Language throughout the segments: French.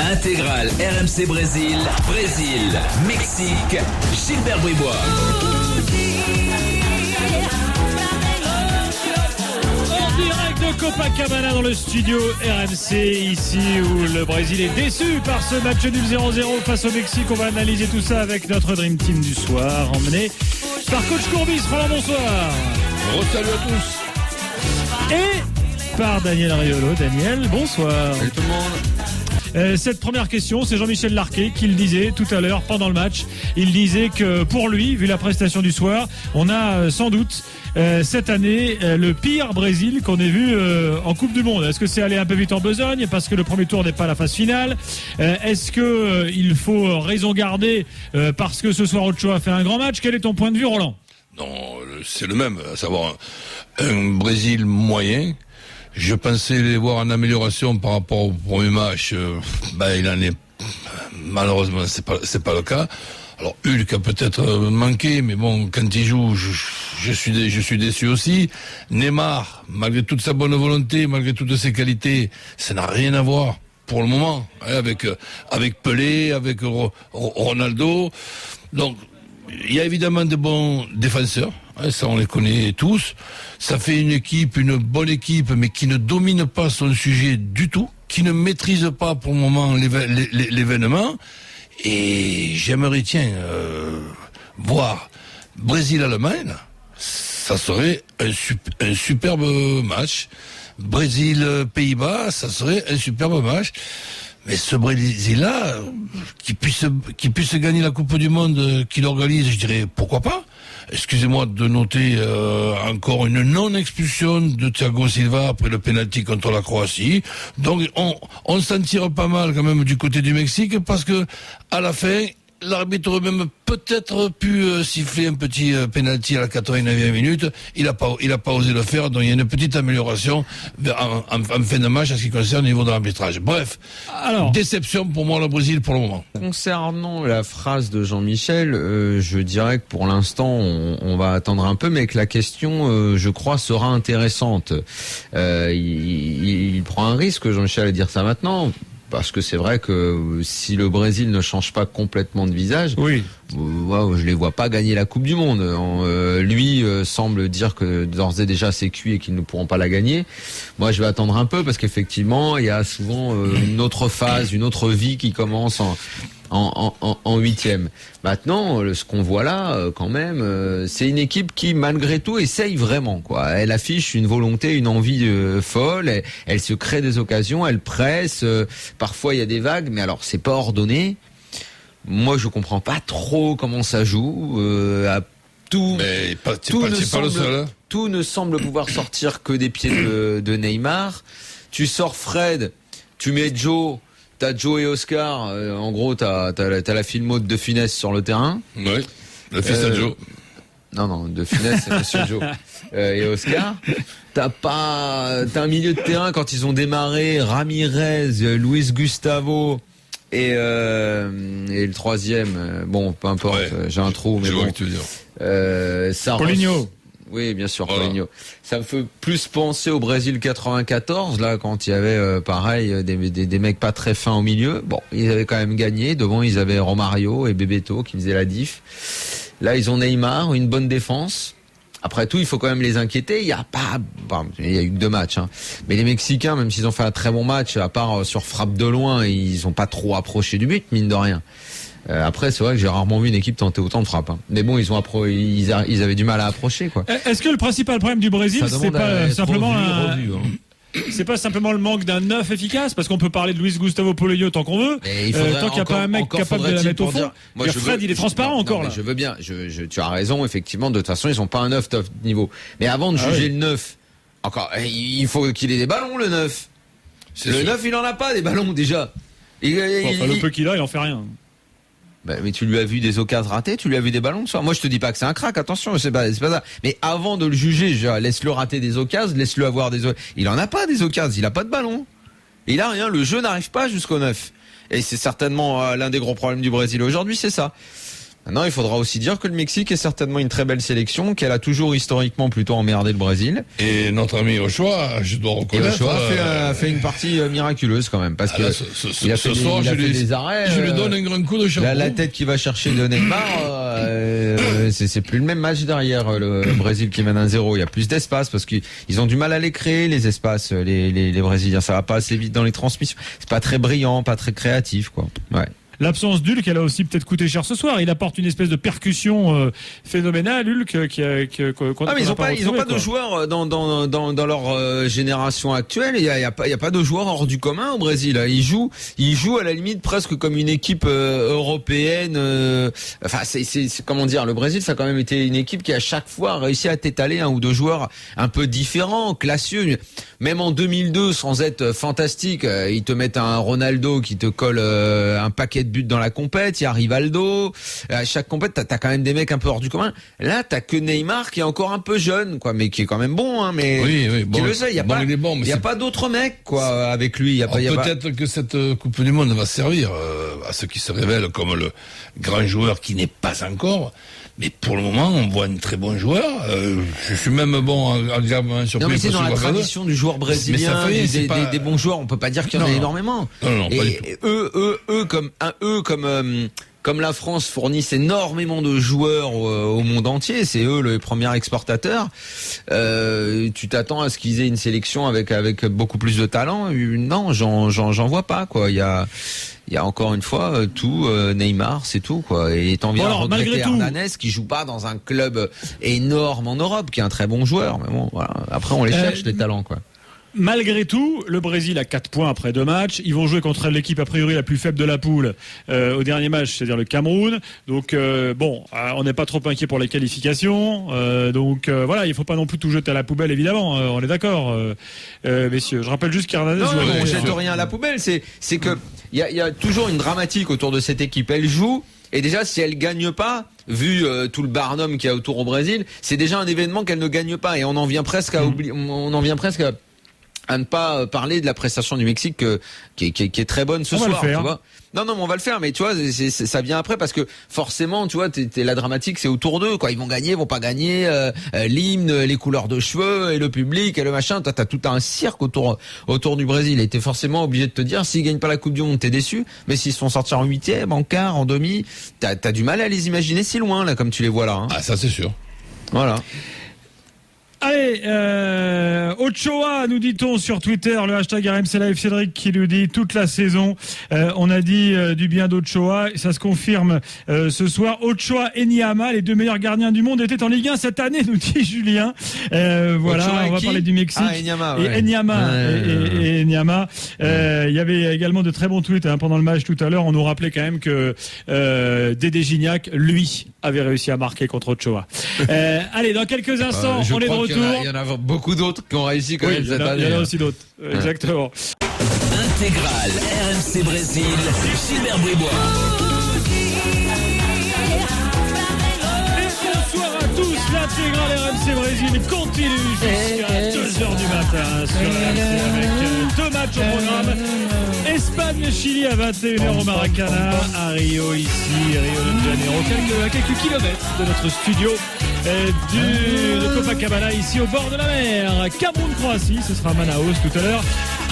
Intégrale RMC Brésil, Mexique, Gilbert Bribois. En direct de Copacabana dans le studio RMC, ici où le Brésil est déçu par ce match nul 0-0 face au Mexique. On va analyser tout ça avec notre Dream Team du soir, emmené par Coach Courbis. Roland, bonsoir. Salut à tous. Et par Daniel Riolo. Daniel, bonsoir. Salut tout le monde. Cette première question, c'est Jean-Michel Larquet qui le disait tout à l'heure pendant le match. Il disait que pour lui, vu la prestation du soir, on a sans doute cette année le pire Brésil qu'on ait vu en Coupe du Monde. Est-ce que c'est aller un peu vite en besogne parce que le premier tour n'est pas la phase finale? Est-ce que il faut raison garder parce que ce soir Ochoa a fait un grand match? Quel est ton point de vue, Roland? Non, c'est le même, à savoir un Brésil moyen. Je pensais les voir en amélioration par rapport au premier match. Il en est malheureusement c'est pas le cas. Alors Hulk a peut-être manqué, mais bon, quand il joue, je suis déçu aussi. Neymar, malgré toute sa bonne volonté, malgré toutes ses qualités, ça n'a rien à voir pour le moment avec Pelé, avec Ronaldo. Donc il y a évidemment de bons défenseurs, ça on les connaît tous. Ça fait une bonne équipe, mais qui ne domine pas son sujet du tout, qui ne maîtrise pas pour le moment l'événement. Et j'aimerais, voir Brésil-Allemagne, ça serait un superbe match. Brésil-Pays-Bas, ça serait un superbe match. Mais ce Brésil-là, qui puisse gagner la Coupe du Monde qu'il organise, je dirais pourquoi pas. Excusez-moi de noter encore une non-expulsion de Thiago Silva après le pénalty contre la Croatie. Donc on s'en tire pas mal quand même du côté du Mexique parce que à la fin, l'arbitre aurait même peut-être pu siffler un petit penalty à la 89e minute. Il a pas osé le faire, donc il y a une petite amélioration en fin de match en ce qui concerne le niveau de l'arbitrage. Bref, alors, déception pour moi le Brésil pour le moment. Concernant la phrase de Jean-Michel, je dirais que pour l'instant on va attendre un peu, mais que la question, je crois, sera intéressante. Il prend un risque, Jean-Michel, à dire ça maintenant. Parce que c'est vrai que si le Brésil ne change pas complètement de visage, oui, je les vois pas gagner la Coupe du Monde. Lui semble dire que d'ores et déjà c'est cuit et qu'ils ne pourront pas la gagner. Moi, je vais attendre un peu parce qu'effectivement, il y a souvent une autre phase, une autre vie qui commence en huitième. Maintenant, ce qu'on voit là, quand même, c'est une équipe qui, malgré tout, essaye vraiment, quoi. Elle affiche une volonté, une envie folle. Elle se crée des occasions, elle presse. Parfois, il y a des vagues, mais alors, c'est pas ordonné. Moi, je comprends pas trop comment ça joue. Tout ne semble pouvoir sortir que des pieds de Neymar. Tu sors Fred, tu mets Joe. T'as Joe et Oscar, en gros, t'as la filmo de Funès sur le terrain. Oui, le fils de Joe. Non, de Funès, c'est Monsieur Joe. Et Oscar. T'as un milieu de terrain quand ils ont démarré, Ramirez, Luis Gustavo et le troisième, bon, peu importe, j'ai un trou, mais je bon. vois que tu veux dire. Paulinho. Oui, bien sûr, Paulinho. Ça me fait plus penser au Brésil 94, là, quand il y avait, pareil, des mecs pas très fins au milieu. Bon, ils avaient quand même gagné. Devant, ils avaient Romario et Bebeto qui faisaient la diff. Là, ils ont Neymar, une bonne défense. Après tout, il faut quand même les inquiéter. Il y a eu que 2 matchs, hein. Mais les Mexicains, même s'ils ont fait un très bon match, à part sur frappe de loin, ils ont pas trop approché du but, mine de rien. Après, c'est vrai que j'ai rarement vu une équipe tenter autant de frappes, hein. Mais bon, ils avaient du mal à approcher, quoi. Est-ce que le principal problème du Brésil, c'est pas simplement c'est pas simplement le manque d'un neuf efficace, parce qu'on peut parler de Luis Gustavo Paulinho tant qu'on veut, tant qu'il n'y a pas un mec capable de la mettre au fond. Fred, il est transparent encore là. Je veux bien, tu as raison, effectivement, de toute façon, ils sont pas un neuf top niveau. Mais avant de juger le neuf, encore, il faut qu'il ait des ballons, le neuf. Le neuf, il en a pas des ballons déjà. Le peu qu'il a, il en fait rien. Mais tu lui as vu des occasions ratées, tu lui as vu des ballons de soir. Moi, je te dis pas que c'est un crack, attention, c'est pas ça. Mais avant de le juger, laisse-le rater des occasions, laisse-le avoir des occasions. Il en a pas des occasions, il a pas de ballon. Il a rien, le jeu n'arrive pas jusqu'au 9. Et c'est certainement l'un des gros problèmes du Brésil aujourd'hui, c'est ça. Maintenant, il faudra aussi dire que le Mexique est certainement une très belle sélection, qu'elle a toujours historiquement plutôt emmerdé le Brésil. Et notre ami Ochoa, je dois reconnaître, a fait une partie miraculeuse quand même, parce que il a fait des arrêts. Je lui donne un grand coup de chapeau. La tête qui va chercher de Neymar, c'est plus le même match derrière le Brésil qui mène 1-0. Il y a plus d'espace parce qu'ils ont du mal à les créer, les espaces, les Brésiliens. Ça va pas assez vite dans les transmissions. C'est pas très brillant, pas très créatif, quoi. Ouais. L'absence d'Hulk, elle a aussi peut-être coûté cher ce soir. Il apporte une espèce de percussion phénoménale, Hulk, mais ils ont pas de joueurs dans leur génération actuelle. Il y a pas de joueurs hors du commun au Brésil. Ils jouent à la limite presque comme une équipe européenne. Enfin, c'est comment dire, le Brésil, ça a quand même été une équipe qui à chaque fois a réussi à t'étaler un ou deux joueurs un peu différents, classieux. Même en 2002, sans être fantastique, ils te mettent un Ronaldo qui te colle un paquet de buts dans la compète, il y a Rivaldo, à chaque compète t'as quand même des mecs un peu hors du commun. Là t'as que Neymar qui est encore un peu jeune, quoi, mais qui est quand même bon, hein, mais oui, bon, il y a pas d'autres mecs, quoi, avec lui. Peut-être que cette Coupe du Monde va servir à ceux qui se révèlent comme le grand joueur qui n'est pas encore. Mais pour le moment, on voit un très bon joueur. Je suis même agréablement surpris. Non, mais c'est dans la tradition du joueur brésilien, des bons joueurs. On peut pas dire qu'il y en a énormément. Non, et eux, comme la France fournissent énormément de joueurs au monde entier, c'est eux les premiers exportateurs. Tu t'attends à ce qu'ils aient une sélection avec beaucoup plus de talent. Non, j'en vois pas, quoi. Il y a encore une fois tout Neymar, c'est tout, quoi. Et t'en viens à regretter Hernanes qui joue pas dans un club énorme en Europe, qui est un très bon joueur. Mais bon, voilà. Après, on les cherche les talents, quoi. Malgré tout, le Brésil a 4 points après 2 matchs. Ils vont jouer contre l'équipe a priori la plus faible de la poule au dernier match, c'est-à-dire le Cameroun. Donc on n'est pas trop inquiet pour les qualifications. Voilà, il faut pas non plus tout jeter à la poubelle, évidemment. On est d'accord, messieurs. Je rappelle juste qu'Hernandez. Non, on jette rien à la poubelle. C'est que il y a toujours une dramatique autour de cette équipe. Elle joue. Et déjà, si elle gagne pas, vu tout le barnum qu'il y a autour au Brésil, c'est déjà un événement qu'elle ne gagne pas. Et on en vient presque à oublier. On en vient presque à ne pas parler de la prestation du Mexique qui est très bonne ce soir, tu vois. Non, mais on va le faire, mais tu vois, ça vient après parce que forcément, tu vois, la dramatique, c'est autour d'eux, quoi. Ils vont gagner, ils vont pas gagner, l'hymne, les couleurs de cheveux et le public et le machin. T'as tout un cirque autour du Brésil et t'es forcément obligé de te dire, s'ils gagnent pas la Coupe du Monde, t'es déçu. Mais s'ils se font sortir en 8e, en quart, en demi, t'as du mal à les imaginer si loin, là, comme tu les vois là, hein. Ah, ça, c'est sûr. Voilà. Allez, Ochoa, nous dit-on sur Twitter, le hashtag RMC Live, Cédric qui nous dit toute la saison. On a dit du bien d'Ochoa, ça se confirme ce soir. Ochoa et Niama, les 2 meilleurs gardiens du monde, étaient en Ligue 1 cette année, nous dit Julien. Voilà, Ochoa on va parler du Mexique. Et Niama. Il y avait également de très bons tweets pendant le match tout à l'heure. On nous rappelait quand même que Dédé Gignac, lui, avait réussi à marquer contre Ochoa. Allez, dans quelques instants, on est de retour. Il y en a beaucoup d'autres qui ont réussi quand même cette année. Il y en a aussi d'autres. Exactement. Intégrale RMC Brésil, Gilbert Bribois. Bonsoir à tous, l'intégrale RMC Brésil continue jusqu'à 2h du matin sur RMC avec 2 matchs au programme. Espagne-Chili à 21h au Maracana, à Rio ici, Rio de Janeiro, à quelques kilomètres de notre studio de Copacabana ici au bord de la mer. Cameroun-Croatie, ce sera Manaus tout à l'heure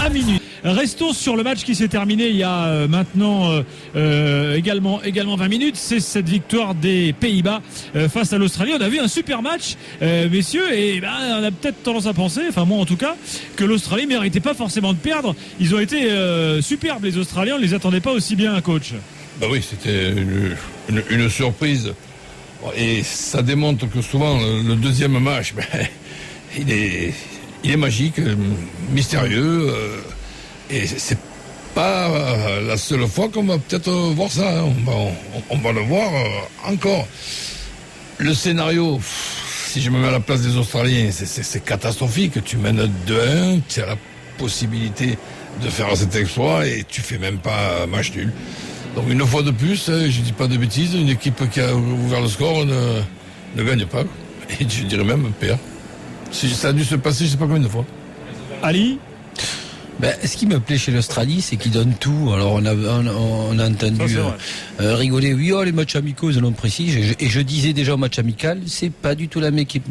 à minuit. Restons sur le match qui s'est terminé il y a maintenant également 20 minutes. C'est cette victoire des Pays-Bas face à l'Australie. On a vu un super match, messieurs, et on a peut-être tendance à penser, enfin moi en tout cas, que l'Australie ne méritait pas forcément de perdre. Ils ont été superbes les Australiens, on ne les attendait pas aussi bien, coach. Bah oui, c'était une surprise. Et ça démontre que souvent le deuxième match, il est magique, mystérieux. Et c'est pas la seule fois qu'on va peut-être voir ça. On va le voir encore. Le scénario, si je me mets à la place des Australiens, c'est catastrophique. Tu mènes 2-1, tu as la possibilité de faire cet exploit et tu fais même pas match nul. Donc une fois de plus, je dis pas de bêtises, une équipe qui a ouvert le score ne gagne pas. Et je dirais même perd. Ça a dû se passer je sais pas combien de fois. Ali ? Ce qui me plaît chez l'Australie, c'est qu'ils donnent tout. Alors on a entendu rigoler. Oui, les matchs amicaux, ils l'ont précis. Et je disais déjà au match amical, c'est pas du tout la même équipe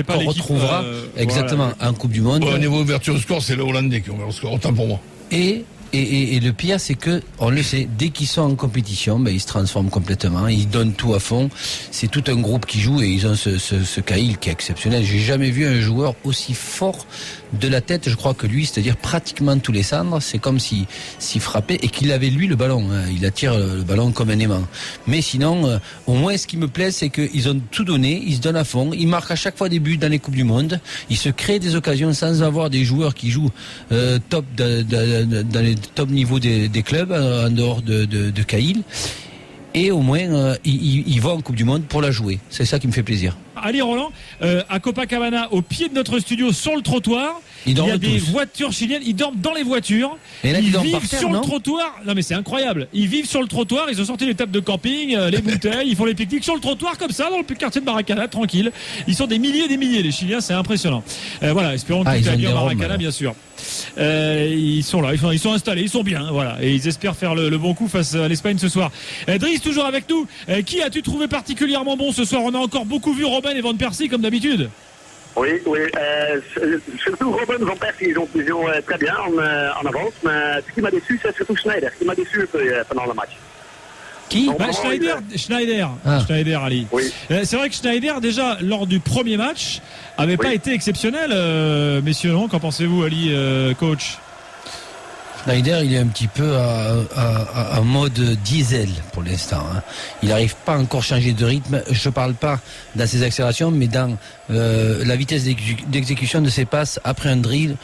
qu'on retrouvera exactement en Coupe du Monde. Au niveau ouverture de score, c'est les Hollandais qui ont ouvert le score, autant pour moi. Et le pire, c'est que, on le sait, dès qu'ils sont en compétition, ils se transforment complètement, ils donnent tout à fond. C'est tout un groupe qui joue et ils ont ce Cahill qui est exceptionnel. J'ai jamais vu un joueur aussi fort de la tête, je crois que lui, c'est-à-dire pratiquement tous les centres, c'est comme s'il frappait et qu'il avait lui le ballon. Il attire le ballon comme un aimant. Mais sinon, au moins, ce qui me plaît, c'est qu'ils ont tout donné, ils se donnent à fond, ils marquent à chaque fois des buts dans les Coupes du Monde, ils se créent des occasions sans avoir des joueurs qui jouent top dans les top niveau des clubs en dehors de Cahill. Et au moins, ils vont en Coupe du Monde pour la jouer. C'est ça qui me fait plaisir. Ali Roland, à Copacabana, au pied de notre studio, sur le trottoir, il y a des voitures chiliennes. Ils dorment dans les voitures. Et là, ils vivent vivent sur le trottoir. Non mais c'est incroyable. Ils vivent sur le trottoir. Ils ont sorti les tables de camping, les bouteilles. Ils font les pique-niques sur le trottoir comme ça, dans le quartier de Maracana, tranquille. Ils sont des milliers et des milliers. Les Chiliens, c'est impressionnant. Voilà, espérons que tout aille bien à Maracana, bien sûr. Ils sont là, ils sont installés, ils sont bien, voilà, et ils espèrent faire le bon coup face à l'Espagne ce soir. Driss, toujours avec nous. Qui as-tu trouvé particulièrement bon ce soir? On a encore beaucoup vu Robben et Van Persie comme d'habitude. Oui, surtout Robben, Van Persie, ils ont très bien en avance, mais ce qui m'a déçu, c'est surtout Schneider, qui m'a déçu un peu pendant le match. Qui? Schneider, Ali. Oui. C'est vrai que Schneider, déjà, lors du premier match, avait pas été exceptionnel, messieurs, non? Qu'en pensez-vous, Ali, coach? Schneider, il est un petit peu en mode diesel pour l'instant. Il n'arrive pas encore à changer de rythme. Je ne parle pas dans ses accélérations, mais dans la vitesse d'exécution de ses passes après un dribble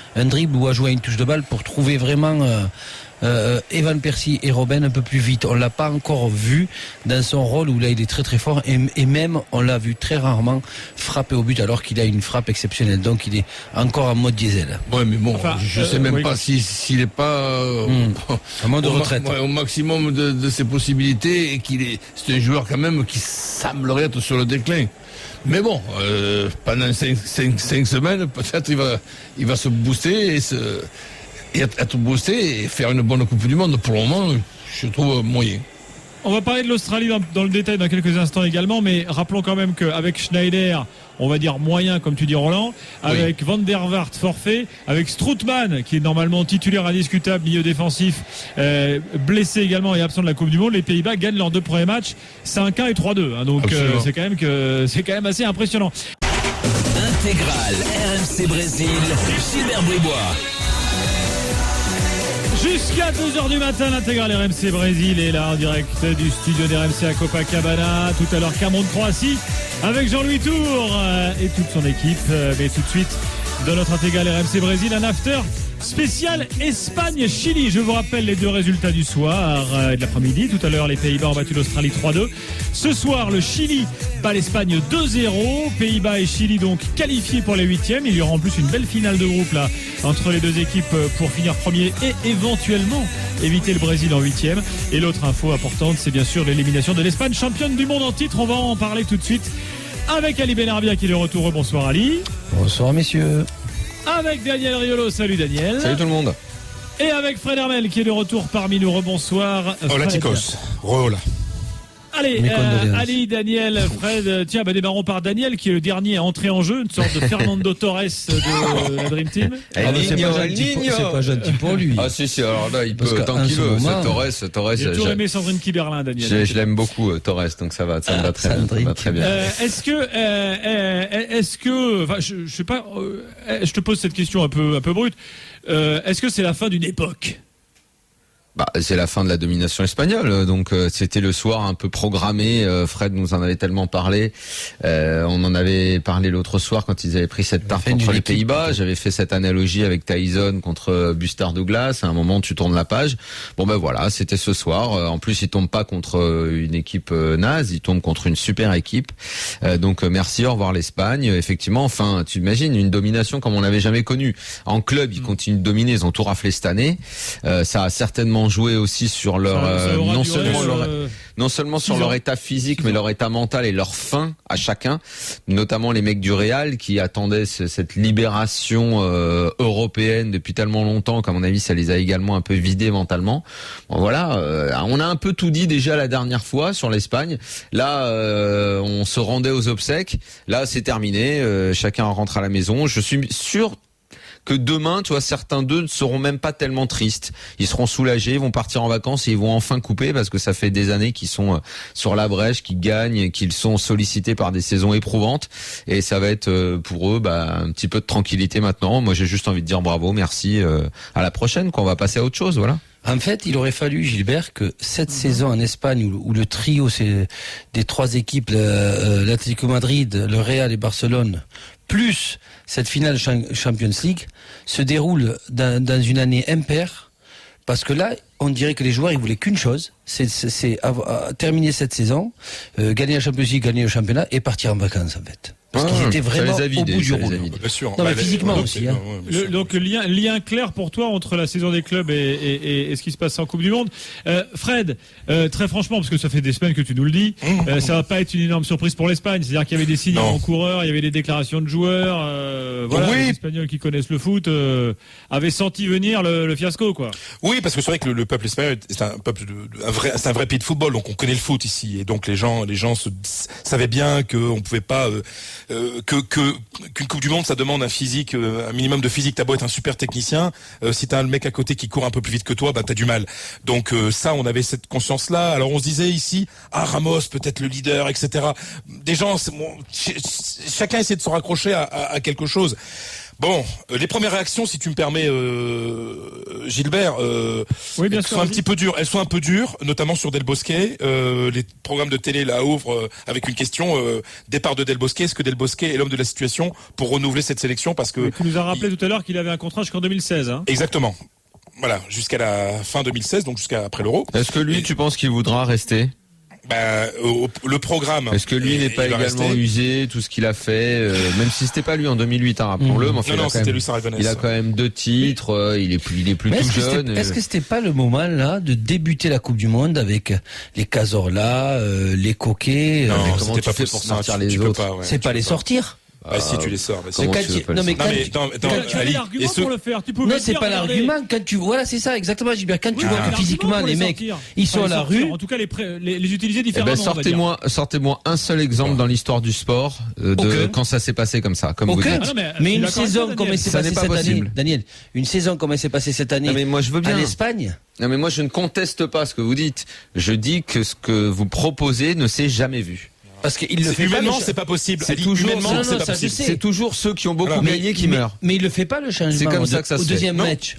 ou à jouer à une touche de balle pour trouver vraiment Van Persie et Robben un peu plus vite. On l'a pas encore vu dans son rôle où là il est très très fort et même on l'a vu très rarement frapper au but alors qu'il a une frappe exceptionnelle. Donc il est encore en mode diesel. Ouais, mais bon, je sais même pas s'il est pas en mode retraite. Au maximum de ses possibilités et c'est un joueur quand même qui semblerait être sur le déclin. Mais bon, pendant 5 semaines, peut-être il va se booster et être boosté et faire une bonne Coupe du Monde. Pour le moment, je trouve moyen. On va parler de l'Australie dans le détail dans quelques instants également, mais rappelons quand même qu'avec Schneider, on va dire moyen, comme tu dis Roland, avec Van der Vaart forfait, avec Strootman, qui est normalement titulaire indiscutable, milieu défensif, blessé également et absent de la Coupe du Monde, les Pays-Bas gagnent leurs 2 premiers matchs 5-1 et 3-2. Donc c'est quand même assez impressionnant. Intégrale RMC Brésil, Gilbert Bribois. Jusqu'à 2h du matin, l'intégrale RMC Brésil est là en direct du studio d'RMC à Copacabana. Tout à l'heure, Cameroun-Croatie avec Jean-Louis Tour et toute son équipe. Mais tout de suite, dans notre intégrale RMC Brésil, un after spécial Espagne-Chili. Je vous rappelle les 2 résultats du soir et de l'après-midi. Tout à l'heure, les Pays-Bas ont battu l'Australie 3-2. Ce soir, le Chili bat l'Espagne 2-0. Pays-Bas et Chili donc qualifiés pour les 8e. Il y aura en plus une belle finale de groupe là entre les 2 équipes pour finir premier et éventuellement éviter le Brésil en 8e. Et l'autre info importante, c'est bien sûr l'élimination de l'Espagne, championne du monde en titre. On va en parler tout de suite avec Ali Benarbia qui est de retour. Bonsoir Ali. Bonsoir messieurs. Avec Daniel Riolo, salut Daniel. Salut tout le monde. Et avec Fred Hermel qui est de retour parmi nous. Rebonsoir. Hola chicos. Hola. Allez, Ali, Daniel, Fred, tiens, démarrons par Daniel qui est le dernier à entrer en jeu, une sorte de Fernando Torres de la Dream Team. C'est pas gentil pour lui. Ah si, alors là, il peut tant qu'il veut. Torres. J'ai toujours aimé Sandrine Kiberlin, Daniel. Je l'aime beaucoup, Torres, donc ça va très bien. Est-ce que, enfin, je sais pas, je te pose cette question un peu brute. Est-ce que c'est la fin d'une époque? C'est la fin de la domination espagnole, donc c'était le soir un peu programmé. Fred nous en avait tellement parlé. On en avait parlé l'autre soir quand ils avaient pris cette tarte contre les Pays-Bas. J'avais fait cette analogie avec Tyson contre Buster Douglas. À un moment, tu tournes la page. Voilà, c'était ce soir. En plus, ils tombent pas contre une équipe naze, ils tombent contre une super équipe. Donc merci, au revoir l'Espagne. Effectivement, enfin, tu imagines une domination comme on l'avait jamais connue. En club, ils continuent de dominer. Ils ont tout raflé cette année. Ça a certainement certainement joué aussi sur leur non seulement sur leur état physique, mais leur état mental et leur faim à chacun, notamment les mecs du Real qui attendaient cette libération européenne depuis tellement longtemps qu'à mon avis ça les a également un peu vidés mentalement. Bon, voilà, on a un peu tout dit déjà la dernière fois sur l'Espagne. Là, on se rendait aux obsèques. Là, c'est terminé. Chacun rentre à la maison. Je suis sûr que demain, tu vois, certains d'eux ne seront même pas tellement tristes. Ils seront soulagés, ils vont partir en vacances et ils vont enfin couper parce que ça fait des années qu'ils sont sur la brèche, qu'ils gagnent, qu'ils sont sollicités par des saisons éprouvantes. Et ça va être pour eux un petit peu de tranquillité maintenant. Moi, j'ai juste envie de dire bravo, merci, à la prochaine, qu'on va passer à autre chose, voilà. En fait, il aurait fallu, Gilbert, que cette saison en Espagne, où le trio c'est des trois équipes, l'Atlético Madrid, le Real et Barcelone, plus cette finale Champions League, se déroule dans une année impaire, parce que là, on dirait que les joueurs ils voulaient qu'une chose, c'est terminer cette saison, gagner la Champions League, gagner le championnat et partir en vacances en fait. Parce qu'ils étaient vraiment au bout du rouleau. Bien sûr. Non, mais physiquement aussi. Hein. Donc lien clair pour toi entre la saison des clubs et ce qui se passe en Coupe du Monde. Fred, très franchement, parce que ça fait des semaines que tu nous le dis, ça va pas être une énorme surprise pour l'Espagne. C'est-à-dire qu'il y avait des signes en coureurs, il y avait des déclarations de joueurs. Voilà, les Espagnols qui connaissent le foot avaient senti venir le fiasco, quoi. Oui, parce que c'est vrai que le peuple espagnol, c'est un peuple c'est un vrai pays de football, donc on connaît le foot ici, et donc les gens savaient bien qu'on pouvait pas qu'une Coupe du Monde ça demande un physique, un minimum de physique. T'as beau être un super technicien, si t'as un mec à côté qui court un peu plus vite que toi, t'as du mal. Donc ça, on avait cette conscience là. Alors on se disait ici, Ramos peut-être le leader, etc. Des gens, chacun essaie de se raccrocher à quelque chose. Bon, les premières réactions, si tu me permets, Gilbert, oui, bien elles sûr, sont un petit peu dures. Elles sont un peu dures, notamment sur Del Bosque. Les programmes de télé la ouvrent avec une question départ de Del Bosque. Est-ce que Del Bosque est l'homme de la situation pour renouveler cette sélection? Parce que tu nous as rappelé tout à l'heure qu'il avait un contrat jusqu'en 2016. Hein. Exactement. Voilà, jusqu'à la fin 2016, donc jusqu'à après l'Euro. Est-ce que lui, tu penses qu'il voudra rester? Le programme. Est-ce que lui n'est pas également usé, tout ce qu'il a fait, même si c'était pas lui en 2008, rappelons-le. Mais enfin, non, c'était lui, il a quand même 2 titres, il est plus tout jeune. Est-ce que c'était pas le moment là de débuter la Coupe du Monde avec les Cazorla, les Coquets? Non, comment tu fais pour sortir les autres? C'est pas les sortir. Si tu les sors. Ali, l'argument pour le faire. Non, c'est pas l'argument. Voilà, c'est ça exactement, Gilbert. Quand tu vois que physiquement les mecs, ils sont à la rue. En tout cas, les utiliser différemment. Sortez-moi un seul exemple dans l'histoire du sport de quand ça s'est passé comme ça, comme vous dites. Mais une saison comme elle s'est passée cette année, Daniel. Une saison comme elle s'est passée cette année. Mais moi, je veux bien. En Espagne. Non, mais moi, je ne conteste pas ce que vous dites. Je dis que ce que vous proposez ne s'est jamais vu. Parce qu'il le fait humainement, c'est pas possible. C'est toujours ceux qui ont beaucoup gagné qui meurent. Mais il le fait pas le changement. C'est comme ça que ça se fait.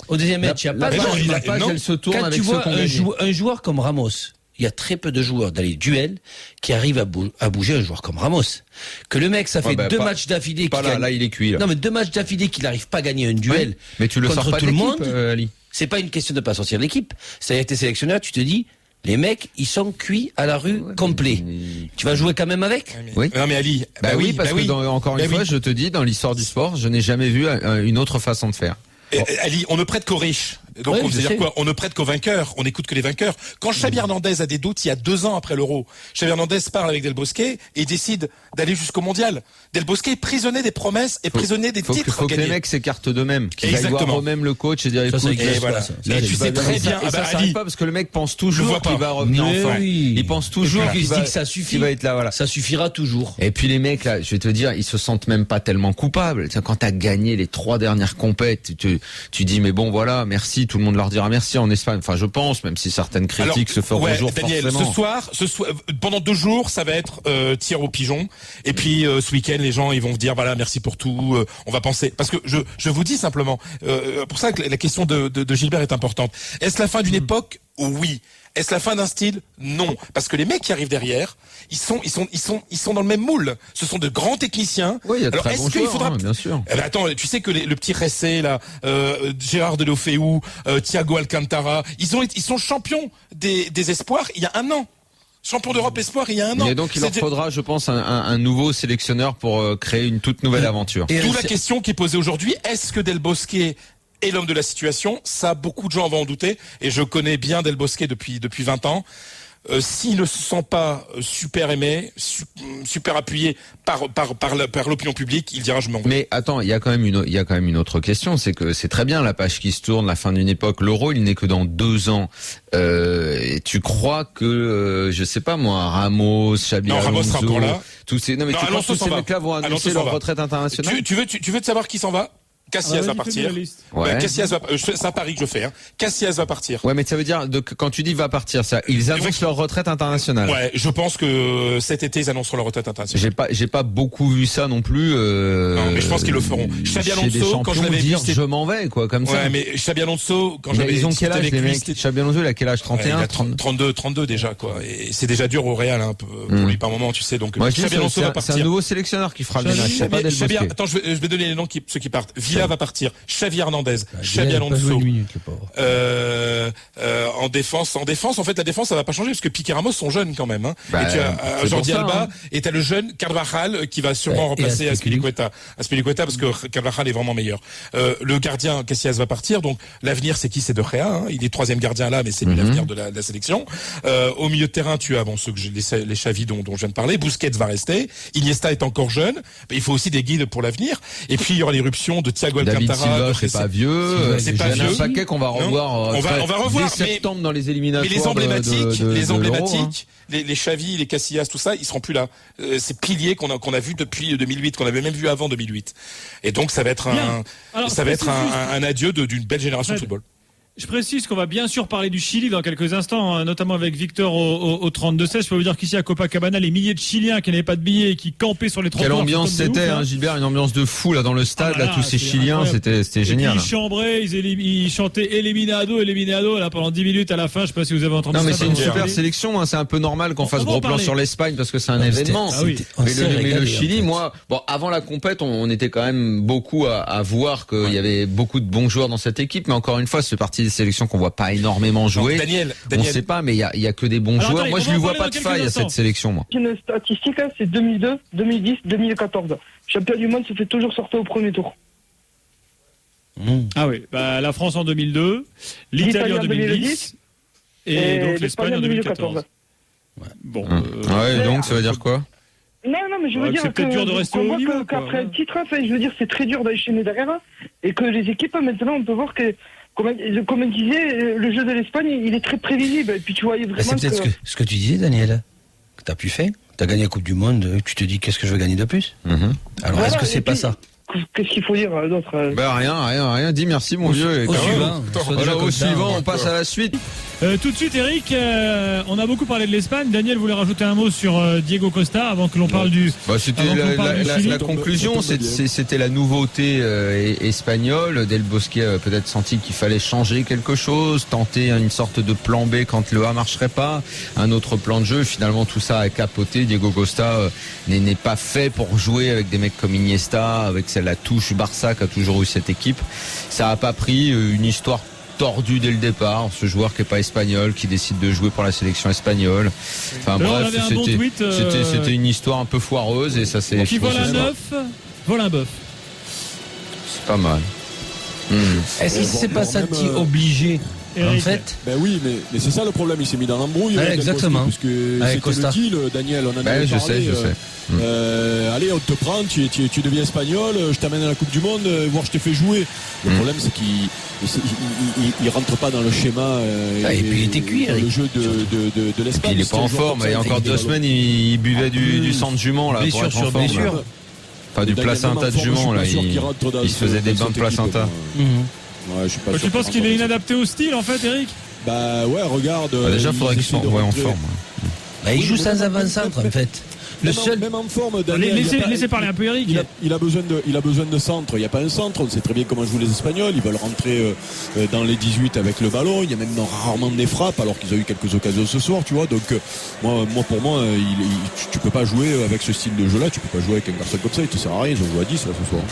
Au deuxième match, il y a pas de changement. Elle se tourne avec ceux qui ont gagné. Un joueur comme Ramos, il y a très peu de joueurs dans les duels qui arrivent à bouger un joueur comme Ramos. Que le mec, ça fait 2 matchs d'affilée. Là, il est cuit. Là. Non, mais 2 matchs d'affilée qu'il n'arrive pas à gagner un duel. Mais tu le sors pas tout le monde. Ali. C'est pas une question de pas sortir de l'équipe. C'est-à-dire que t'es sélectionneur, tu te dis. Les mecs, ils sont cuits à la rue complet. Tu vas jouer quand même avec? Oui. Non mais Ali. Parce que encore une fois, je te dis, dans l'histoire du sport, je n'ai jamais vu une autre façon de faire. Ali, on ne prête qu'aux riches. Donc on veut dire quoi? On ne prête qu'aux vainqueurs. On n'écoute que les vainqueurs. Quand Xabi Hernandez a des doutes, il y a 2 ans après l'Euro, Xabi Hernandez parle avec Del Bosque et décide d'aller jusqu'au mondial. Del Bosque est prisonnier des promesses et prisonnier des titres. Faut que les mecs s'écartent d'eux-mêmes, qu'ils aillent voir eux-mêmes le coach et dire écoute, tu sais très bien. Ça s'arrive pas parce que le mec pense toujours qu'il va revenir en forme. Il pense toujours qu'il dit que ça suffit. Il va être là, voilà. Ça suffira toujours. Et puis les mecs là, je vais te dire, ils se sentent même pas tellement coupables. Quand t'as gagné les 3 dernières compètes, tu dis mais bon voilà, merci, tout le monde leur dira merci en Espagne. Enfin, je pense, même si certaines critiques se feront jour Daniel, forcément. ce soir, pendant 2 jours, ça va être tir au pigeon. Et puis ce week-end, les gens, ils vont dire voilà, merci pour tout. On va penser. Parce que je vous dis simplement, pour ça que la question de Gilbert est importante. Est-ce la fin d'une époque? Oui. Est-ce la fin d'un style? Non, parce que les mecs qui arrivent derrière, ils sont dans le même moule. Ce sont de grands techniciens. Oui, il y a de très bons joueurs, bien sûr. Attends, tu sais que le petit Ressé là, Gérard Deulofeu, Thiago Alcantara, ils sont champions des espoirs il y a 1 an. Champion d'Europe espoir il y a 1 an. Et donc il leur faudra, je pense, un nouveau sélectionneur pour créer une toute nouvelle aventure. D'où la question qui est posée aujourd'hui, est-ce que Del Bosque est l'homme de la situation. Ça, beaucoup de gens vont en douter. Et je connais bien Del Bosque depuis 20 ans. S'il ne se sent pas super aimé, super appuyé par l'opinion publique, il dira je m'en vais. Mais attends, il y a quand même une autre question, c'est que c'est très bien la page qui se tourne, la fin d'une époque. L'Euro, il n'est que dans 2 ans. Et tu crois que je sais pas moi, Ramos, Xabi Alonso, Ramos sera encore là. tous ces tu crois que tous ces mecs-là vont annoncer leur retraite internationale? Tu veux savoir qui s'en va? Casillas va partir. Ouais. Casillas va, c'est un pari que je fais, hein. Casillas va partir. Ouais, mais ça veut dire, quand tu dis va partir, ça, ils annoncent leur retraite internationale. Ouais, je pense que cet été, ils annonceront leur retraite internationale. J'ai pas beaucoup vu ça non plus, non, mais je pense qu'ils le feront. Xabi Alonso, quand je l'avais dire, vu, je m'en vais, quoi, comme ça. Ouais, mais Xabi Alonso, quand j'avais ils ont quel âge, les mecs? Xabi Alonso, il a quel âge? 31? Ouais, 32 déjà, quoi. Et c'est déjà dur au Real, hein, pour lui par moment, tu sais, donc. Moi, Xabi Alonso va partir. C'est un nouveau sélectionneur qui fera le ménage. C'est pas Del Bosque. Attends, je vais donner les noms ceux qui partent. Villa va partir. Xavi Hernandez, Xabi Alonso. En défense, en fait, la défense, ça va pas changer parce que Piqué Ramos sont jeunes quand même, hein. Et tu as Jordi Alba, et t'as le jeune Carvajal qui va sûrement remplacer Azpilicueta parce que Carvajal est vraiment meilleur. Le gardien Casillas va partir, donc l'avenir c'est qui? C'est De Gea, hein. Il est 3e gardien là, mais c'est lui l'avenir de la sélection. Au milieu de terrain, tu as ceux que les Xavi dont je viens de parler. Busquets va rester. Iniesta est encore jeune. Mais il faut aussi des guides pour l'avenir. Et puis il y aura l'éruption de Thiago Alcantara. C'est pas vieux. C'est pas vieux. Il y en a un paquet qu'on va revoir. On va revoir. Dès septembre dans les éliminatoires. Mais les emblématiques, hein. les Xavi, les Casillas, tout ça, ils seront plus là. Ces piliers qu'on a vu depuis 2008, qu'on avait même vu avant 2008. Et donc ça va être un adieu d'une belle génération de football. Je précise qu'on va bien sûr parler du Chili dans quelques instants, notamment avec Victor au 32-16. Je peux vous dire qu'ici à Copacabana, les milliers de Chiliens qui n'avaient pas de billets et qui campaient sur les trottoirs. Quelle ambiance c'était, hein, Gilbert, une ambiance de fou là dans le stade, là tous ces Chiliens, c'était génial. Ils chambraient, ils chantaient Eliminado là pendant 10 minutes à la fin. Je sais pas si vous avez entendu ça. Non mais c'est une super sélection, hein, c'est un peu normal qu'on fasse gros plan sur l'Espagne parce que c'est un événement. Mais le Chili, moi, bon, avant la compète, on était quand même beaucoup à voir qu'il y avait beaucoup de bons joueurs dans cette équipe, mais encore une fois, c'est parti des sélections qu'on voit pas énormément jouer. Donc, Daniel. On sait pas, mais il y a que des bons joueurs. Moi, je lui vois pas de faille à cette sélection, moi. Une statistique, c'est 2002, 2010, 2014. Champion du monde se fait toujours sortir au premier tour. Ah oui, la France en 2002, l'Italie en 2010 et donc l'Espagne en 2014. Ouais. Bon. Donc ça veut dire quoi? Non, mais je veux dire c'est peut-être dur de rester au niveau. Qu'après le titre, je veux dire, c'est très dur d'enchaîner derrière, et que les équipes, maintenant, on peut voir que, comme on disait, le jeu de l'Espagne, il est très prévisible. Et puis tu voyais vraiment. C'est peut-être ce que tu disais, Daniel, que t'as pu faire. T'as gagné la Coupe du Monde, tu te dis qu'est-ce que je veux gagner de plus? Alors est-ce que c'est pas ça? Qu'est-ce qu'il faut dire d'autre? Rien. Dis merci, mon vieux. Au suivant, on passe à la suite. Tout de suite, Eric, on a beaucoup parlé de l'Espagne. Daniel voulait rajouter un mot sur Diego Costa avant que l'on parle du. C'était la conclusion. C'était la nouveauté espagnole. Del Bosque a peut-être senti qu'il fallait changer quelque chose, tenter une sorte de plan B quand le A marcherait pas, un autre plan de jeu. Finalement, tout ça a capoté. Diego Costa n'est pas fait pour jouer avec des mecs comme Iniesta, avec la touche Barça qu'a toujours eu cette équipe. Ça a pas pris, une histoire tordu dès le départ, ce joueur qui est pas espagnol, qui décide de jouer pour la sélection espagnole. Enfin bref, c'était une histoire un peu foireuse et ça c'est. Qui vole un œuf, vole un bœuf. C'est pas mal. Est-ce que c'est pas ça qui obligé? En fait, oui, mais c'est ça le problème. Il s'est mis dans l'embrouille. Exactement. Parce que c'était le deal, Daniel. On en avait parlé. Je sais. Allez, on te prend, tu deviens espagnol, je t'amène à la Coupe du Monde, voir je t'ai fait jouer. Le problème, c'est qu'il rentre pas dans le schéma. Et puis il était cuit, le jeu de l'Espagne. Il est pas en forme. Il y a encore 2 semaines, il buvait du sang de jument là pour être en forme. Enfin, du placenta de jument là. Il se faisait des bains de placenta. Tu penses qu'il est inadapté au style en fait, Eric? Regarde. Déjà, faudrait qu'il soit en forme. Il joue sans avant-centre en fait. Même en forme, Daniel, laissez parler un peu Eric. Il a besoin de centre. Il n'y a pas un centre. On sait très bien comment jouent les Espagnols. Ils veulent rentrer dans les 18 avec le ballon. Il y a même rarement des frappes alors qu'ils ont eu quelques occasions ce soir, tu vois. Donc pour moi, tu peux pas jouer avec ce style de jeu-là. Tu peux pas jouer avec un garçon comme ça. Il te sert à rien. Ils ont joué à 10 là ce soir.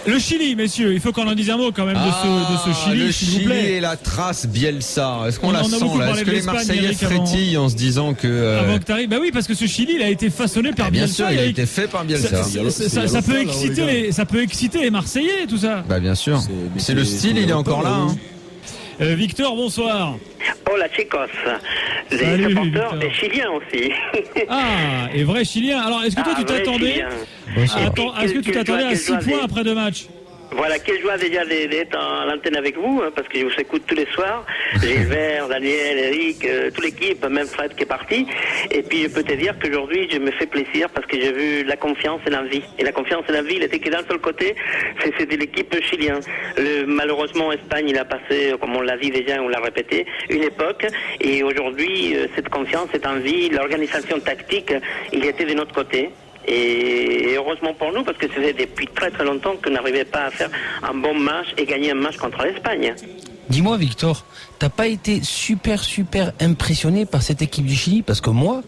Le Chili, messieurs, il faut qu'on en dise un mot quand même de ce Chili, le s'il vous Chili plaît. et la trace Bielsa. Est-ce qu'on On la en a sent beaucoup là? parlé Est-ce que de les l'Espagne, Marseillais Eric, avant. frétillent en se disant que Avant que t'arrives, bah oui, parce que ce Chili, il a été façonné par Bielsa. bien sûr, il a Eric. été fait par Bielsa. Ça peut exciter les Marseillais, tout ça. Bah bien sûr. C'est le style, il est encore là. Hein. Victor, bonsoir. Hola chicos, les Salut, supporters Victor. et chiliens aussi. Ah, et vrai Chilien. Alors, est-ce que toi, tu vrai t'attendais Chilien. Est-ce que tu t'attendais à 6 points après 2 matchs? Voilà, quelle joie déjà d'être à l'antenne avec vous, hein, parce que je vous écoute tous les soirs. Gilbert, Daniel, Eric, toute l'équipe, même Fred qui est parti. Et puis je peux te dire qu'aujourd'hui, je me fais plaisir parce que j'ai vu la confiance et l'envie. Et la confiance et l'envie, il était que d'un seul côté, c'était l'équipe chilienne. Malheureusement, Espagne, il a passé, comme on l'a dit déjà, on l'a répété, une époque. Et aujourd'hui, cette confiance, cette envie, l'organisation tactique, il était de notre côté. Et heureusement pour nous, parce que c'était depuis très très longtemps qu'on n'arrivait pas à faire un bon match et gagner un match contre l'Espagne. Dis-moi, Victor, t'as pas été super impressionné par cette équipe du Chili? Parce que moi,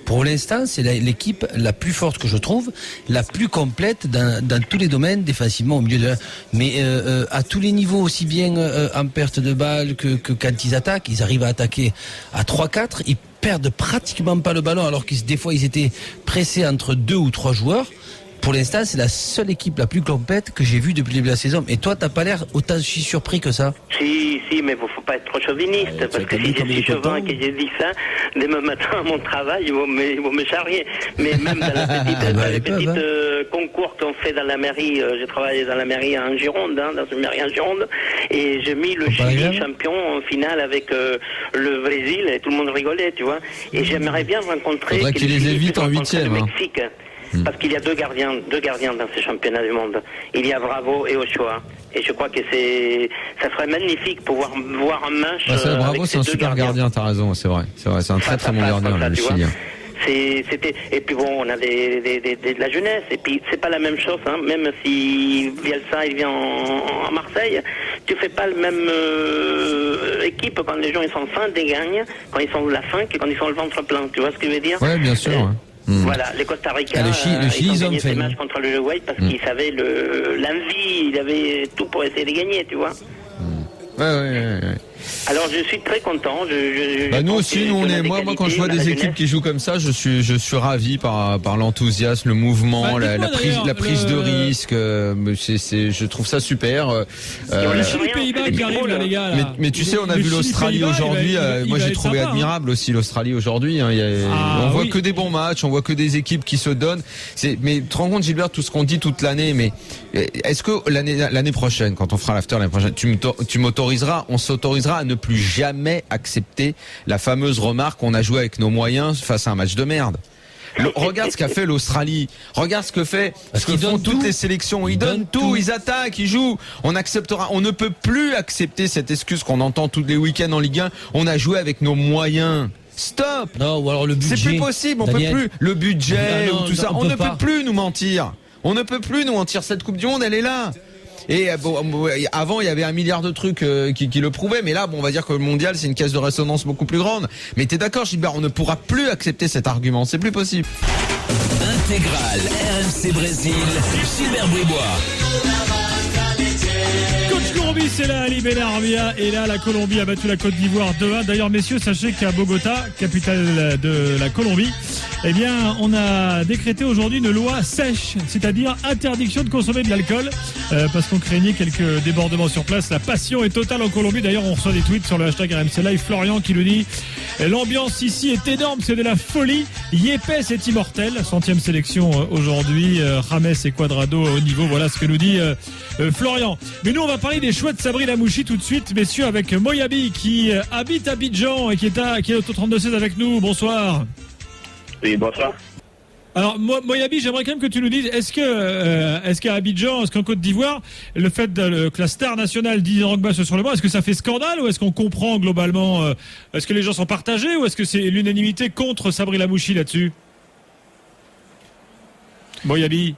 pour l'instant, c'est l'équipe la plus forte que je trouve, la plus complète dans tous les domaines, défensivement au milieu de... Mais à tous les niveaux, aussi bien en perte de balle que quand ils attaquent, ils arrivent à attaquer à 3-4, ils perdent pratiquement pas le ballon, alors que des fois ils étaient pressés entre 2 ou 3 joueurs. Pour l'instant, c'est la seule équipe la plus complète que j'ai vue depuis le début de la saison. Et toi, t'as pas l'air autant surpris que ça. Si, mais faut pas être trop chauviniste, parce que si je suis chauvin et que j'ai dit ça, demain matin à mon travail, ils vont me charrier. Mais même dans les petites concours qu'on fait dans la mairie, j'ai travaillé dans la mairie en Gironde, dans une mairie en Gironde, et j'ai mis le Chili champion en finale avec le Brésil, et tout le monde rigolait, tu vois. Et j'aimerais bien rencontrer... Faudrait qu'il les évite en 8e. Le Mexique. Parce qu'il y a deux gardiens dans ces championnats du monde. Il y a Bravo et Ochoa. Et je crois que ça serait magnifique pour voir un match. Bravo, c'est un super gardien, t'as raison, c'est vrai. C'est un très très bon gardien, le Chilien. Et puis bon, on a de la jeunesse, et puis c'est pas la même chose, hein. Même si Bielsa il vient en Marseille, tu fais pas le même équipe quand les gens ils sont fin des gagnes, quand ils sont la fin, que quand ils sont le ventre plein. Tu vois ce que je veux dire? Ouais, bien sûr. Voilà, les Costa Rica, le Chili, ils ont gagné ces matchs contre l'Uruguay parce qu'ils savaient l'envie, ils avaient tout pour essayer de gagner, tu vois. Ouais. Alors je suis très content. Nous aussi, moi quand je vois des équipes qui jouent comme ça, je suis ravi par l'enthousiasme, le mouvement, la prise de risque. Je trouve ça super. Le Chili-Pays-Bas qui arrive là, les gars. Là. Mais tu sais, on a vu l'Australie aujourd'hui. Moi, j'ai trouvé admirable aussi l'Australie aujourd'hui. On voit que des bons matchs, on voit que des équipes qui se donnent. Mais tu te rends compte, Gilbert, tout ce qu'on dit toute l'année. Mais est-ce que l'année prochaine, quand on fera l'after l'année prochaine, on s'autorisera à ne plus jamais accepter la fameuse remarque qu'on a joué avec nos moyens face à un match de merde. Regarde ce qu'a fait l'Australie. Regarde ce que font toutes les sélections. Ils donnent tout, ils attaquent, ils jouent. On ne peut plus accepter cette excuse qu'on entend tous les week-ends en Ligue 1. On a joué avec nos moyens. Stop. Non, ou alors le budget. C'est plus possible, on peut plus. Le budget ou tout ça, on ne peut plus nous mentir. On ne peut plus nous mentir. Cette Coupe du Monde, elle est là. Et avant, il y avait 1 milliard de trucs qui le prouvaient, mais là, on va dire que le mondial, c'est une caisse de résonance beaucoup plus grande. Mais t'es d'accord, Gilbert, on ne pourra plus accepter cet argument, c'est plus possible. Intégrale RMC Brésil, Gilbert Bribois. Coach Courbis, c'est là, Ali Benarbia, et là, la Colombie a battu la Côte d'Ivoire 2-1. D'ailleurs, messieurs, sachez qu'à Bogota, capitale de la Colombie, eh bien, on a décrété aujourd'hui une loi sèche, c'est-à-dire interdiction de consommer de l'alcool, parce qu'on craignait quelques débordements sur place. La passion est totale en Colombie. D'ailleurs, on reçoit des tweets sur le hashtag RMC Live. Florian qui nous dit l'ambiance ici est énorme, c'est de la folie. Yepes est immortel. 100e sélection aujourd'hui. James et Cuadrado au niveau. Voilà ce que nous dit Florian. Mais nous, on va parler des choix de Sabri Lamouchi tout de suite, messieurs, avec Moyabi qui habite à Abidjan et qui est au 32-16 avec nous. Bonsoir. Oui, bonsoir. Alors, Moyabi, j'aimerais quand même que tu nous dises, est-ce qu'à Abidjan, est-ce qu'en Côte d'Ivoire, le fait que la star nationale Didier Drogba soit sur le banc, est-ce que ça fait scandale ou est-ce qu'on comprend globalement, est-ce que les gens sont partagés ou est-ce que c'est l'unanimité contre Sabri Lamouchi là-dessus? Moyabi.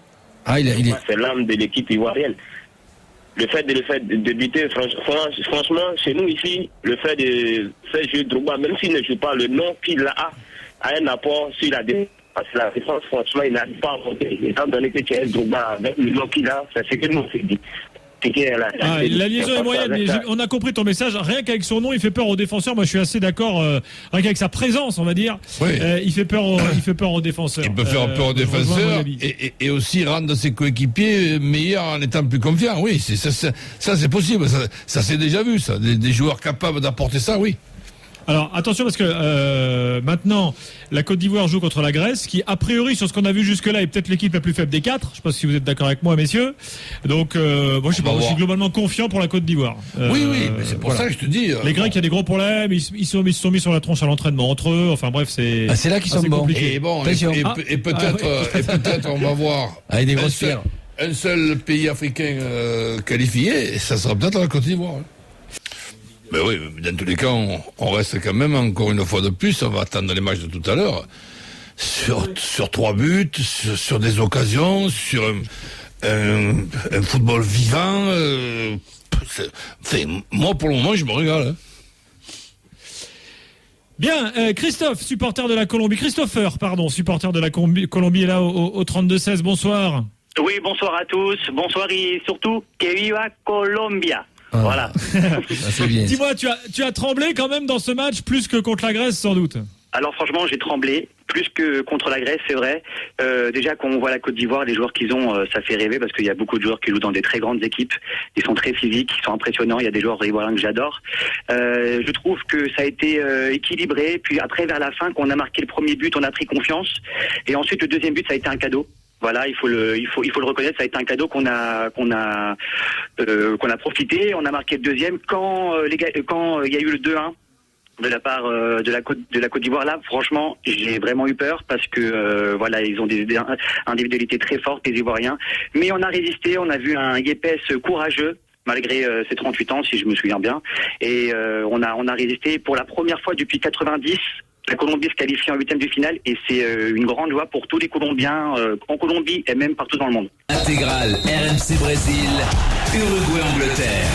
C'est l'âme de l'équipe ivoirienne. Le fait de buter, franchement, chez nous ici, le fait de faire jouer Drogba, même s'il ne joue pas, le nom qu'il a un apport sur la défense Parce que la défense, franchement, il n'arrive pas à monter. Étant donné que tu es Drogba avec le bloc qu'il a, c'est ce que nous s'est dit. La liaison est moyenne, mais on a compris ton message. Rien qu'avec son nom, il fait peur aux défenseurs. Moi, je suis assez d'accord. Rien qu'avec sa présence, on va dire, il fait peur aux défenseurs. Il peut faire peur aux défenseurs et aussi rendre ses coéquipiers meilleurs en étant plus confiants. Oui, ça c'est possible. Ça c'est déjà vu, ça. Des joueurs capables d'apporter ça, oui. Alors attention parce que maintenant la Côte d'Ivoire joue contre la Grèce qui a priori sur ce qu'on a vu jusque-là est peut-être l'équipe la plus faible des 4. Je sais pas si vous êtes d'accord avec moi messieurs. Donc moi je suis globalement confiant pour la Côte d'Ivoire. Oui mais c'est pour ça que je te dis. Les Grecs il y a des gros problèmes, ils se sont mis sur la tronche à l'entraînement entre eux. Enfin bref c'est. C'est là qu'ils sont bons. Et bon et peut-être on va voir. Avec des grosses pierres. Un seul pays africain qualifié, et ça sera peut-être la Côte d'Ivoire. Mais oui, dans tous les cas, on reste quand même, encore une fois de plus, on va attendre les matchs de tout à l'heure, sur 3 buts, sur des occasions, sur un football vivant. Moi, pour le moment, je me régale. Hein. Bien, Christopher, supporter de la Colombie, supporter de la Colombie est là au 32-16, bonsoir. Oui, bonsoir à tous, bonsoir et surtout, que viva Colombia. Voilà. C'est bien. Dis-moi, tu as tremblé quand même dans ce match plus que contre la Grèce sans doute. Alors franchement, j'ai tremblé plus que contre la Grèce, c'est vrai. Déjà quand on voit la Côte d'Ivoire, les joueurs qu'ils ont, ça fait rêver parce qu'il y a beaucoup de joueurs qui jouent dans des très grandes équipes. Ils sont très physiques, ils sont impressionnants. Il y a des joueurs ivoiriens que j'adore. Je trouve que ça a été équilibré. Puis après, vers la fin, quand on a marqué le premier but, on a pris confiance. Et ensuite, le deuxième but, ça a été un cadeau. Voilà, il faut le reconnaître, ça a été un cadeau qu'on a profité. On a marqué le deuxième quand il y a eu le 2-1 de la part de la Côte d'Ivoire. Là, franchement, j'ai vraiment eu peur parce que voilà, ils ont des individualités très fortes, les Ivoiriens. Mais on a résisté. On a vu un Yepes courageux. Malgré ses 38 ans, si je me souviens bien, et on a résisté pour la première fois depuis 90. La Colombie se qualifie en 8e de finale et c'est une grande joie pour tous les Colombiens en Colombie et même partout dans le monde. Intégrale RMC Brésil, Uruguay-Angleterre.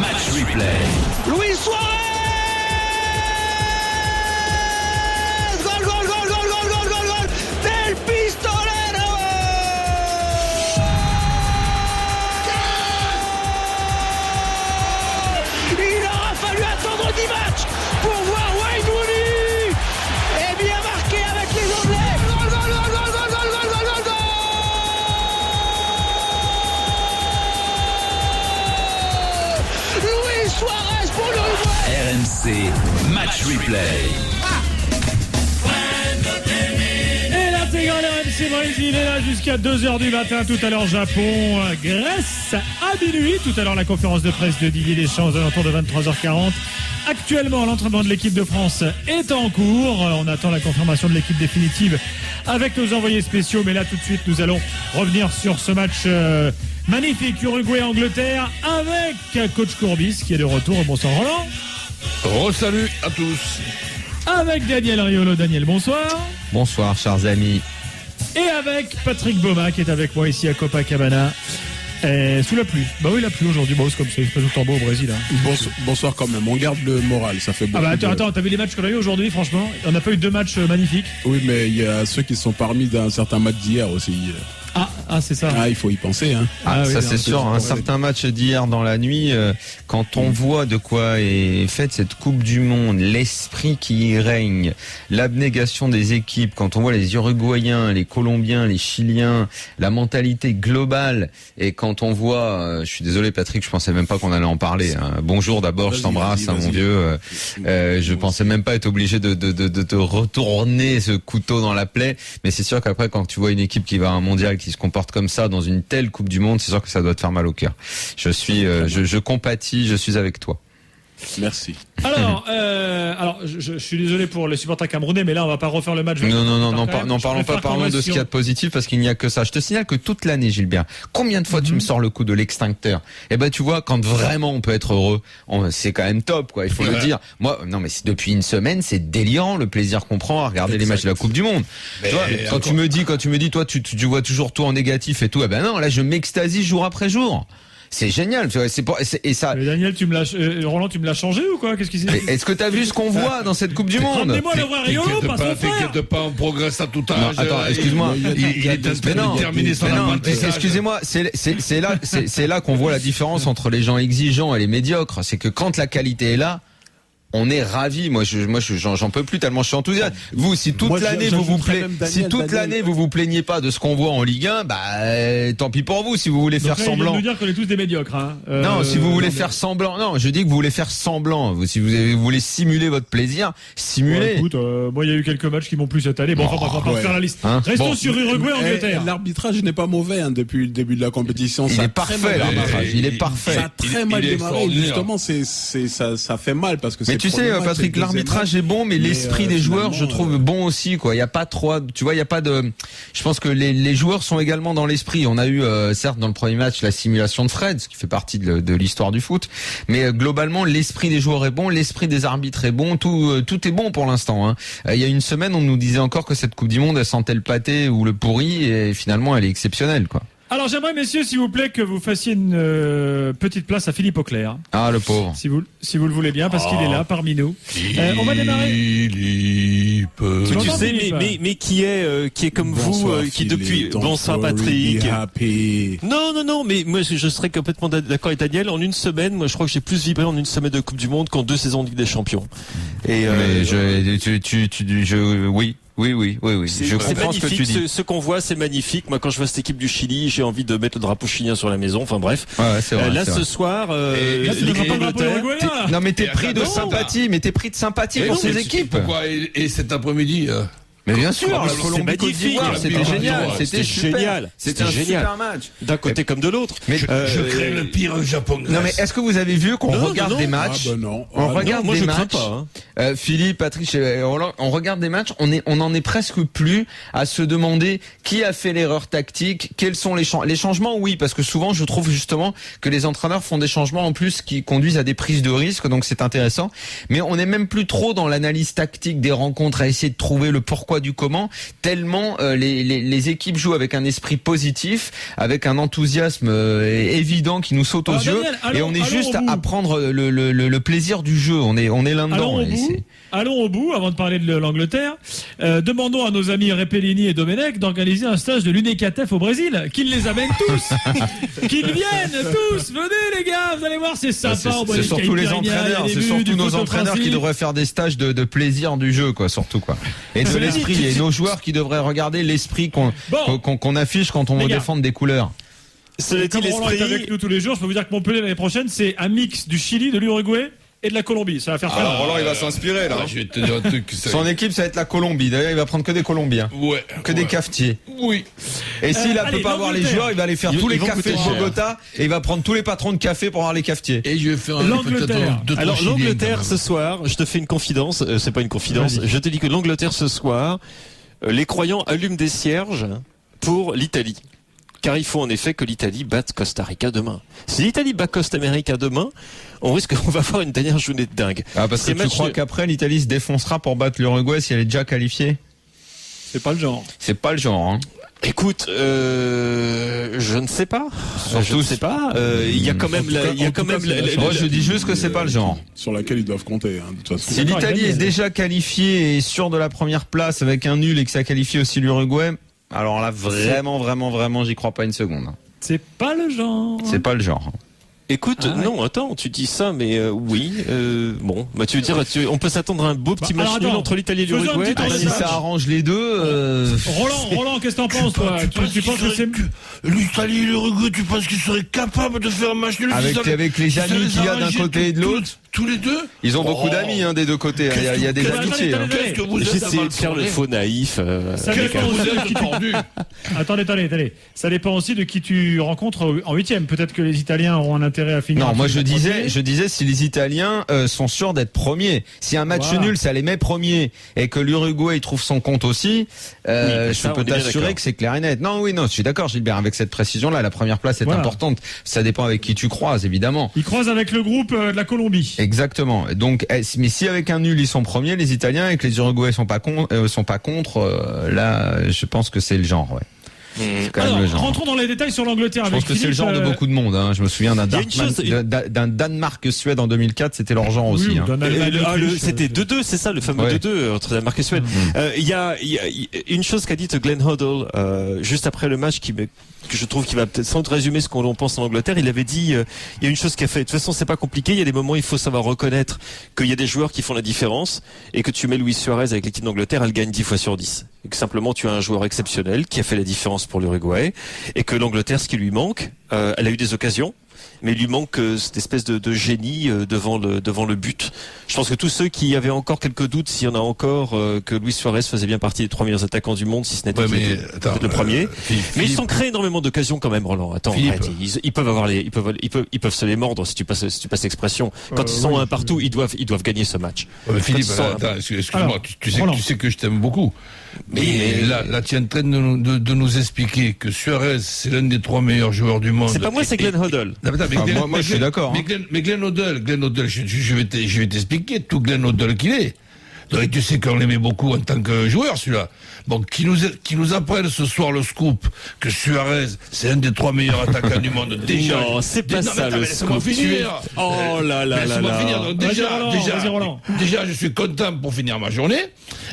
Match replay. Luis Suarez! Gol del pistolero! Il aura fallu attendre 10 matchs pour voir Wayne Rooney et bien marqué avec les Anglais. Luis Suarez pour l'Uruguay. RMC Match Replay. Et l'intégrale RMC Brésil est là jusqu'à 2h du matin. Tout à l'heure Japon, Grèce à minuit. Tout à l'heure la conférence de presse de Didier Deschamps aux alentours de 23h40. Actuellement, l'entraînement de l'équipe de France est en cours. On attend la confirmation de l'équipe définitive avec nos envoyés spéciaux. Mais là, tout de suite, nous allons revenir sur ce match magnifique Uruguay-Angleterre avec coach Courbis qui est de retour. Bonsoir Roland. Salut à tous. Avec Daniel Riolo. Daniel, bonsoir. Bonsoir, chers amis. Et avec Patrick Boma qui est avec moi ici à Copacabana. Sous la pluie. Bah oui, la pluie aujourd'hui. Bon, c'est comme ça. C'est pas tout le temps beau au Brésil. Hein. Bonsoir quand même. On garde le moral. Ça fait beaucoup. Ah bah attends, t'as vu les matchs qu'on a eu aujourd'hui, franchement? On n'a pas eu 2 matchs magnifiques. Oui, mais il y a ceux qui sont parmi d'un certain match d'hier aussi. Ah, c'est ça. Ah, il faut y penser. Hein. Ça oui, c'est sûr. Un certain match d'hier dans la nuit, quand on voit de quoi est faite cette Coupe du Monde, l'esprit qui y règne, l'abnégation des équipes, quand on voit les Uruguayens, les Colombiens, les Chiliens, la mentalité globale, et quand on voit, je suis désolé Patrick, je pensais même pas qu'on allait en parler. Hein. Bonjour d'abord, je t'embrasse, hein, mon vieux. Je pensais même pas être obligé de te retourner ce couteau dans la plaie, mais c'est sûr qu'après quand tu vois une équipe qui va à un mondial qui se comporte comme ça dans une telle Coupe du Monde, c'est sûr que ça doit te faire mal au cœur. Je compatis, je suis avec toi. Merci. Alors, je suis désolé pour les supporters camerounais, mais là, on va pas refaire le match. Parlons de ce qu'il y a de positif, parce qu'il n'y a que ça. Je te signale que toute l'année, Gilbert, combien de fois tu me sors le coup de l'extincteur? Eh ben, tu vois, quand vraiment on peut être heureux, c'est quand même top, quoi. Il faut le dire. Moi, non, mais depuis une semaine, c'est délirant le plaisir qu'on prend à regarder les matchs de la Coupe du Monde. Tu vois, quand tu me dis, toi, tu vois toujours tout en négatif et tout, eh ben non, là, je m'extasie jour après jour. c'est génial. Tu vois, et ça. Mais Daniel, Roland, tu me l'as changé ou quoi? Qu'est-ce qui s'est dit? Est-ce que t'as vu ce qu'on voit dans cette Coupe du Monde? Ramenez-moi le vrai Riolo, pas son frère. T'inquiète pas, on progresse à tout âge. Non, attends, excuse-moi. Il est en train de terminer son apprentissage. Excusez-moi, c'est là qu'on voit la différence entre les gens exigeants et les médiocres. C'est que quand la qualité est là, on est ravis. Moi, j'en peux plus tellement je suis enthousiaste. Vous, si toute l'année vous vous plaignez pas de ce qu'on voit en Ligue 1, tant pis pour vous. Si vous voulez faire semblant. Il vient de nous dire qu'on est tous des médiocres. Hein. Non, si vous voulez faire semblant. Non, je dis que vous voulez faire semblant. Si vous voulez simuler votre plaisir, simulez. Ouais, écoute, moi, il y a eu quelques matchs qui m'ont plu cette année. Bon, on va pas faire la liste. Restons sur Uruguay, Angleterre. L'arbitrage n'est pas mauvais depuis le début de la compétition. Il est parfait, l'arbitrage. Il est parfait. Ça a très mal démarré. Justement, ça fait mal parce que tu sais, Patrick, l'arbitrage est bon, mais l'esprit des joueurs, je trouve bon aussi, quoi. Il y a pas trop, tu vois, il y a pas de, je pense que les joueurs sont également dans l'esprit. On a eu, certes, dans le premier match, la simulation de Fred, ce qui fait partie de l'histoire du foot. Mais, globalement, l'esprit des joueurs est bon, l'esprit des arbitres est bon, tout est bon pour l'instant, hein. Il y a une semaine, on nous disait encore que cette Coupe du Monde, elle sentait le pâté ou le pourri, et finalement, elle est exceptionnelle, quoi. Alors j'aimerais, messieurs, s'il vous plaît, que vous fassiez une petite place à Philippe Auclair. Ah, le pauvre. Si vous le voulez bien, parce qu'il est là parmi nous. On va démarrer. Philippe. Tu sais, mais qui est comme Bonsoir, vous, qui depuis. Philippe, Bonsoir Patrick. Happy. Non, mais moi je serais complètement d'accord avec Daniel. En une semaine, moi je crois que j'ai plus vibré en une semaine de Coupe du Monde qu'en 2 saisons de Ligue des Champions. Et oui. Oui. Je comprends ce que tu dis. Ce qu'on voit, c'est magnifique. Moi, quand je vois cette équipe du Chili, j'ai envie de mettre le drapeau chilien sur la maison. Enfin bref. Ouais, c'est vrai, là, c'est ce vrai. soir, non, mais t'es pris de sympathie. Mais t'es pris de sympathie pour ces équipes. Pourquoi et cet après-midi Mais bien sûr, la Colombie Côte d'Ivoire, c'était génial, c'était génial, c'était un super match. D'un côté comme de l'autre. Mais je crains le pire au Japon. Non mais est-ce que vous avez vu qu'on regarde des matchs? On regarde des matchs. Philippe, Patrick, on regarde des matchs. On en est presque plus à se demander qui a fait l'erreur tactique, quels sont les changements. Oui, parce que souvent je trouve justement que les entraîneurs font des changements en plus qui conduisent à des prises de risques, donc c'est intéressant. Mais on n'est même plus trop dans l'analyse tactique des rencontres, à essayer de trouver le pourquoi du comment, tellement les équipes jouent avec un esprit positif, avec un enthousiasme évident qui nous saute aux yeux, et on est juste à prendre le plaisir du jeu. On est là-dedans. Allons au bout, avant de parler de l'Angleterre. Demandons à nos amis Repellini et Domenech d'organiser un stage de l'UNECATEF au Brésil, qu'ils les amènent tous, qu'ils viennent tous. Venez les gars, vous allez voir, c'est sympa. C'est surtout les entraîneurs, c'est surtout nos entraîneurs qui devraient faire des stages de plaisir du jeu, quoi, surtout quoi. Et de l'esprit, et nos joueurs qui devraient regarder l'esprit qu'on affiche quand on veut défendre des couleurs. Comme Roland est avec nous tous les jours, je peux vous dire que Montpellier l'année prochaine, c'est un mix du Chili, de l'Uruguay et de la Colombie. Ça va faire très mal. Roland, il va s'inspirer là. Je vais te dire un truc. Son équipe, ça va être la Colombie. D'ailleurs, il va prendre que des Colombiens. Ouais. Que des cafetiers. Oui. Et s'il ne peut pas avoir les joueurs, il va aller faire tous les cafés de Bogota et il va prendre tous les patrons de café pour avoir les cafetiers. Et je vais faire l'Angleterre. Alors l'Angleterre ce soir, je te fais une confidence. C'est pas une confidence. Je te dis que l'Angleterre ce soir, les croyants allument des cierges pour l'Italie. Car il faut en effet que l'Italie batte Costa Rica demain. Si l'Italie bat Costa Rica demain, on va avoir une dernière journée de dingue. Ah, parce que tu crois qu'après l'Italie se défoncera pour battre l'Uruguay si elle est déjà qualifiée? C'est pas le genre. C'est pas le genre, hein. Écoute, je ne sais pas. Je ne sais pas. Il y a quand même moi, je dis juste que c'est pas le genre. Sur laquelle ils doivent compter, hein, de toute façon. Si l'Italie est déjà qualifiée et sûre de la première place avec un nul et que ça qualifie aussi l'Uruguay, alors là, vraiment, j'y crois pas une seconde. C'est pas le genre. C'est pas le genre. Écoute, non, attends, tu dis ça, mais oui, bon, bah tu veux dire, on peut s'attendre à un beau petit match nul entre l'Italie et l'Uruguay. Si ça arrange les deux. Roland, qu'est-ce que t'en penses, toi? Tu penses que c'est l'Italie et l'Uruguay, tu penses qu'ils seraient capables de faire un match nul avec les amis qu'il y a d'un côté et de l'autre? Tous les deux? Ils ont beaucoup d'amis des deux côtés. Il y a des amitiés. J'essaie de faire le faux naïf. Ça dépend aussi de qui tu... Attendez. Ça dépend aussi de qui tu rencontres en 8e. Peut-être que les Italiens auront un intérêt à finir. Non, moi je disais si les Italiens sont sûrs d'être premiers. Si un match nul, ça les met premiers et que l'Uruguay il trouve son compte aussi, je peux t'assurer que c'est clair et net. Non, je suis d'accord, Gilbert, avec cette précision-là. La première place est importante. Ça dépend avec qui tu croises, évidemment. Ils croisent avec le groupe de la Colombie. Exactement. Donc, mais si avec un nul ils sont premiers, les Italiens, et que les Uruguayens sont pas contre, là, je pense que c'est le genre. Ouais. C'est quand même Alors, le genre. rentrons dans les détails sur l'Angleterre. Je pense que c'est le genre de beaucoup de monde. Hein. Je me souviens d'un Danemark-Suède en 2004, c'était leur genre aussi. Hein. C'était 2-2, c'est ça, le fameux 2-2 entre Danemark et Suède. Il y a une chose qu'a dite Glenn Hoddle juste après le match que je trouve qu'il va peut-être sans résumer ce qu'on pense en Angleterre. Il avait dit il y a une chose qui a fait. De toute façon, c'est pas compliqué. Il y a des moments où il faut savoir reconnaître qu'il y a des joueurs qui font la différence et que tu mets Luis Suarez avec l'équipe d'Angleterre, elle gagne 10 fois sur 10. Et que simplement tu as un joueur exceptionnel qui a fait la différence pour l'Uruguay et que l'Angleterre, ce qui lui manque, elle a eu des occasions, mais il lui manque cette espèce de génie devant le but. Je pense que tous ceux qui avaient encore quelques doutes, s'il y en a encore, que Luis Suarez faisait bien partie des 3 meilleurs attaquants du monde, si ce n'était le premier. Mais ils sont créés énormément d'occasions quand même, Roland. Attends, arrête, ils peuvent se les mordre si tu passes l'expression. Quand ils sont un partout, ils doivent gagner ce match. Philippe, excuse-moi, tu sais que je t'aime beaucoup. Mais là, tu es en train de nous expliquer que Suarez, c'est l'un des 3 meilleurs joueurs du monde. C'est pas moi, c'est Glenn Hoddle. Moi, je suis d'accord. Mais Glenn Hoddle, je vais t'expliquer tout Glenn Hoddle qu'il est. Donc, tu sais qu'on l'aimait beaucoup en tant que joueur, celui-là. Bon, qui nous apprenne ce soir le scoop que Suarez, c'est un des 3 meilleurs attaquants du monde. Déjà. Non, c'est pas ça le scoop. Oh là là là là. Donc, déjà, je suis content pour finir ma journée.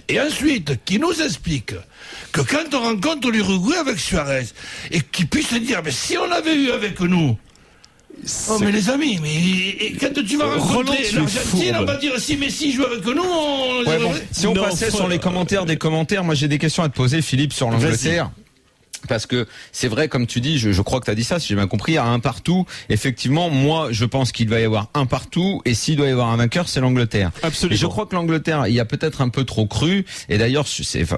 Et ensuite, qui nous explique que quand on rencontre l'Uruguay avec Suarez, et qu'il puisse dire, mais si on l'avait eu avec nous, oh mais les amis, mais quand tu vas rencontrer l'Argentine, on va dire si Messi joue avec nous, si on passait sur les commentaires des commentaires, moi j'ai des questions à te poser, Philippe, sur l'Angleterre. Parce que c'est vrai, comme tu dis, je crois que tu as dit ça, si j'ai bien compris, à un partout. Effectivement, moi, je pense qu'il va y avoir un partout, et s'il doit y avoir un vainqueur, c'est l'Angleterre. Absolument. Et je crois que l'Angleterre, il y a peut-être un peu trop cru. Et d'ailleurs,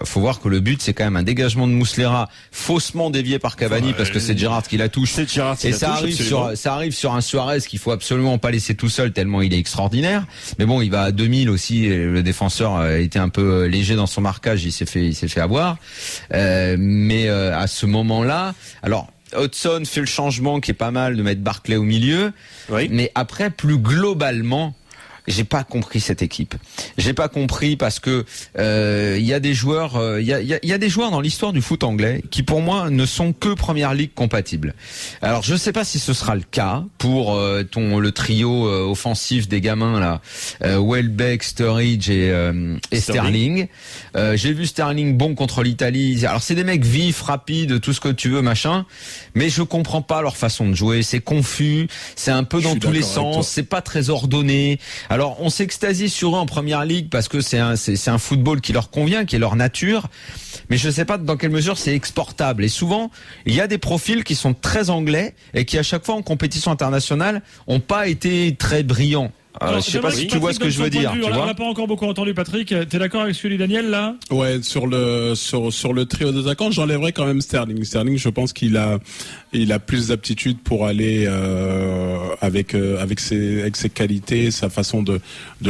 faut voir que le but, c'est quand même un dégagement de Muslera, faussement dévié par Cavani, parce que c'est Gerrard qui la touche. C'est Gerrard qui et la touche, ça arrive sur un Suarez qu'il faut absolument pas laisser tout seul, tellement il est extraordinaire. Mais bon, il va à 2000 aussi, et le défenseur était un peu léger dans son marquage, il s'est fait avoir. Mais à ce moment-là, alors Hodgson fait le changement qui est pas mal de mettre Barkley au milieu, mais après plus globalement, j'ai pas compris cette équipe. J'ai pas compris parce que il y a des joueurs, il y a des joueurs dans l'histoire du foot anglais qui pour moi ne sont que Première Ligue compatibles. Alors je sais pas si ce sera le cas pour le trio offensif des gamins là, Welbeck, Sturridge et Sterling. J'ai vu Sterling bon contre l'Italie. Alors c'est des mecs vifs, rapides, tout ce que tu veux machin, mais je comprends pas leur façon de jouer. C'est confus, c'est un peu dans tous les sens, c'est pas très ordonné. Alors, on s'extasie sur eux en Première Ligue parce que c'est un football qui leur convient, qui est leur nature. Mais je ne sais pas dans quelle mesure c'est exportable. Et souvent, il y a des profils qui sont très anglais et qui, à chaque fois, en compétition internationale, n'ont pas été très brillants. Alors, je sais pas si tu vois ce que je veux dire. On n'a pas encore beaucoup entendu, Patrick. T'es d'accord avec ce que dit Daniel là? Ouais, sur le trio d'attaquants, j'enlèverais quand même Sterling. Sterling, je pense qu'il a plus d'aptitude pour aller avec ses qualités, sa façon de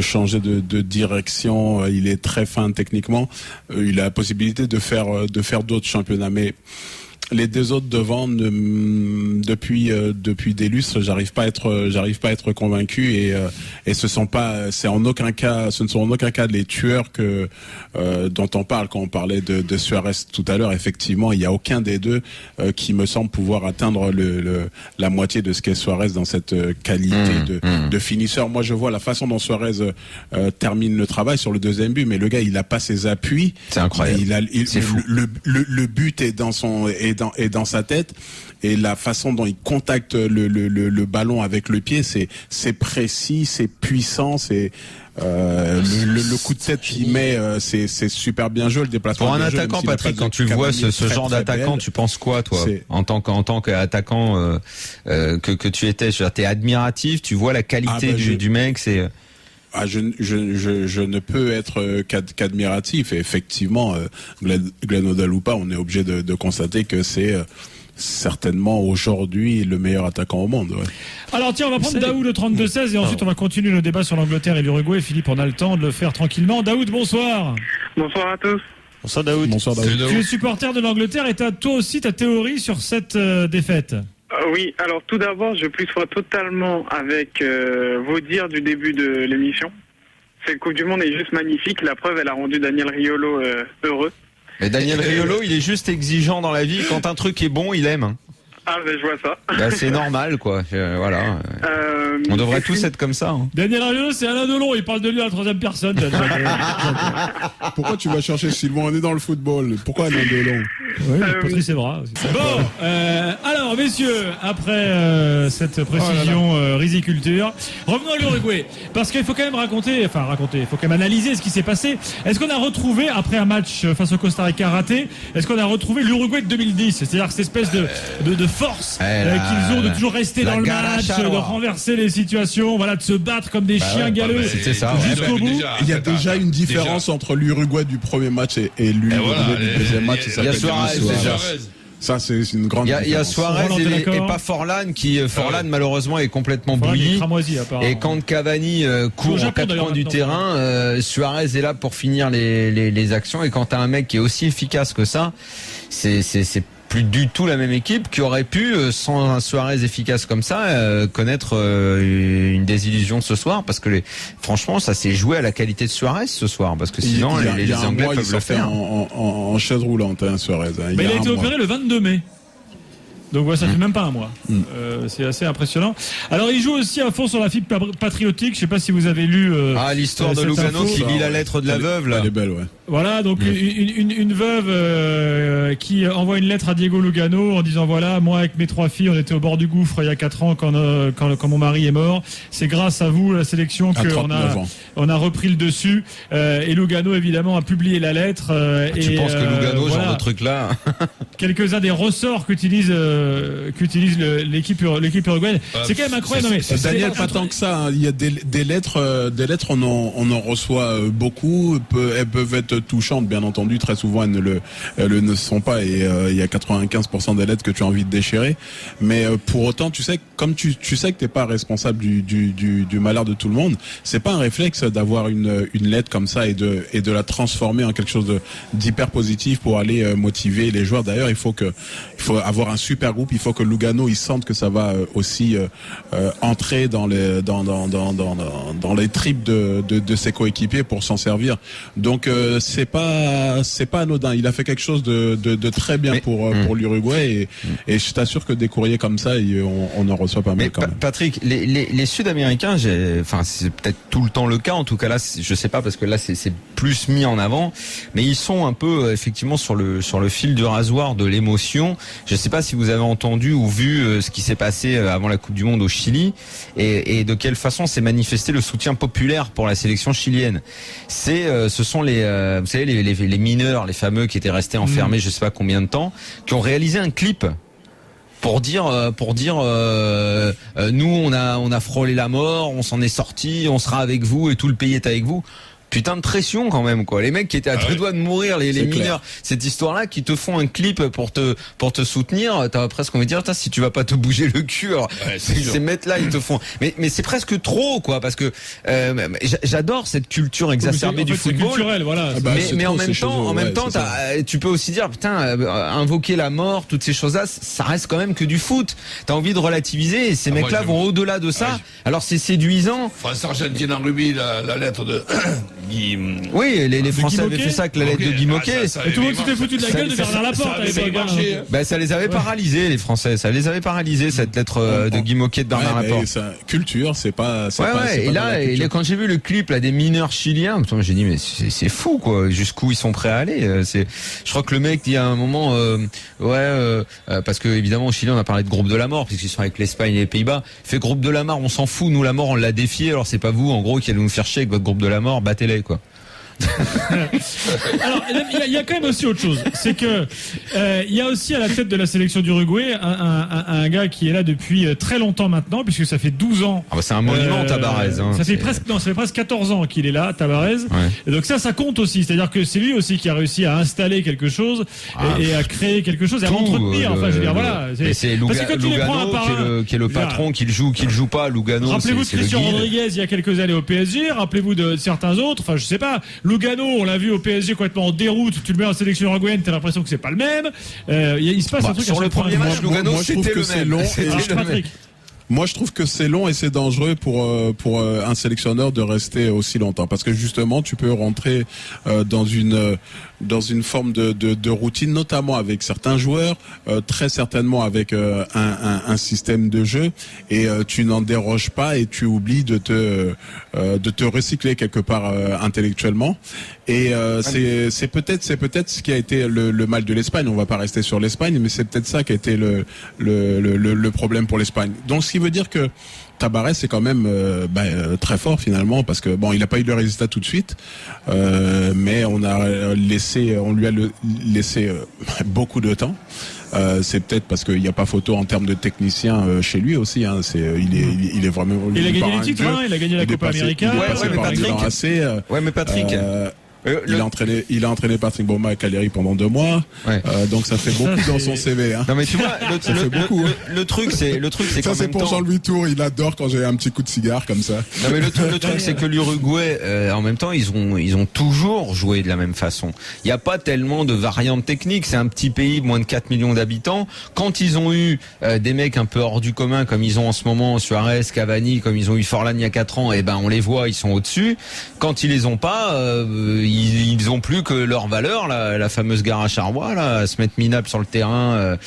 changer de direction. Il est très fin techniquement. Il a la possibilité de faire d'autres championnats, mais les deux autres devant, depuis des lustres, j'arrive pas à être convaincu et ce ne sont en aucun cas les tueurs dont on parle quand on parlait de Suarez tout à l'heure. Effectivement, il y a aucun des deux qui me semble pouvoir atteindre la moitié de ce qu'est Suarez dans cette qualité de finisseur. Moi, je vois la façon dont Suarez termine le travail sur le deuxième but, mais le gars, il a pas ses appuis. C'est incroyable. C'est fou. Le but est dans sa tête, et la façon dont il contacte le ballon avec le pied, c'est précis, c'est puissant, c'est le coup de tête qu'il met, c'est super bien joué, le déplacement. Pour un attaquant, Patrick, quand tu vois ce genre d'attaquant, tu penses quoi, toi, en tant qu'attaquant que tu étais? T'es admiratif, tu vois la qualité du mec, c'est. Je ne peux être qu'admiratif, et effectivement, Glenn Hoddle ou pas, on est obligé de constater que c'est certainement aujourd'hui le meilleur attaquant au monde. Ouais. Alors tiens, on va prendre Daoud le 32-16 et ensuite on va continuer nos débats sur l'Angleterre et l'Uruguay. Philippe, on a le temps de le faire tranquillement. Daoud, bonsoir. Bonsoir à tous. Bonsoir Daoud. Bonsoir Daoud. Tu es supporter de l'Angleterre et t'as toi aussi ta théorie sur cette défaite. Oui, alors tout d'abord, je plus sois totalement avec vos dires du début de l'émission. Cette Coupe du Monde est juste magnifique. La preuve, elle a rendu Daniel Riolo heureux. Et Daniel Riolo, il est juste exigeant dans la vie. Quand un truc est bon, il aime. Hein. Ah, ben je vois ça. Bah, c'est normal, quoi. Voilà. On devrait tous être comme ça. Hein. Daniel Riolo, c'est Alain Delon. Il parle de lui à la troisième personne. Pourquoi tu vas chercher Sylvain? On est dans le football. Pourquoi Alain Delon? Oui, Patrice Evra. Bon, alors messieurs, après cette précision riziculture, revenons à l'Uruguay, parce qu'il faut quand même raconter, il faut quand même analyser ce qui s'est passé. Est-ce qu'on a retrouvé, après un match face au Costa Rica raté, est-ce qu'on a retrouvé l'Uruguay de 2010, c'est-à-dire cette espèce de force qu'ils ont de toujours rester dans le match, de renverser les situations, voilà, de se battre comme des chiens galeux jusqu'au bout. Il y a déjà une différence entre l'Uruguay du premier match et l'Uruguay du deuxième match. Il y a Suarez déjà. Ça, c'est une grande différence. Il y a Suarez et pas Forlan qui, malheureusement, est complètement bouilli. Et quand Cavani court en 4 coins du terrain, Suarez est là pour finir les actions. Et quand t'as un mec qui est aussi efficace que ça, c'est plus du tout la même équipe qui aurait pu, sans un Suarez efficace comme ça, connaître une désillusion ce soir, parce que franchement, ça s'est joué à la qualité de Suarez ce soir, parce que sinon les Anglais peuvent le faire. En chaise roulante, Suarez. Il a été opéré le 22 mai. Donc voilà, ça fait même pas un mois. C'est assez impressionnant. Alors il joue aussi à fond sur la fibre patriotique. Je sais pas si vous avez lu l'histoire de Lugano qui lit la lettre de la veuve là. Elle est belle, ouais. Voilà, donc une veuve qui envoie une lettre à Diego Lugano en disant voilà, moi avec mes 3 filles, on était au bord du gouffre il y a 4 ans quand mon mari est mort. C'est grâce à vous, la sélection, qu'on a repris le dessus. Et Lugano évidemment a publié la lettre. Tu penses que Lugano, genre de truc là quelques-uns des ressorts qu'utilise l'équipe uruguayenne. C'est quand même incroyable. Daniel, pas tant que ça. Hein. Il y a des lettres, on en reçoit beaucoup. Elles peuvent être touchantes, bien entendu. Très souvent, elles ne sont pas. Et il y a 95% des lettres que tu as envie de déchirer. Mais pour autant, tu sais, comme tu sais que t'es pas responsable du malheur de tout le monde, c'est pas un réflexe d'avoir une lettre comme ça et de la transformer en quelque chose d'hyper positif pour aller motiver les joueurs. D'ailleurs, il faut avoir un super groupe. Il faut que Lugano il sente que ça va aussi entrer dans les tripes de ses coéquipiers pour s'en servir. Donc c'est pas anodin. Il a fait quelque chose de très bien pour l'Uruguay et je t'assure que des courriers comme ça on en reçoit pas mal quand même. Patrick, les Sud-Américains, c'est peut-être tout le temps le cas. En tout cas là, je sais pas parce que là c'est plus mis en avant, mais ils sont un peu effectivement sur le fil du rasoir de l'émotion. Je sais pas si vous avez entendu ou vu ce qui s'est passé avant la Coupe du Monde au Chili et de quelle façon s'est manifesté le soutien populaire pour la sélection chilienne. Ce sont vous savez les mineurs, les fameux qui étaient restés enfermés je sais pas combien de temps, qui ont réalisé un clip pour dire nous on a frôlé la mort, on s'en est sorti, on sera avec vous et tout le pays est avec vous. Putain de pression quand même quoi. Les mecs qui étaient à deux doigts de mourir, les mineurs, cette histoire-là, qui te font un clip pour te soutenir, t'as presque envie de dire si tu vas pas te bouger le cul. Alors, ces mecs-là ils te font. Mais c'est presque trop quoi, parce que j'adore cette culture exacerbée du football. C'est culturel, voilà. Mais en même temps, tu peux aussi dire putain, invoquer la mort, toutes ces choses-là, ça reste quand même que du foot. T'as envie de relativiser et ces mecs-là vont au-delà de ça. Alors c'est séduisant. France-Argentine en rugby, la lettre de Oui, les Français avaient fait ça avec la lettre de Guy Moquet. Et tout le monde s'était foutu de la gueule de Bernard Laporte à l'époque. Ça les avait paralysés, les Français. Ça les avait paralysés, cette lettre de Guy Moquet de Bernard Laporte. Culture, c'est pas. Et là, quand j'ai vu le clip là des mineurs chiliens, j'ai dit mais c'est fou quoi. Jusqu'où ils sont prêts à aller. Je crois que le mec dit à un moment, parce que évidemment au Chili on a parlé de groupe de la mort puisqu'ils sont avec l'Espagne et les Pays-Bas. Il fait groupe de la mort, on s'en fout. Nous la mort on l'a défié. Alors c'est pas vous en gros qui allez nous faire chier avec votre groupe de la mort. Battez-les quoi. Alors il y a quand même aussi autre chose, c'est que il y a aussi à la tête de la sélection d'Uruguay un gars qui est là depuis très longtemps maintenant, puisque ça fait 12 ans. C'est un monument Tabarez. Ça fait presque 14 ans qu'il est là, Tabarez. Et donc ça compte aussi, c'est-à-dire que c'est lui aussi qui a réussi à installer quelque chose et à créer quelque chose et à entretenir. Enfin, je veux dire, voilà. C'est Lugano qui est le patron, qu'il joue pas. Lugano. Rappelez-vous de Christian Rodriguez il y a quelques années au PSG. Rappelez-vous de certains autres. Enfin, je sais pas. Lugano, on l'a vu au PSG complètement en déroute. Tu le mets en sélection uruguayenne, t'as l'impression que c'est pas le même. Il se passe un truc sur le premier match. Lugano, moi, je trouve que c'est long. Patrick. Moi, je trouve que c'est long et c'est dangereux pour un sélectionneur de rester aussi longtemps, parce que justement, tu peux rentrer dans une forme de routine, notamment avec certains joueurs, très certainement avec un système de jeu, et tu n'en déroges pas et tu oublies de te recycler quelque part intellectuellement. Et c'est peut-être ce qui a été le mal de l'Espagne. On va pas rester sur l'Espagne, mais c'est peut-être ça qui a été le problème pour l'Espagne. Donc ce qui veut dire que Tabarez c'est quand même très fort finalement, parce que bon, il n'a pas eu le résultat tout de suite, mais on lui a laissé beaucoup de temps. C'est peut-être parce qu'il n'y a pas photo en termes de technicien chez lui aussi. Hein. Il est vraiment. Il a gagné les titres, il a gagné la Copa América. Mais Patrick. Il a entraîné Patrick Bauma et Cagliari pendant 2 mois. Donc ça fait beaucoup dans son CV. Hein. Non mais tu vois, le truc c'est ça c'est pour Jean-Louis Tour. Il adore quand j'ai un petit coup de cigare comme ça. Non mais le truc c'est que l'Uruguay, en même temps, ils ont toujours joué de la même façon. Il n'y a pas tellement de variantes techniques. C'est un petit pays de moins de 4 millions d'habitants. Quand ils ont eu des mecs un peu hors du commun, comme ils ont en ce moment Suarez, Cavani, comme ils ont eu Forlan il y a 4 ans, et ben on les voit, ils sont au-dessus. Quand ils les ont pas, ils ont plus que leur valeur, la fameuse gare à Charrois, là, à se mettre minable sur le terrain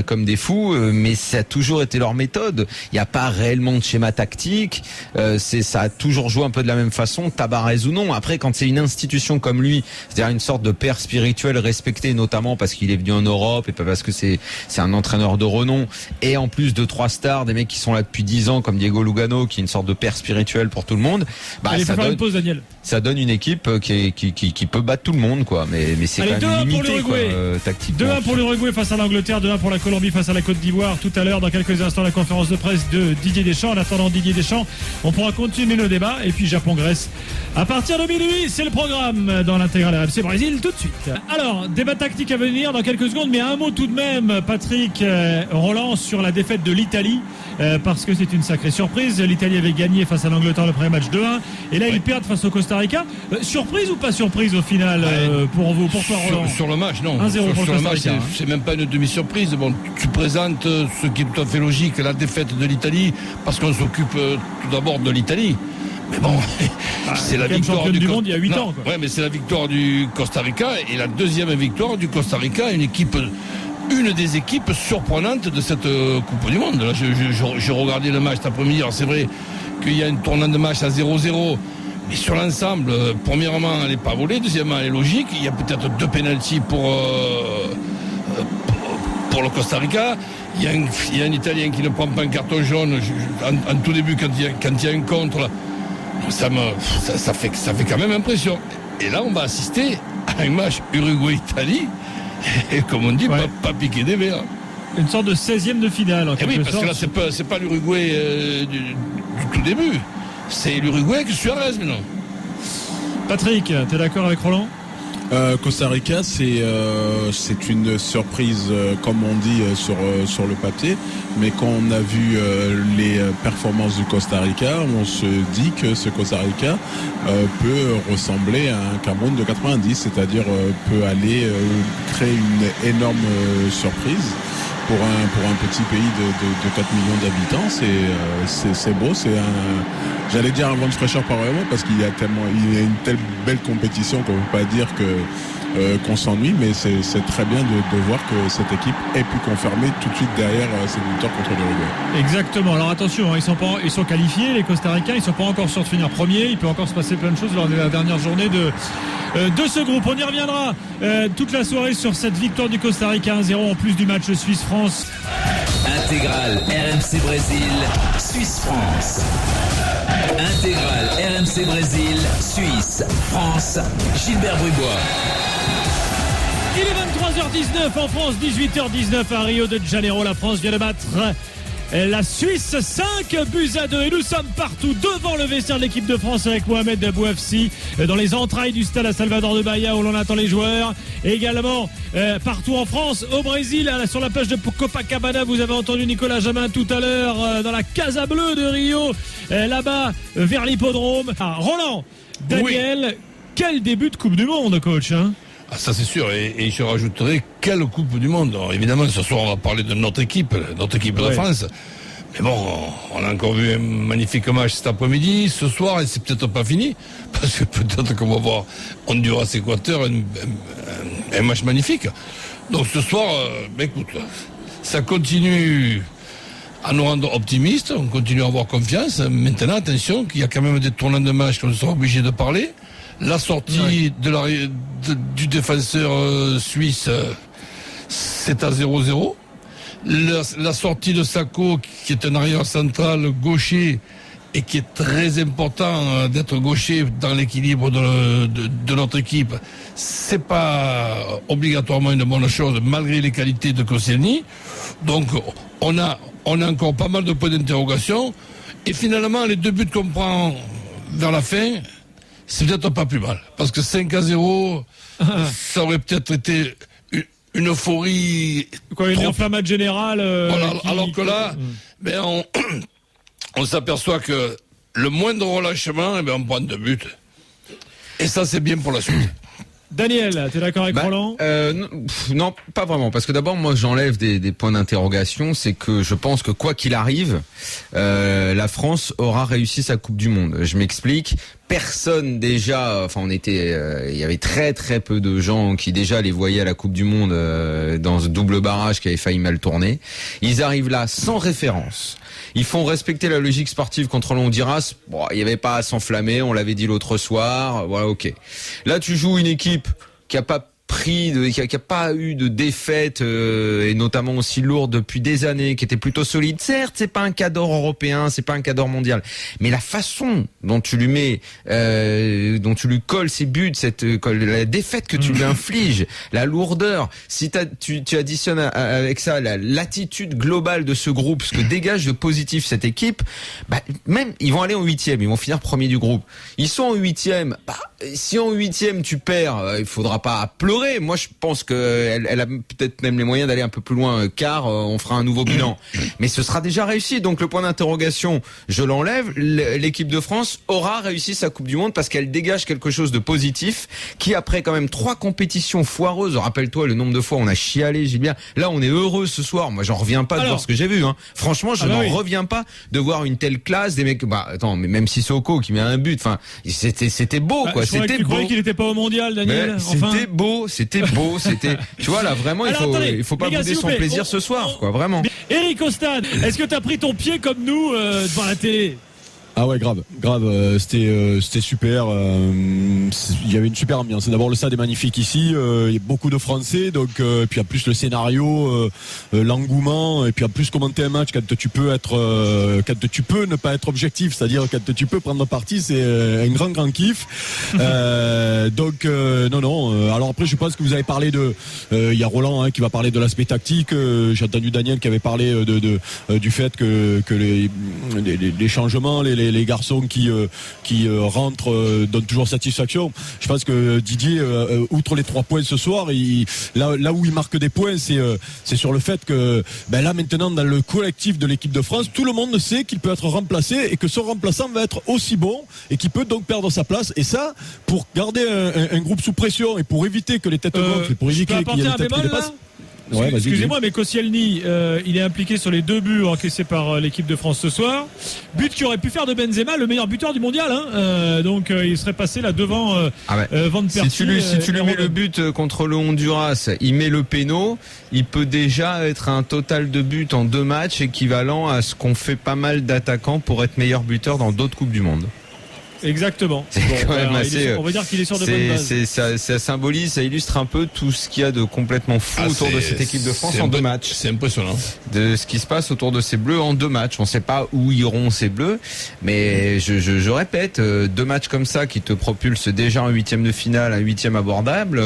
comme des fous, mais ça a toujours été leur méthode. Il n'y a pas réellement de schéma tactique, ça a toujours joué un peu de la même façon, Tabarez ou non. Après, quand c'est une institution comme lui, c'est-à-dire une sorte de père spirituel respecté, notamment parce qu'il est venu en Europe et pas parce que c'est un entraîneur de renom, et en plus de 3 stars, des mecs qui sont là depuis 10 ans comme Diego Lugano, qui est une sorte de père spirituel pour tout le monde, ça donne une équipe qui peut battre tout le monde, quoi. Mais c'est quand même limité, quoi, tactiquement. 2-1 pour l'Uruguay face à l'Angleterre, 2-1 pour la Colombie face à la Côte d'Ivoire. Tout à l'heure, dans quelques instants, la conférence de presse de Didier Deschamps. En attendant Didier Deschamps, on pourra continuer nos débats. Et puis Japon-Grèce à partir de minuit, c'est le programme dans l'intégrale RMC Brésil tout de suite. Alors, débat tactique à venir dans quelques secondes, mais un mot tout de même, Patrick Roland, sur la défaite de l'Italie, parce que c'est une sacrée surprise. L'Italie avait gagné face à l'Angleterre le premier match 2-1, et là ils perdent face au Costa Rica. Surprise ou pas surprise au final pour toi, Roland? Sur le match, non. 1-0 pour sur le le match, Rica, c'est même pas une demi-surprise. Bon, tu présentes ce qui est tout à fait logique, la défaite de l'Italie, parce qu'on s'occupe tout d'abord de l'Italie. Mais bon, c'est la victoire du monde il y a 8 ans. Ouais, mais c'est la victoire du Costa Rica, et la deuxième victoire du Costa Rica, une des équipes surprenantes de cette Coupe du Monde. Là, j'ai regardé le match cet après-midi. Alors c'est vrai qu'il y a une tournante de match à 0-0. Mais sur l'ensemble, premièrement, elle n'est pas volée. Deuxièmement, elle est logique. Il y a peut-être 2 pénaltys pour le Costa Rica. Il y a un Italien qui ne prend pas un carton jaune en tout début quand il y a un contre. Là, ça fait quand même impression. Et là, on va assister à un match Uruguay-Italie. Et comme on dit, pas piquer des verres. Une sorte de 16e de finale. Et oui, parce que là, c'est pas l'Uruguay du tout début. C'est l'Uruguay avec Suarez maintenant. Patrick, t'es d'accord avec Roland? Costa Rica, c'est une surprise, comme on dit sur le papier, mais quand on a vu les performances du Costa Rica, on se dit que ce Costa Rica peut ressembler à un Cameroun de 90, c'est-à-dire peut aller créer une énorme surprise. Pour un petit pays de 4 millions d'habitants, c'est beau, j'allais dire un vent de fraîcheur par moment, parce qu'il y a une telle belle compétition qu'on ne peut pas dire qu'on s'ennuie, mais c'est très bien de voir que cette équipe ait pu confirmer tout de suite derrière cette victoire contre l'Uruguay. Exactement. Alors attention, ils sont qualifiés, les Costa-Ricains, ils sont pas encore sûrs de finir premier. Il peut encore se passer plein de choses lors de la dernière journée de ce groupe. On y reviendra toute la soirée sur cette victoire du Costa Rica 1-0 en plus du match Suisse-France. Intégrale RMC Brésil, Suisse-France. Intégrale RMC Brésil, Suisse, France, Gilbert Bribois. Il est 23h19 en France, 18h19 à Rio de Janeiro. La France vient de battre la Suisse 5-2, et nous sommes partout devant le vestiaire de l'équipe de France avec Mohamed Bouafsi dans les entrailles du stade à Salvador de Bahia où l'on attend les joueurs, et également partout en France, au Brésil, sur la plage de Copacabana. Vous avez entendu Nicolas Jamin tout à l'heure dans la Casa Bleue de Rio, là-bas vers l'hippodrome. Roland, Daniel, quel début de Coupe du Monde, coach, hein? Ça c'est sûr, et je rajouterai quelle Coupe du Monde. Alors, évidemment, ce soir on va parler de notre équipe de France, Mais bon, on a encore vu un magnifique match cet après-midi, ce soir, et c'est peut-être pas fini, parce que peut-être qu'on va voir Honduras-Équateur, un match magnifique. Donc ce soir, écoute, ça continue à nous rendre optimistes, on continue à avoir confiance. Maintenant, attention, qu'il y a quand même des tournants de match qu'on sera obligé de parler. La sortie du défenseur suisse, c'est à 0-0. La sortie de Sakho, qui est un arrière central gaucher et qui est très important d'être gaucher dans l'équilibre de notre équipe, c'est pas obligatoirement une bonne chose malgré les qualités de Koscielny. Donc on a encore pas mal de points d'interrogation et finalement les 2 buts qu'on prend vers la fin, c'est peut-être pas plus mal parce que 5-0 ça aurait peut-être été une euphorie. Quoi, une enflammade générale. Voilà, alors que là, on s'aperçoit que le moindre relâchement, on prend 2 buts. Et ça, c'est bien pour la suite. Daniel, t'es d'accord avec Roland? Non, pas vraiment. Parce que d'abord, moi, j'enlève des points d'interrogation. C'est que je pense que quoi qu'il arrive, la France aura réussi sa Coupe du Monde. Je m'explique. Personne déjà, il y avait très très peu de gens qui déjà les voyaient à la Coupe du Monde dans ce double barrage qui avait failli mal tourner. Ils arrivent là sans référence. Ils font respecter la logique sportive contre l'Honduras. Bon, il n'y avait pas à s'enflammer, on l'avait dit l'autre soir. Voilà, ok. Là, tu joues une équipe qui a pas qui a pas eu de défaite et notamment aussi lourde depuis des années, qui était plutôt solide. Certes, c'est pas un cadre européen, c'est pas un cadre mondial, mais la façon dont tu lui mets, dont tu lui colles ses buts, la défaite que tu lui infliges, la lourdeur. Si tu additionnes avec ça l'attitude globale de ce groupe, ce que dégage de positif cette équipe, même ils vont aller en 8e, ils vont finir premier du groupe. Ils sont en 8e. Si en 8e tu perds, il faudra pas pleurer. Moi, je pense qu'elle a peut-être même les moyens d'aller un peu plus loin, car on fera un nouveau bilan. Mais ce sera déjà réussi. Donc le point d'interrogation, je l'enlève. L'équipe de France aura réussi sa Coupe du Monde parce qu'elle dégage quelque chose de positif qui, après quand même 3 compétitions foireuses, rappelle-toi le nombre de fois on a chialé, Gilbert. Là, on est heureux ce soir. Moi, j'en reviens pas de voir ce que j'ai vu. Franchement, je n'en reviens pas de voir une telle classe des mecs. Attends, mais même Sissoko qui met un but, c'était beau, quoi. C'était beau. Tu beau. croyais qu'il n'était pas au mondial, Daniel? Enfin. C'était beau, tu vois là vraiment il faut pas bouder son plaisir ce soir, quoi, vraiment. Eric au stade, est-ce que t'as pris ton pied comme nous devant la télé? Ah ouais, grave, c'était super. Il y avait une super ambiance. D'abord, le stade est magnifique ici. Il y a beaucoup de Français, donc puis en plus le scénario, l'engouement, et puis en plus commenter un match quand tu peux ne pas être objectif, c'est-à-dire quand tu peux prendre parti, c'est un grand kiff. Donc non. Alors après, je pense que vous avez parlé il y a Roland qui va parler de l'aspect tactique. J'ai entendu Daniel qui avait parlé du fait que les changements, les garçons qui rentrent donnent toujours satisfaction. Je pense que Didier, outre les 3 points ce soir, là où il marque des points, c'est sur le fait que là maintenant dans le collectif de l'équipe de France, tout le monde sait qu'il peut être remplacé et que son remplaçant va être aussi bon et qu'il peut donc perdre sa place. Et ça, pour garder un groupe sous pression et pour éviter que les têtes gonflent, pour éviter qu'il y ait des têtes qui dépassent. Ouais, excusez-moi, mais Koscielny, il est impliqué sur les 2 buts encaissés par l'équipe de France ce soir. But qui aurait pu faire de Benzema le meilleur buteur du mondial. Donc il serait passé là devant Van Persie. Si tu lui mets le but contre le Honduras, il met le péno, il peut déjà être un total de buts en 2 matchs équivalent à ce qu'ont fait pas mal d'attaquants pour être meilleur buteur dans d'autres Coupes du Monde. Exactement. On va dire qu'il est sur de bonnes bases. Ça symbolise, ça illustre un peu tout ce qu'il y a de complètement fou autour de cette équipe de France en 2 matchs. C'est impressionnant. De ce qui se passe autour de ces Bleus en 2 matchs. On ne sait pas où iront ces Bleus, mais je répète, 2 matchs comme ça qui te propulsent déjà en 8e de finale, un 8e abordable.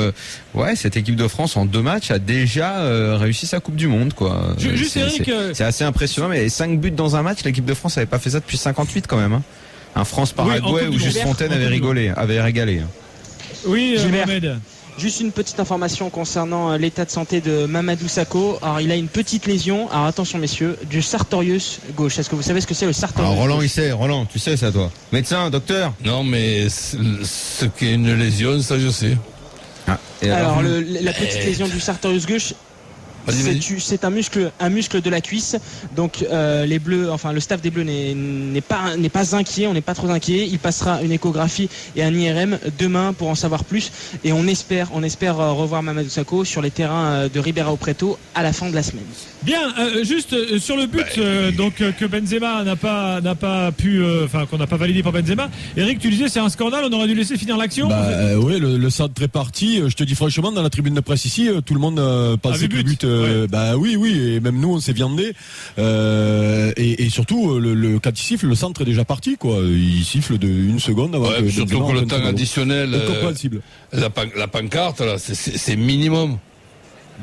Cette équipe de France en 2 matchs a déjà réussi sa Coupe du Monde, quoi. C'est assez impressionnant, mais 5 buts dans un match, l'équipe de France n'avait pas fait ça depuis 58 quand même. Un France-Paraguay où Juste Fontaine avait régalé. Oui, Mohamed. Juste une petite information concernant l'état de santé de Mamadou Sakho. Alors, il a une petite lésion. Alors, attention, messieurs, du sartorius gauche. Est-ce que vous savez ce que c'est le sartorius? Alors, Roland, il sait. Roland, tu sais ça, toi? Médecin, docteur? Non, mais ce qu'est une lésion, ça, je sais. Alors, la petite lésion du sartorius gauche. C'est un muscle de la cuisse. Donc les Bleus, enfin le staff des Bleus n'est pas inquiet, on n'est pas trop inquiet. Il passera une échographie et un IRM demain pour en savoir plus. Et on espère revoir Mamadou Sakho sur les terrains de Ribeirão Preto à la fin de la semaine. Bien, juste sur le but donc que Benzema n'a pas pu, enfin qu'on n'a pas validé pour Benzema. Eric, tu disais c'est un scandale, on aurait dû laisser finir l'action. Oui, le centre très parti. Je te dis franchement, dans la tribune de presse ici, tout le monde pensait que le but. Oui, et même nous on s'est viandé. Et surtout, quand il siffle, le centre est déjà parti, quoi. Il siffle de 1 seconde avant que surtout Benzema que le temps additionnel, incompréhensible. La pancarte là, c'est minimum.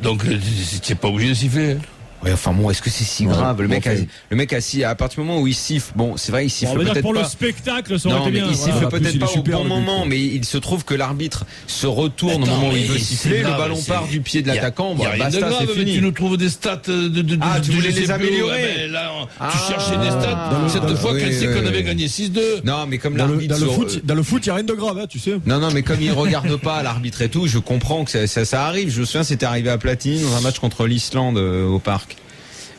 Donc tu n'es pas obligé de siffler. Ouais, enfin bon, est-ce que c'est si grave? Le mec assis, à partir du moment où il siffle, bon, c'est vrai, il siffle peut-être pas. Pour le spectacle, ça aurait été bien. Il siffle peut-être pas au bon moment, mais il se trouve que l'arbitre se retourne au moment où il veut siffler, le ballon part du pied de l'attaquant, basta, c'est fini. Tu nous trouves des stats tu voulais les améliorer? Là, tu cherchais des stats. Cette fois, qu'elle sait qu'on avait gagné 6-2. Non, mais comme l'arbitre. Dans le foot, il n'y a rien de grave, tu sais. Non, mais comme il regarde pas l'arbitre et tout, je comprends que ça arrive. Je me souviens, c'était arrivé à Platini dans un match contre l'Islande au parc,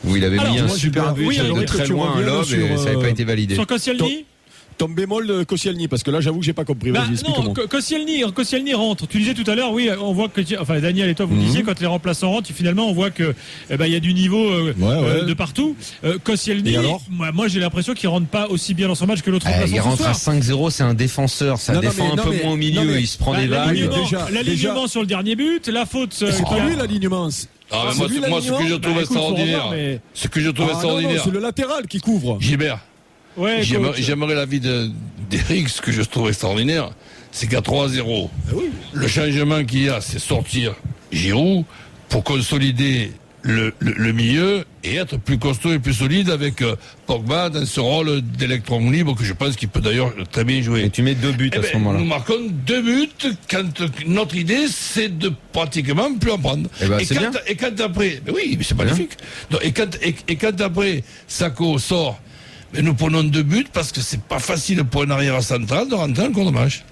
où il avait mis un super but de très loin, un lob, et ça n'avait pas été validé. Sur Koscielny, ton bémol de Koscielny, parce que là j'avoue que j'ai pas compris. Vas-y, explique-moi. Koscielny rentre. Tu disais tout à l'heure, oui, on voit que, enfin Daniel et toi vous disiez, quand les remplaçants rentrent, finalement on voit que il y a du niveau de partout. Koscielny, moi j'ai l'impression qu'il rentre pas aussi bien dans son match que l'autre remplaçant. Il rentre à 5-0, c'est un défenseur, ça défend un peu moins au milieu, il se prend des vagues. L'alignement sur le dernier but, la faute. C'est pas lui l'alignement. Moi, ce que je trouve extraordinaire, c'est le latéral qui couvre. Gilbert. Ouais, j'aimerais l'avis d'Eric. Ce que je trouve extraordinaire, c'est qu'à 3-0, le changement qu'il y a, c'est sortir Giroud pour consolider le milieu et être plus costaud et plus solide avec Pogba dans ce rôle d'électron libre que je pense qu'il peut d'ailleurs très bien jouer. Et tu mets 2 buts à ce moment-là. Nous marquons 2 buts quand notre idée c'est de pratiquement plus en prendre. Et quand après, oui, mais c'est magnifique. Et quand après Sakho sort, mais nous prenons 2 buts parce que c'est pas facile pour un arrière central de rentrer en cours de match.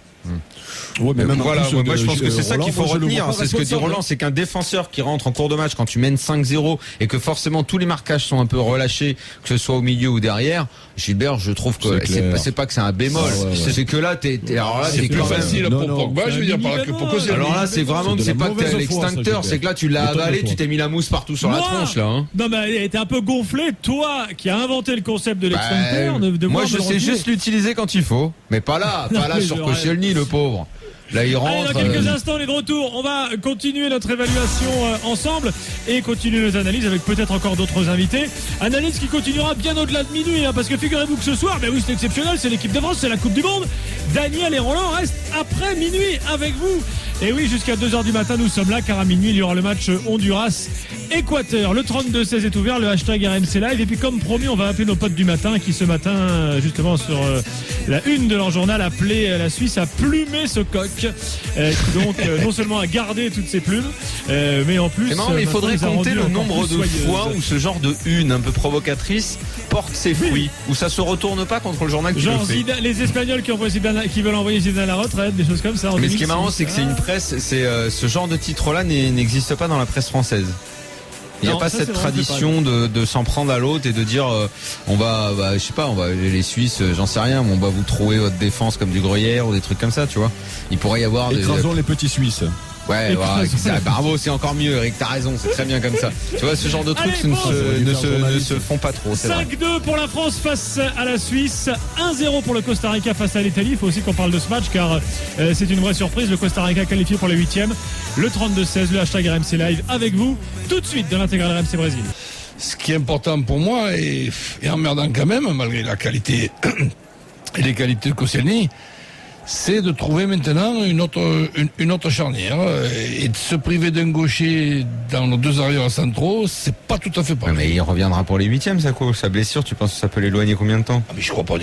Ouais, mais même voilà, moi je pense que c'est ça qu'il faut retenir, c'est ce que dit Roland, c'est qu'un défenseur qui rentre en cours de match quand tu mènes 5-0 et que forcément tous les marquages sont un peu relâchés, que ce soit au milieu ou derrière, Gilbert, je trouve que c'est pas que c'est un bémol, c'est que là c'est plus facile pour Pogba, je veux dire par là que pour Koscielny. Alors là, c'est vraiment que c'est pas que t'es l'extincteur, c'est que là tu l'as avalé, tu t'es mis la mousse partout sur la tronche là. Non mais elle était un peu gonflée, toi qui as inventé le concept de l'extincteur. Moi je sais juste l'utiliser quand il faut, mais pas là sur Koscielny le pauvre. Là, il rentre. Allez, dans quelques instants, on est de retour. On va continuer notre évaluation ensemble et continuer nos analyses avec peut-être encore d'autres invités. Analyse qui continuera bien au-delà de minuit, parce que figurez-vous que ce soir, oui, c'est exceptionnel, c'est l'équipe de France, c'est la Coupe du Monde. Daniel et Roland restent après minuit avec vous. Et oui, jusqu'à 2h du matin, nous sommes là, car à minuit, il y aura le match Honduras-Équateur. Le 32-16 est ouvert, le hashtag RMC Live. Et puis, comme promis, on va appeler nos potes du matin qui, ce matin, justement, sur la une de leur journal, appelaient la Suisse à plumer ce coq. Qui donc, non seulement a gardé toutes ses plumes, mais en plus. C'est marrant, mais il faudrait compter le nombre de fois où ce genre de une un peu provocatrice porte ses fruits, où ça se retourne pas contre le journal qui le fait. Les Espagnols qui veulent envoyer Zidane à la retraite, des choses comme ça. Mais ce qui est marrant, c'est que c'est une presse, ce genre de titre-là n'existe pas dans la presse française. Il n'y a pas cette tradition de s'en prendre à l'autre et de dire on va les Suisses, j'en sais rien, mais on va vous trouver votre défense comme du gruyère ou des trucs comme ça, tu vois. Il pourrait y avoir écrasons les petits Suisses. Ouais, bravo, c'est encore mieux, Eric, t'as raison, c'est très bien comme ça. Tu vois, ce genre de trucs ne se font pas trop. 5-2 pour la France face à la Suisse, 1-0 pour le Costa Rica face à l'Italie. Il faut aussi qu'on parle de ce match car c'est une vraie surprise. Le Costa Rica qualifié pour les 8e. Le 32-16, le hashtag RMC Live avec vous tout de suite dans l'intégrale RMC Brésil. Ce qui est important pour moi et emmerdant quand même, malgré la qualité et les qualités de Koscielny, c'est de trouver maintenant une autre charnière et de se priver d'un gaucher dans nos 2 arrières centraux, c'est pas tout à fait pareil. Mais il reviendra pour les 8e, Sakho. Sa blessure, tu penses que ça peut l'éloigner combien de temps? Mais j'y crois pas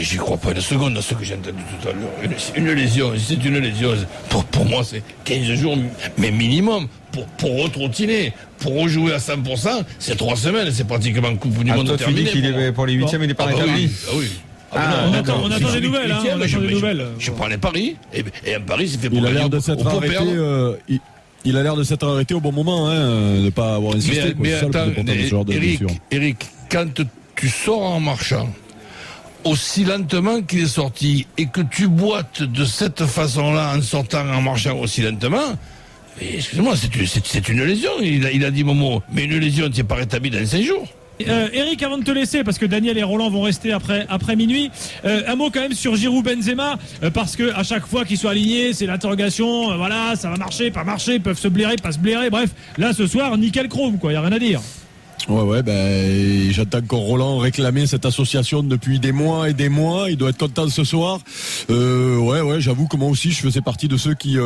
une seconde à ce que j'ai entendu tout à l'heure. Une lésion, c'est une lésion. Pour moi, c'est 15 jours, mais minimum. Pour retrottiner, pour rejouer à 100%, c'est 3 semaines, c'est pratiquement Coupe du Monde terminée. Tu dis qu'il est pour les 8e, il est pas rétabli. Oui. On attend des nouvelles. Je prends les paris et un pari, c'est fait pour il a l'air de s'être arrêté. Il a l'air de s'être arrêté au bon moment, de ne pas avoir insisté. Mais attends, Eric, quand tu sors en marchant, aussi lentement qu'il est sorti, et que tu boites de cette façon-là en sortant en marchant aussi lentement, excusez-moi, c'est une lésion, il a dit Momo, mais une lésion, tu n'es pas rétabli dans 5 jours. Eric, avant de te laisser, parce que Daniel et Roland vont rester après minuit, un mot quand même sur Giroud Benzema, parce que à chaque fois qu'ils soient alignés, c'est l'interrogation, voilà, ça va marcher, pas marcher, ils peuvent se blairer, pas se blairer, bref, là ce soir, nickel chrome, quoi, y a rien à dire. Ouais, j'entends encore Roland réclamer cette association depuis des mois et des mois. Il doit être content ce soir. J'avoue que moi aussi, je faisais partie de ceux qui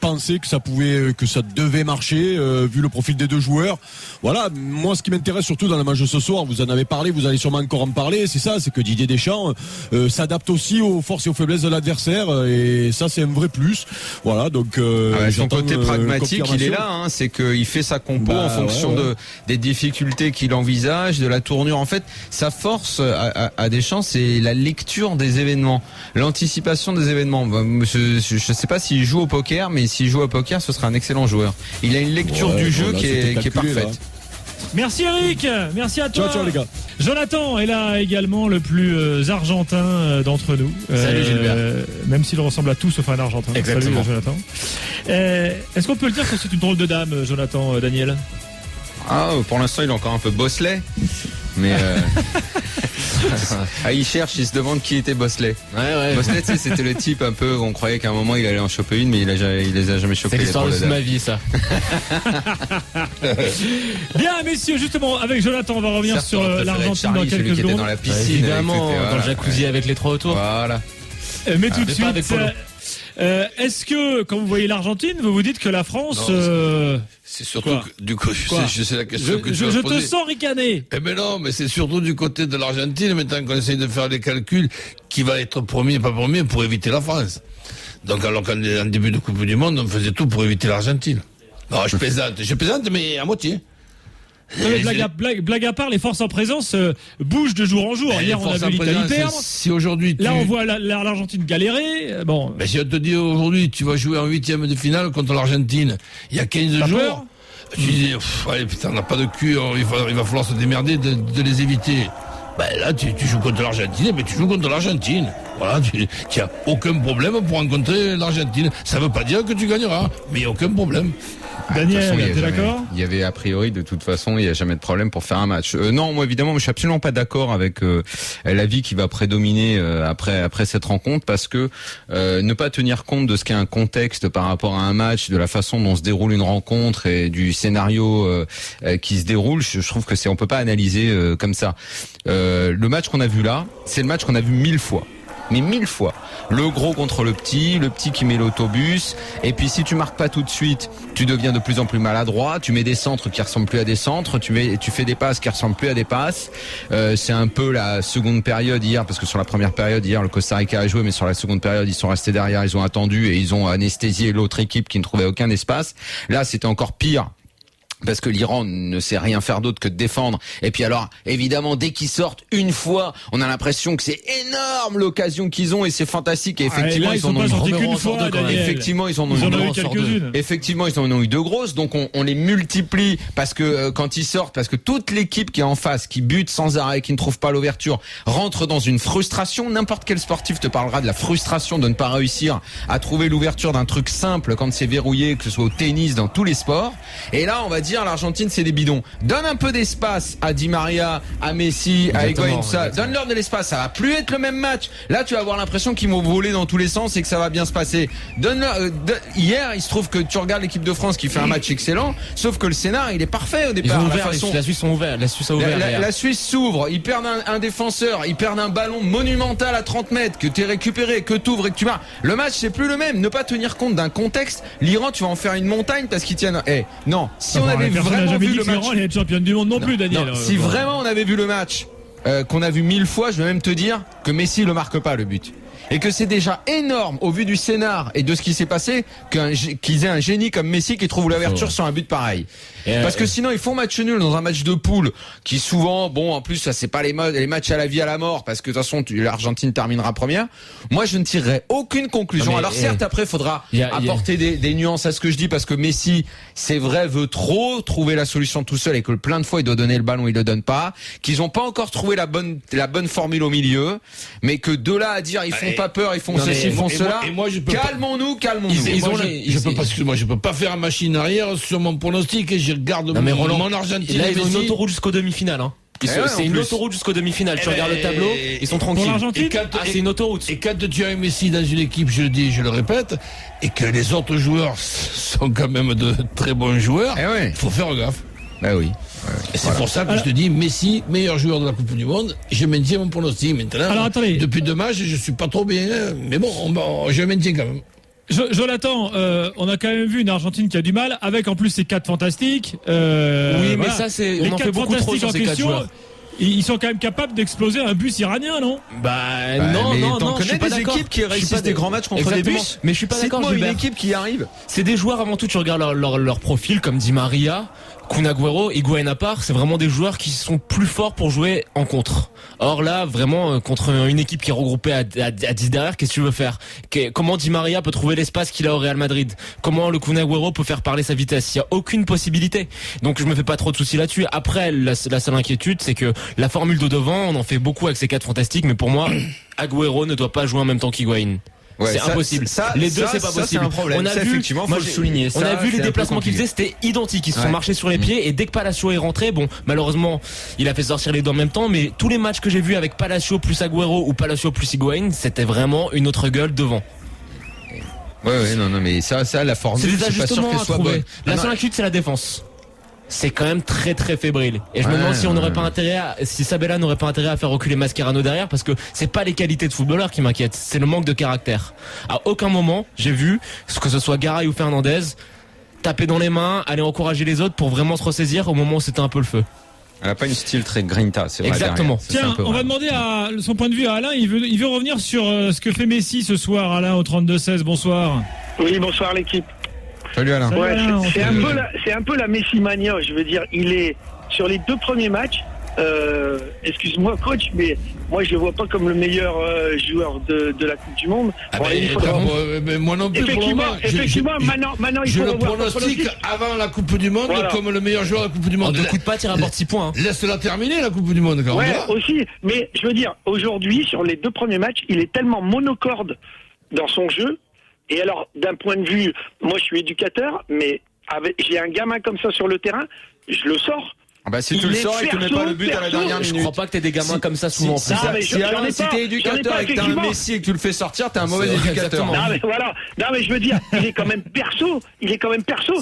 pensaient que ça devait marcher, vu le profil des deux joueurs. Voilà, moi, ce qui m'intéresse surtout dans le match de ce soir, vous en avez parlé, vous allez sûrement encore en parler, c'est que Didier Deschamps s'adapte aussi aux forces et aux faiblesses de l'adversaire, et ça, c'est un vrai plus. Voilà, donc son côté pragmatique, il est là, c'est qu'il fait sa compo en fonction des difficultés qu'il envisage, de la tournure. En fait, sa force à Deschamps, c'est la lecture des événements, l'anticipation des événements. Je sais pas s'il joue au poker, mais s'il joue au poker, ce sera un excellent joueur. Il a une lecture du jeu qui est parfaite. Là. Merci Eric, merci à toi. Ciao les gars. Jonathan est là également, le plus argentin d'entre nous. Salut Gilbert. Même s'il ressemble à tout sauf à un argentin. Exactement. Salut Jonathan. Est-ce qu'on peut le dire que c'est une drôle de dame, Jonathan, Daniel? Pour l'instant, il est encore un peu bosselet. Mais il cherche, il se demande qui était Bosselet. Bosselet, tu sais, c'était le type un peu, on croyait qu'à un moment il allait en choper une, mais il les a jamais chopés. C'est l'histoire de ma vie, ça. Bien, messieurs, justement, avec Jonathan, on va revenir sur l'Argentine dans quelques secondes. Dans la piscine, évidemment, dans le jacuzzi avec les 3 autour. Voilà. Mais tout de suite, est-ce que, quand vous voyez l'Argentine, vous vous dites que la France... C'est surtout que, du coup, je sais la question que tu vas je poser. te sens ricaner. Mais non, mais c'est surtout du côté de l'Argentine, maintenant qu'on essaye de faire les calculs, qui va être premier, pas premier, pour éviter la France. Donc, alors qu'en début de Coupe du Monde, on faisait tout pour éviter l'Argentine. Non, je plaisante, mais à moitié. Blague à part, les forces en présence bougent de jour en jour. Hier, on a vu l'Italie perdre. Si aujourd'hui, là, on voit l'Argentine galérer. Bon. Mais si on te dit aujourd'hui, tu vas jouer en 8e de finale contre l'Argentine, il y a 15 jours. Tu dis, allez, putain, on n'a pas de cul, il va falloir se démerder de les éviter. Là, tu joues contre l'Argentine, mais tu joues contre l'Argentine. Voilà, tu n'as aucun problème pour rencontrer l'Argentine. Ça ne veut pas dire que tu gagneras, mais il n'y a aucun problème. Daniel, t'es d'accord? Il y avait a priori, de toute façon, il n'y a jamais de problème pour faire un match. Non, moi évidemment, je suis absolument pas d'accord avec l'avis qui va prédominer après cette rencontre, parce que ne pas tenir compte de ce qu'est un contexte par rapport à un match, de la façon dont se déroule une rencontre et du scénario qui se déroule, je trouve que on peut pas analyser comme ça. Le match qu'on a vu là, c'est le match qu'on a vu 1000 fois. Mais 1000 fois. Le gros contre le petit qui met l'autobus. Et puis si tu marques pas tout de suite, tu deviens de plus en plus maladroit. Tu mets des centres qui ressemblent plus à des centres. Tu fais des passes qui ressemblent plus à des passes. C'est un peu la seconde période hier, parce que sur la première période hier, le Costa Rica a joué, mais sur la seconde période, ils sont restés derrière, ils ont attendu et ils ont anesthésié l'autre équipe qui ne trouvait aucun espace. Là, c'était encore pire, parce que l'Iran ne sait rien faire d'autre que de défendre. Et puis alors, évidemment, dès qu'ils sortent une fois, on a l'impression que c'est énorme l'occasion qu'ils ont, et c'est fantastique. Et effectivement, ils en ont eu qu'une fois. Effectivement, ils en ont eu quelques-unes. Effectivement, ils en ont eu 2 grosses. Donc on les multiplie, parce que quand ils sortent, parce que toute l'équipe qui est en face, qui bute sans arrêt, qui ne trouve pas l'ouverture, rentre dans une frustration. N'importe quel sportif te parlera de la frustration de ne pas réussir à trouver l'ouverture d'un truc simple quand c'est verrouillé, que ce soit au tennis, dans tous les sports. Et là, on va dire, l'Argentine, c'est des bidons. Donne un peu d'espace à Di Maria, à Messi, à Higuaín, ça. Donne-leur de l'espace. Ça va plus être le même match. Là, tu vas avoir l'impression qu'ils vont voler dans tous les sens et que ça va bien se passer. Hier, il se trouve que tu regardes l'équipe de France qui fait un match excellent, sauf que le scénar, il est parfait au départ. La Suisse a ouvert. La Suisse s'ouvre. Ils perdent un défenseur. Ils perdent un ballon monumental à 30 mètres que t'es récupéré, que t'ouvres et que tu marques. Le match, c'est plus le même. Ne pas tenir compte d'un contexte. L'Iran, tu vas en faire une montagne parce qu'ils tiennent. Non. Si on avait vraiment vu le match, elle est championne du monde non plus, Daniel. Si vraiment on avait vu le match qu'on a vu 1000 fois, je vais même te dire que Messi le marque pas, le but. Et que c'est déjà énorme au vu du scénar et de ce qui s'est passé qu'ils aient un génie comme Messi qui trouve l'ouverture sur un but pareil. Parce que sinon ils font match nul dans un match de poule qui souvent, bon en plus ça c'est pas les matchs à la vie à la mort parce que de toute façon l'Argentine terminera première. Moi je ne tirerai aucune conclusion. Alors certes après il faudra apporter des nuances à ce que je dis parce que Messi c'est vrai veut trop trouver la solution tout seul et que plein de fois il doit donner le ballon, il le donne pas, qu'ils ont pas encore trouvé la bonne formule au milieu, mais que de là à dire ils font pas peur, ils font ceci, ils font cela. Calmons-nous. Je peux pas faire machine arrière sur mon pronostic et je regarde mon Argentine. Là, ils ont une autoroute jusqu'aux demi-finales. Hein. C'est une autoroute jusqu'aux demi-finales. Tu regardes le tableau, ils sont tranquilles. C'est une autoroute. Et quand tu as un Messi dans une équipe, je le dis, je le répète, et que les autres joueurs sont quand même de très bons joueurs, il faut faire gaffe. Oui. Et c'est pour ça que je te dis Messi, meilleur joueur de la Coupe du Monde. Je maintiens mon pronostic maintenant. Alors, attendez. Depuis 2 matchs, je suis pas trop bien, mais bon, je maintiens quand même. Jonathan, on a quand même vu une Argentine qui a du mal, avec en plus ces 4 fantastiques. Oui, mais ça, on en fait beaucoup trop sur ces 4 joueurs. Ils sont quand même capables d'exploser un bus iranien, non? Non, t'en je suis connais pas des d'accord. équipes qui réussissent des grands matchs contre des bus. Mais je suis pas d'accord, Cite-moi une Gilbert. équipe qui arrive. C'est des joueurs avant tout, tu regardes leur profil comme Di Maria, Kun Agüero, Higuaín à part, c'est vraiment des joueurs qui sont plus forts pour jouer en contre. Or là, vraiment, contre une équipe qui est regroupée à 10 derrière, qu'est-ce que tu veux faire? Comment Di Maria peut trouver l'espace qu'il a au Real Madrid? Comment le Kun Agüero peut faire parler sa vitesse? Il y a aucune possibilité. Donc je me fais pas trop de soucis là-dessus. Après, la seule inquiétude, c'est que la formule de devant, on en fait beaucoup avec ces 4 fantastiques, mais pour moi, Agüero ne doit pas jouer en même temps qu'Higuaín. C'est impossible. Les deux, c'est pas possible. C'est un problème. On a vu, effectivement, faut le souligner. On a vu les déplacements qu'ils faisaient, c'était identique. Ils se sont marchés sur les pieds et dès que Palacio est rentré, bon, malheureusement, il a fait sortir les deux en même temps, mais tous les matchs que j'ai vus avec Palacio plus Agüero ou Palacio plus Higuaín, c'était vraiment une autre gueule devant. Non, mais ça, la formule, c'est des pas sûr ajustements qu'elle à soit trouver. bonne. La seule inquiétude, c'est la défense. C'est quand même très très fébrile. Et je me demande si on n'aurait pas intérêt si Sabella n'aurait pas intérêt à faire reculer Mascherano derrière, parce que c'est pas les qualités de footballeur qui m'inquiètent, c'est le manque de caractère. À aucun moment, j'ai vu, que ce soit Garay ou Fernandez, taper dans les mains, aller encourager les autres pour vraiment se ressaisir au moment où c'était un peu le feu. Elle n'a pas une style très grinta, c'est vrai. Exactement. Tiens, on va demander son point de vue à Alain. Il veut revenir sur ce que fait Messi ce soir, Alain, au 32-16. Bonsoir. Oui, bonsoir l'équipe. Salut Alain. Ouais, c'est un peu la Messi mania. Je veux dire, il est sur les 2 premiers matchs. Excuse-moi coach, mais moi je le vois pas comme le meilleur joueur de la Coupe du Monde. Moi non plus. Effectivement, maintenant il je faut le revoir pronostic avant la Coupe du Monde comme le meilleur joueur de la Coupe du Monde. En 2 coups de patte, il rapporte 6 points. Laisse-la terminer la Coupe du Monde quand même. Ouais, aussi. Mais je veux dire, aujourd'hui, sur les 2 premiers matchs, il est tellement monocorde dans son jeu. Et alors, d'un point de vue, moi je suis éducateur, mais j'ai un gamin comme ça sur le terrain, je le sors. Si tu le sors et que tu mets pas le but à la dernière minute. Je crois pas que t'aies des gamins comme ça souvent. Si t'es éducateur et que t'as un Messi et que tu le fais sortir, t'es un mauvais éducateur. Non mais voilà. Non mais je veux dire, il est quand même perso.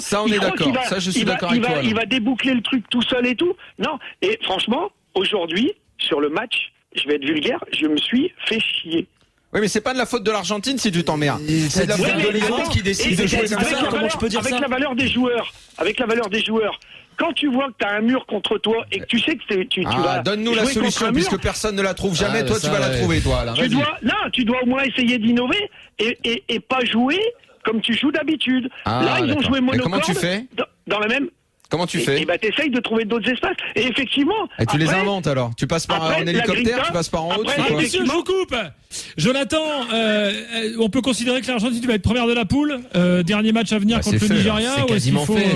Ça on est d'accord. Ça je suis d'accord avec toi. Il va déboucler le truc tout seul et tout. Non. Et franchement, aujourd'hui, sur le match, je vais être vulgaire, je me suis fait chier. Oui, mais c'est pas de la faute de l'Argentine si tu t'en merdes. C'est de la faute de l'Iran qui décide de jouer comme ça. Comment tu peux dire ça ? Avec la valeur des joueurs. Quand tu vois que tu as un mur contre toi et que tu sais que tu vas donne-nous la solution puisque personne ne la trouve jamais. Toi, tu vas la trouver, toi. Là, tu dois au moins essayer d'innover et pas jouer comme tu joues d'habitude. Là, ils ont joué monocorde. Comment tu fais ? Dans la même. Comment tu fais ? T'essayes de trouver d'autres espaces. Et effectivement. Et tu les inventes alors ? Tu passes par un hélicoptère, tu passes par en haut, Monsieur, je vous coupe. Jonathan, on peut considérer que l'Argentine va être première de la poule. Dernier match à venir contre le Nigeria.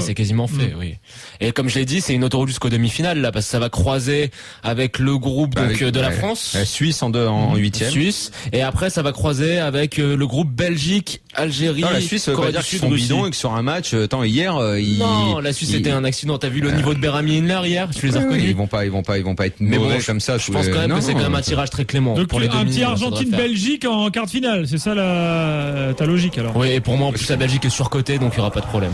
C'est quasiment fait, oui. Et comme je l'ai dit, c'est une autoroute jusqu'aux demi-finales là, parce que ça va croiser avec le groupe de la France, la Suisse en 8e. Suisse, et après ça va croiser avec le groupe Belgique, Algérie. Non, la Suisse, ça veut pas dire qu'ils sont bidons et que sur un match, hier, non, la Suisse c'était un accident. T'as vu le niveau de Berami Inler hier ? Tu les as reconnus ? Ils vont pas être mauvais comme ça. Je pense quand même que c'est quand même un tirage très clément. Donc pour les un petit Argentine-Belgique en quart de finale, c'est ça ta logique alors ? Oui, et pour moi en plus la Belgique est surcotée, donc il y aura pas de problème.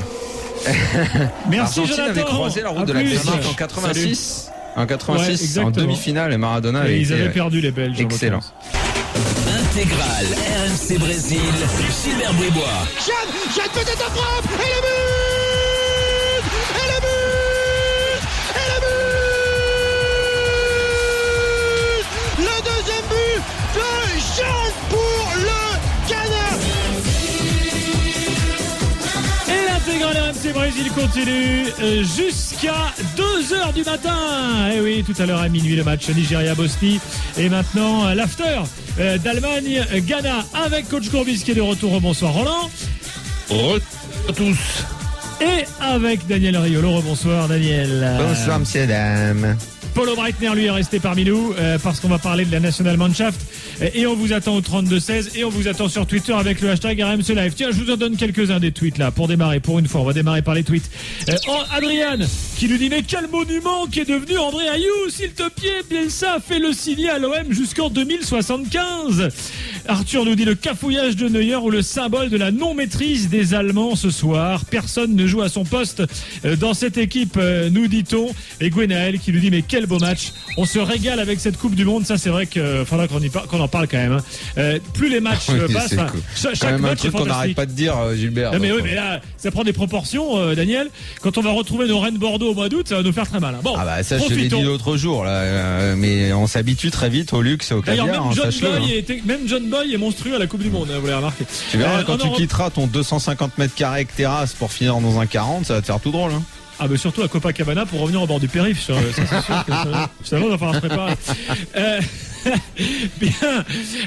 Merci L'Argentine avait croisé la route de la Belgique en 86. En 86, en demi-finale, et Maradona ils avaient perdu les Belges. Excellent. Intégrale RMC Brésil, Gilbert Bribois. Jeanne peut-être à frappe et le but. Le deuxième but de Jeanne pour le L'intégrale RMC Brésil continue jusqu'à 2h du matin. Et oui, tout à l'heure à minuit, le match Nigeria-Bosnie. Et maintenant, l'after d'Allemagne-Ghana avec coach Courbis qui est de retour. Bonsoir Roland. Bonjour à tous. Et avec Daniel Riolo. Rebonsoir Daniel. Bonsoir monsieur, dame. Polo Breitner, lui, est resté parmi nous parce qu'on va parler de la Nationalmannschaft et on vous attend au 32-16 et on vous attend sur Twitter avec le hashtag RMC Live. Tiens, je vous en donne quelques-uns des tweets là pour démarrer. Pour une fois, on va démarrer par les tweets. Adrien qui nous dit mais quel monument qui est devenu André Ayou, s'il te plaît, Bielsa a fait le signer à l'OM jusqu'en 2075. Arthur nous dit le cafouillage de Neuer ou le symbole de la non-maîtrise des Allemands ce soir. Personne ne joue à son poste dans cette équipe, nous dit-on. Et Gwenaël qui nous dit mais quel beau match. On se régale avec cette Coupe du Monde. Ça, c'est vrai qu'il faudra qu'on en parle quand même. Plus les matchs passent, cool. chaque match un truc qu'on n'arrête pas de dire, Gilbert. Non, mais oui, mais là, ça prend des proportions, Daniel. Quand on va retrouver nos Rennes Bordeaux au mois d'août, ça va nous faire très mal. Bon, ça, je te l'ai dit l'autre jour, là. Mais on s'habitue très vite au luxe et au caviar. D'ailleurs, même John Boy est monstrueux à la Coupe du Monde, vous l'avez remarqué. Tu verras, quand tu quitteras ton 250 mètres carrés avec terrasse pour finir dans un 40, ça va te faire tout drôle. Hein. Ah bah surtout à Copacabana pour revenir au bord du périph'. Ça c'est sûr que ça va falloir se préparer. Bien.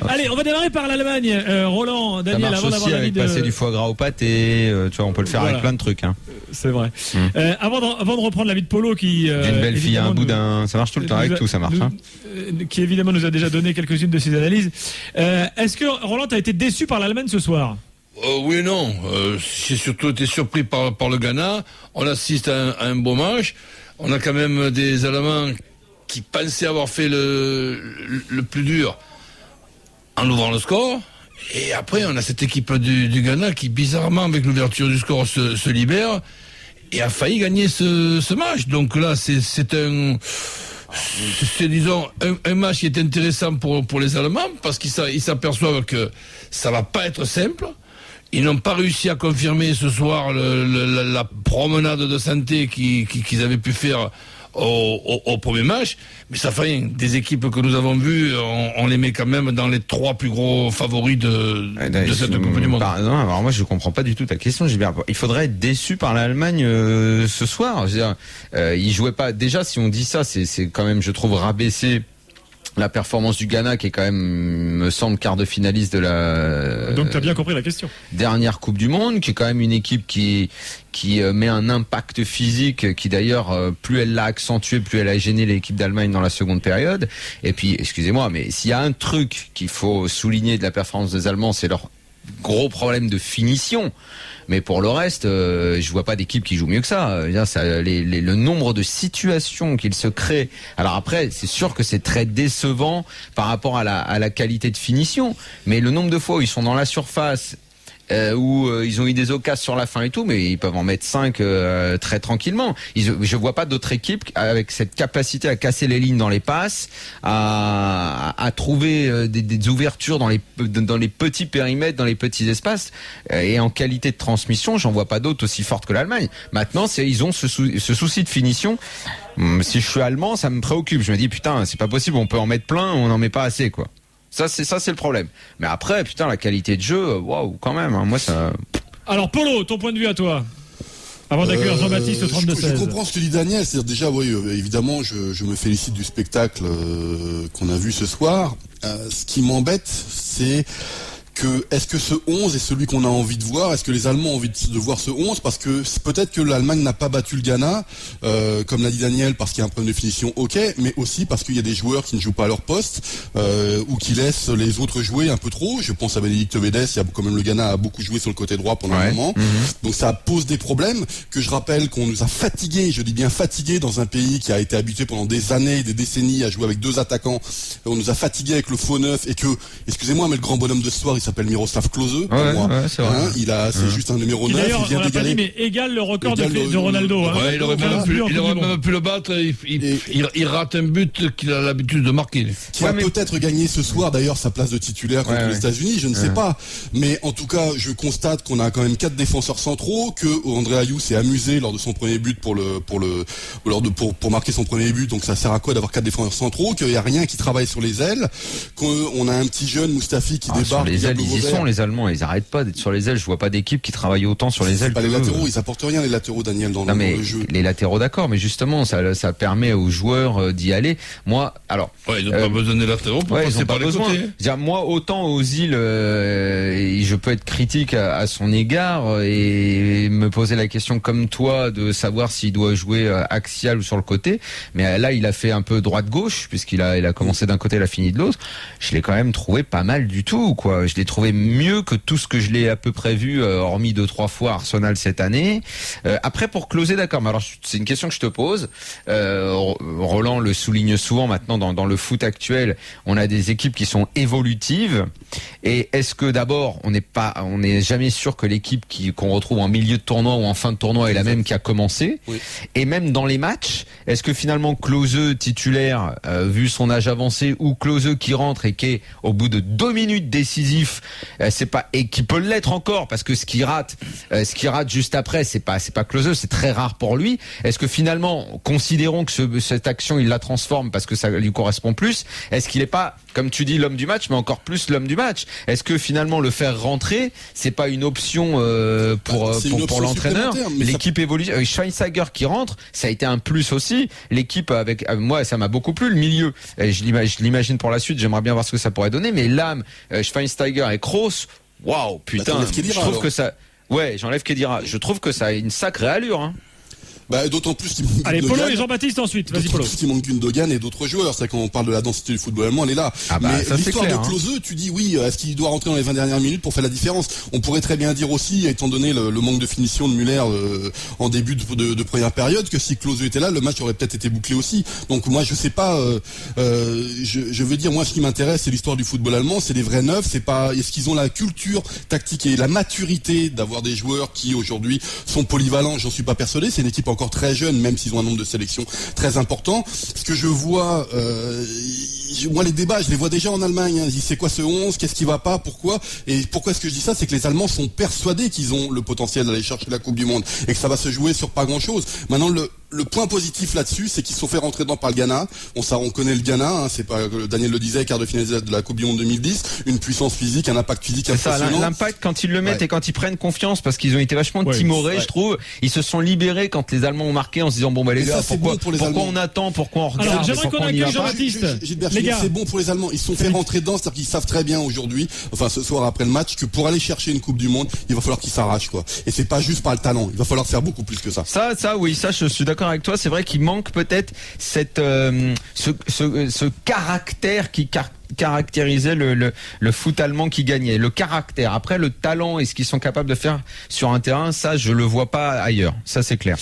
Allez, on va démarrer par l'Allemagne. Roland, Daniel, avant d'avoir l'avis de... passer du foie gras au pâté, tu vois, on peut le faire avec plein de trucs. Hein. C'est vrai. Avant de reprendre l'avis de Polo qui... D'une belle fille à un boudin, ça marche tout le temps avec tout, ça marche. Qui évidemment nous a déjà donné quelques-unes de ses analyses. Est-ce que Roland a été déçu par l'Allemagne ce soir ? Oui et non. J'ai surtout été surpris par le Ghana. On assiste à un beau match. On a quand même des Allemands qui pensaient avoir fait le plus dur en ouvrant le score. Et après, on a cette équipe du Ghana qui, bizarrement, avec l'ouverture du score, se libère et a failli gagner ce match. Donc là, c'est disons un match qui est intéressant pour les Allemands parce qu'ils s'aperçoivent que ça va pas être simple. Ils n'ont pas réussi à confirmer ce soir la promenade de santé qu'ils avaient pu faire au premier match, mais ça fait rien. Des équipes que nous avons vues, on les met quand même dans les 3 plus gros favoris de cette Coupe du Monde. Non, alors moi je comprends pas du tout ta question, Gilbert. Il faudrait être déçu par l'Allemagne ce soir. Je veux dire, ils jouaient pas. Déjà, si on dit ça, c'est quand même, je trouve, rabaisser la performance du Ghana qui est quand même, me semble, quart de finaliste de la... Donc tu as bien compris la question. Dernière Coupe du Monde, qui est quand même une équipe qui met un impact physique qui d'ailleurs, plus elle l'a accentué, plus elle a gêné l'équipe d'Allemagne dans la seconde période. Et puis, excusez-moi, mais s'il y a un truc qu'il faut souligner de la performance des Allemands, c'est leur gros problème de finition. Mais pour le reste, je vois pas d'équipe qui joue mieux que ça. Le nombre de situations qu'ils se créent. Alors après, c'est sûr que c'est très décevant par rapport à la qualité de finition. Mais le nombre de fois où ils sont dans la surface, où ils ont eu des occasions sur la fin et tout, mais ils peuvent en mettre 5 très tranquillement. Je vois pas d'autres équipes avec cette capacité à casser les lignes dans les passes, à trouver des ouvertures dans les petits périmètres, dans les petits espaces, et en qualité de transmission, j'en vois pas d'autres aussi fortes que l'Allemagne. Maintenant, ils ont ce souci de finition. Si je suis allemand, ça me préoccupe. Je me dis putain, c'est pas possible, on peut en mettre plein, on n'en met pas assez, quoi. Ça c'est le problème. Mais après, putain, la qualité de jeu, waouh, quand même. Hein, moi, ça. Alors, Polo, ton point de vue à toi, avant d'accueillir Jean-Baptiste au 32-16. Je comprends ce que dit Daniel. C'est-à-dire déjà, oui, évidemment, je me félicite du spectacle qu'on a vu ce soir. Ce qui m'embête, c'est est-ce que ce 11 est celui qu'on a envie de voir? Est-ce que les Allemands ont envie de voir ce 11? Parce que peut-être que l'Allemagne n'a pas battu le Ghana, comme l'a dit Daniel, parce qu'il y a un problème de finition, ok, mais aussi parce qu'il y a des joueurs qui ne jouent pas à leur poste, ou qui laissent les autres jouer un peu trop. Je pense à Bénédicte Vedes, il y a quand même le Ghana a beaucoup joué sur le côté droit pendant un moment. Donc ça pose des problèmes que je rappelle qu'on nous a fatigués, je dis bien fatigués, dans un pays qui a été habitué pendant des années, des décennies à jouer avec 2 attaquants. On nous a fatigués avec le faux neuf et que, excusez-moi, mais le grand bonhomme de ce soir, il s'appelle Miroslav Klose, pour moi. Ouais, c'est vrai. C'est juste un numéro 9. D'ailleurs, on l'a pas dit, mais égale le record de Ronaldo. Ouais, il aurait même pu le battre. Il rate un but qu'il a l'habitude de marquer. Qui va peut-être gagner ce soir, d'ailleurs, sa place de titulaire contre les États-Unis, je ne sais pas. Mais en tout cas, je constate qu'on a quand même 4 défenseurs centraux, que André Ayou s'est amusé lors de son premier but pour marquer son premier but. Donc ça sert à quoi d'avoir 4 défenseurs centraux, qu'il n'y a rien qui travaille sur les ailes, qu'on a un petit jeune Mustafi qui débarque. Sur les ailes, ailes, ils y sont, les Allemands, ils arrêtent pas d'être sur les ailes. Je vois pas d'équipe qui travaille autant sur les ailes. Pas les latéraux, ils apportent rien les latéraux, Daniel, dans le jeu. Les latéraux, d'accord, mais justement, ça permet aux joueurs d'y aller. Moi, alors. Ouais, ils n'ont pas besoin des latéraux pour passer par les côtés. Dire, moi, autant Ozil, je peux être critique à son égard et me poser la question comme toi de savoir s'il doit jouer axial ou sur le côté. Mais là, il a fait un peu droite-gauche puisqu'il a commencé d'un côté, il a fini de l'autre. Je l'ai quand même trouvé pas mal du tout, quoi. Je l'ai trouvé mieux que tout ce que je l'ai à peu près vu, hormis 2-3 fois Arsenal cette année. Après, pour closer, d'accord. Mais alors, c'est une question que je te pose. Roland le souligne souvent maintenant dans le foot actuel. On a des équipes qui sont évolutives. Et est-ce que d'abord, on n'est jamais sûr que l'équipe qu'on retrouve en milieu de tournoi ou en fin de tournoi est la même qui a commencé? Oui. Et même dans les matchs, est-ce que finalement Klose titulaire, vu son âge avancé, ou Klose qui rentre et qui est au bout de 2 minutes décisif, et qui peut l'être encore parce que ce qu'il rate juste après, c'est pas Klose, c'est très rare pour lui. Est-ce que finalement, considérons que cette action il la transforme parce que ça lui correspond plus, est-ce qu'il est pas, comme tu dis, l'homme du match, mais encore plus l'homme du match? Est-ce que finalement le faire rentrer, c'est pas une option pour l'entraîneur? L'équipe évolue. Schweinsteiger qui rentre, ça a été un plus aussi. L'équipe avec moi, ça m'a beaucoup plu le milieu. Je l'imagine pour la suite. J'aimerais bien voir ce que ça pourrait donner. Mais Lahm, Schweinsteiger et Kroos, waouh, putain. Je trouve que ça. Ouais, j'enlève Khedira. Je trouve que ça a une sacrée allure. Hein. D'autant plus qu'il manque Allez, Polo et Jean-Baptiste ensuite. Vas-y, Polo. D'autant plus qu'il manque Gündogan et d'autres joueurs. C'est quand on parle de la densité du football allemand, elle est là. Mais l'histoire de Klose, tu dis oui, est-ce qu'il doit rentrer dans les 20 dernières minutes pour faire la différence? On pourrait très bien dire aussi, étant donné le manque de finition de Müller en début de première période, que si Klose était là, le match aurait peut-être été bouclé aussi. Donc moi, je sais pas. Je veux dire, moi, ce qui m'intéresse, c'est l'histoire du football allemand. C'est les vrais neufs. C'est pas est-ce qu'ils ont la culture tactique et la maturité d'avoir des joueurs qui aujourd'hui sont polyvalents. J'en suis pas persuadé. C'est une équipe encore très jeune, même s'ils ont un nombre de sélections très important. Ce que je vois, moi les débats, je les vois déjà en Allemagne. Hein. C'est quoi ce 11? Qu'est-ce qui va pas? Pourquoi? Et pourquoi est-ce que je dis ça? C'est que les Allemands sont persuadés qu'ils ont le potentiel d'aller chercher la Coupe du Monde et que ça va se jouer sur pas grand-chose. Maintenant, le point positif là-dessus, c'est qu'ils se sont fait rentrer dedans par le Ghana. On connaît le Ghana, hein, c'est pas Daniel le disait, quart de finale de la Coupe du Monde 2010, une puissance physique, un impact physique impressionnant. Ça, l'impact quand ils le mettent et quand ils prennent confiance, parce qu'ils ont été vachement timorés, je trouve. Ils se sont libérés quand les Allemands ont marqué en se disant bon bah les gars, pourquoi on attend, pourquoi on regarde? Alors j'aimerais qu'on accueille Jean-Baptiste. Les gars, c'est bon pour les Allemands. Ils se sont fait rentrer dedans, c'est-à-dire qu'ils savent très bien aujourd'hui, enfin ce soir après le match, que pour aller chercher une Coupe du Monde, il va falloir qu'ils s'arrachent quoi. Et c'est pas juste par le talent, il va falloir faire beaucoup plus que ça. Ça je suis d'accord avec toi. C'est vrai qu'il manque peut-être cette ce caractère qui caractérisait le foot allemand qui gagnait. Le caractère. Après, le talent et ce qu'ils sont capables de faire sur un terrain, ça, je le vois pas ailleurs. Ça, c'est clair.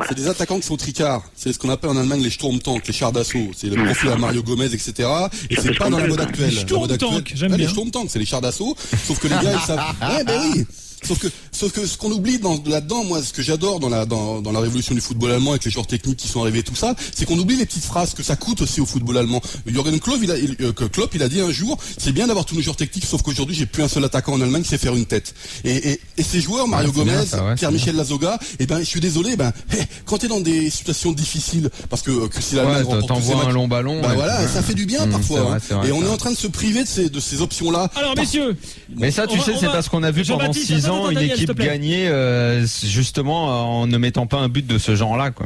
C'est des attaquants qui sont tricards. C'est ce qu'on appelle en Allemagne les Sturmtank, les chars d'assaut. C'est le profil à Mario Gomez, etc. Et c'est pas dans la mode actuelle. Sturmtank, j'aime bien. Les Sturmtank, c'est les chars d'assaut. Sauf que les gars, ils savent. Ouais, oui. Sauf que ce qu'on oublie là-dedans, moi, ce que j'adore dans la révolution du football allemand avec les joueurs techniques qui sont arrivés, tout ça, c'est qu'on oublie les petites phrases que ça coûte aussi au football allemand. Jürgen Klopp, il a dit un jour, c'est bien d'avoir tous nos joueurs techniques, sauf qu'aujourd'hui, j'ai plus un seul attaquant en Allemagne qui sait faire une tête. Et ces joueurs, Mario Gomez, Pierre-Michel Lasogga, je suis désolé, quand t'es dans des situations difficiles, parce que si l'Allemagne remporte t'envoies un long ballon, ça fait du bien parfois. Et on est en train de se priver de ces options-là. Alors, messieurs. Mais ça, tu sais, c'est parce qu'on a vu pendant 6 ans une équipe gagner justement en ne mettant pas un but de ce genre-là, quoi.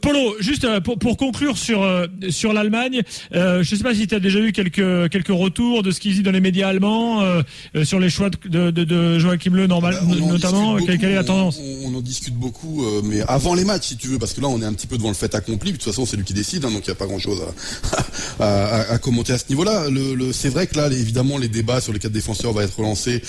Polo, juste pour conclure sur l'Allemagne, je sais pas si tu as déjà eu quelques retours de ce qu'ils disent dans les médias allemands sur les choix de Joachim Löw notamment. Quelle est la tendance? On en discute beaucoup, mais avant les matchs, si tu veux, parce que là on est un petit peu devant le fait accompli. De toute façon, c'est lui qui décide, hein, donc il n'y a pas grand-chose à commenter à ce niveau-là. C'est vrai que là, évidemment, les débats sur les 4 défenseurs vont être relancés,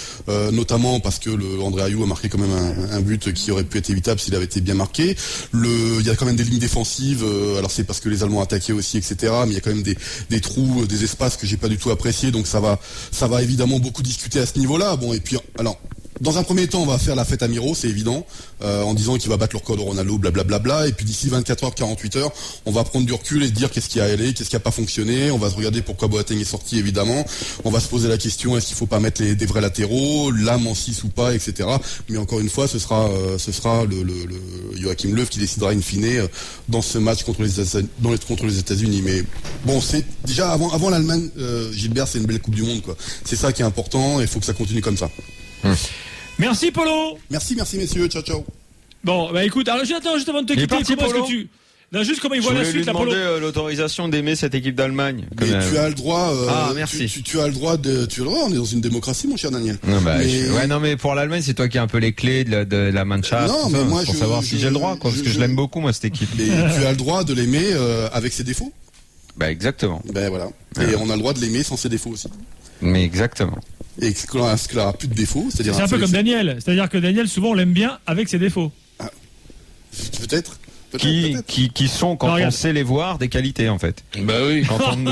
notamment parce que André Ayew a marqué quand même un but qui aurait pu être évitable s'il avait été bien marqué. Il y a quand même des lignes défensives, alors c'est parce que les Allemands attaquaient aussi, etc. Mais il y a quand même des trous, des espaces que j'ai pas du tout appréciés, donc ça va évidemment beaucoup discuter à ce niveau-là. Bon, et puis alors Dans un premier temps, on va faire la fête à Miro, c'est évident, en disant qu'il va battre le record de Ronaldo, blablabla. Et puis d'ici 24 heures, 48 heures, on va prendre du recul et se dire qu'est-ce qui a allé, qu'est-ce qui a pas fonctionné. On va se regarder pourquoi Boateng est sorti, évidemment. On va se poser la question, est-ce qu'il faut pas mettre des vrais latéraux, l'âme en 6 ou pas, etc. Mais encore une fois, ce sera le Joachim Löw qui décidera in fine dans ce match contre les États-Unis. Mais bon, c'est déjà avant l'Allemagne, Gilbert, c'est une belle Coupe du Monde, quoi. C'est ça qui est important et il faut que ça continue comme ça. Merci Polo. Merci messieurs, ciao. Bon, bah écoute, alors juste avant de te quitter, comment est-ce que tu... Non, juste comment il voit la suite, la Polo. Je voulais lui demander l'autorisation d'aimer cette équipe d'Allemagne. Mais tu as le droit. Merci. Tu as le droit on est dans une démocratie, mon cher Daniel. Non, mais pour l'Allemagne, c'est toi qui as un peu les clés de la Mannschaft. Non, mais moi, pour savoir si j'ai le droit, quoi, parce que je l'aime beaucoup, moi, cette équipe. Mais tu as le droit de l'aimer avec ses défauts. Bah, exactement. Ben voilà. Et on a le droit de l'aimer sans ses défauts aussi. Mais exactement. Et ce qu'il n'aura plus de défauts, c'est un peu comme Daniel. C'est-à-dire que Daniel, souvent, on l'aime bien avec ses défauts. Ah. Peut-être. Qui sont, quand on sait les voir, des qualités, en fait. Bah oui.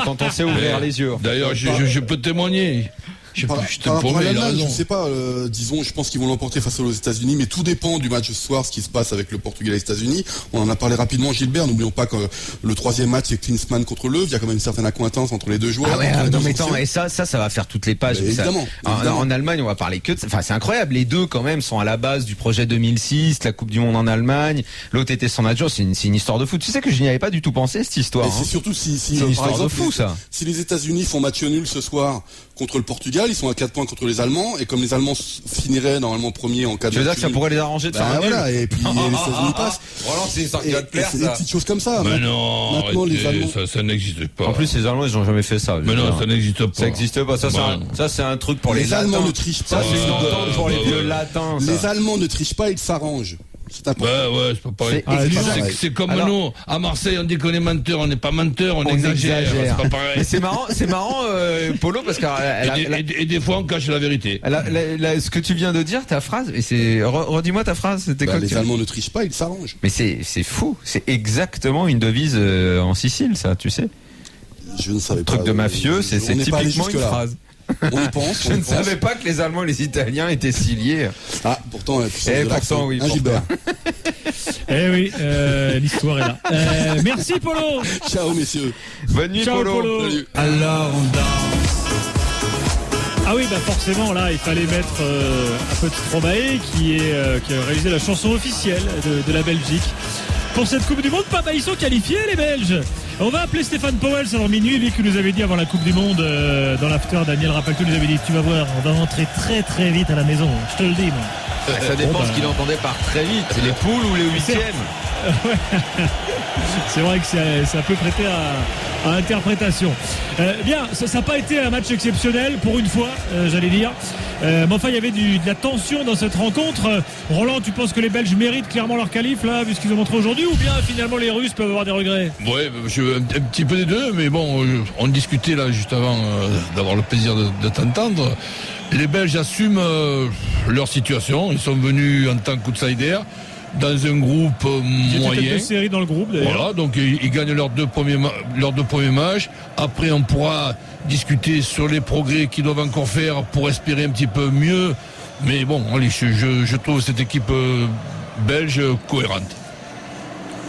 Quand on sait ouvrir les yeux. D'ailleurs, je peux témoigner. Je te promets, il a raison. Je sais pas, disons, je pense qu'ils vont l'emporter face aux États-Unis, mais tout dépend du match ce soir, ce qui se passe avec le Portugal et les États-Unis. On en a parlé rapidement, Gilbert. N'oublions pas que le troisième match, c'est Klinsmann contre Löw. Il y a quand même une certaine accointance entre les deux joueurs. Ah ouais, non mais attends, et ça va faire toutes les pages. Évidemment. En Allemagne, on va parler que de ça. Enfin, c'est incroyable. Les deux, quand même, sont à la base du projet 2006, la Coupe du Monde en Allemagne. L'autre était son adjoint. C'est une histoire de foot. Tu sais que je n'y avais pas du tout pensé, cette histoire. C'est surtout c'est une histoire de fou, ça. Si les États-Unis font match nul ce soir contre le Portugal, ils sont à 4 points contre les Allemands, et comme les Allemands finiraient normalement premiers en cas de... Tu veux dire que ça pourrait les arranger de faire un voilà, nul. et puis les États-Unis passent. Voilà, c'est ça qui va te plaire, c'est des petites choses comme ça. Mais non, maintenant, les Allemands... ça n'existe pas. En plus, les Allemands, ils n'ont jamais fait ça. Mais non, ça n'existe pas. Ça n'existe pas. Ça, c'est un truc pour les Allemands latins. ne trichent pas. Ça, c'est une entente pour les vieux latins. Les Allemands ne trichent pas, ils s'arrangent. C'est important. Ouais, c'est pas pareil. C'est comme nous. À Marseille, on dit qu'on est menteur, on n'est pas menteur, on exagère. C'est pas pareil. Mais c'est marrant, Polo, parce que et des fois on cache la vérité. Ce que tu viens de dire, ta phrase, et c'est redis-moi ta phrase. C'était quoi? Les Allemands ne trichent pas, ils s'arrangent. Mais c'est fou. C'est exactement une devise en Sicile, ça, tu sais. Je ne savais pas. Truc de mafieux, c'est typiquement une phrase. On y pense. Je ne savais pas que les Allemands et les Italiens étaient si liés. Ah, pourtant, oui. Gilbert. Eh oui, l'histoire est là. Merci Polo. Ciao messieurs. Bonne nuit. Ciao, Polo. Salut. Alors on danse. Ah oui, bah forcément là, il fallait mettre un peu de Stromae qui a réalisé la chanson officielle de la Belgique. Pour cette Coupe du Monde, ils sont qualifiés les Belges. On va appeler Stéphane Powell avant minuit, lui qui nous avait dit avant la Coupe du Monde dans l'after, Daniel Rapalto nous avait dit tu vas voir, on va rentrer très très vite à la maison, je te le dis moi. Ça dépend ce qu'il entendait par très vite, c'est les poules ou les huitièmes. C'est vrai que ça peut prêter à interprétation. Bien, ça n'a pas été un match exceptionnel pour une fois, j'allais dire. Mais enfin, il y avait de la tension dans cette rencontre. Roland, tu penses que les Belges méritent clairement leur qualif là, vu ce qu'ils ont montré aujourd'hui, ou bien finalement les Russes peuvent avoir des regrets? Ouais, un petit peu des deux, mais bon, on discutait là juste avant d'avoir le plaisir de t'entendre. Les Belges assument leur situation. Ils sont venus en tant qu'outsiders dans un groupe moyen. Ils étaient de série dans le groupe d'ailleurs. Voilà, donc ils gagnent leurs deux premiers matchs. Après, on pourra discuter sur les progrès qu'ils doivent encore faire pour espérer un petit peu mieux. Mais bon, allez, je trouve cette équipe belge cohérente.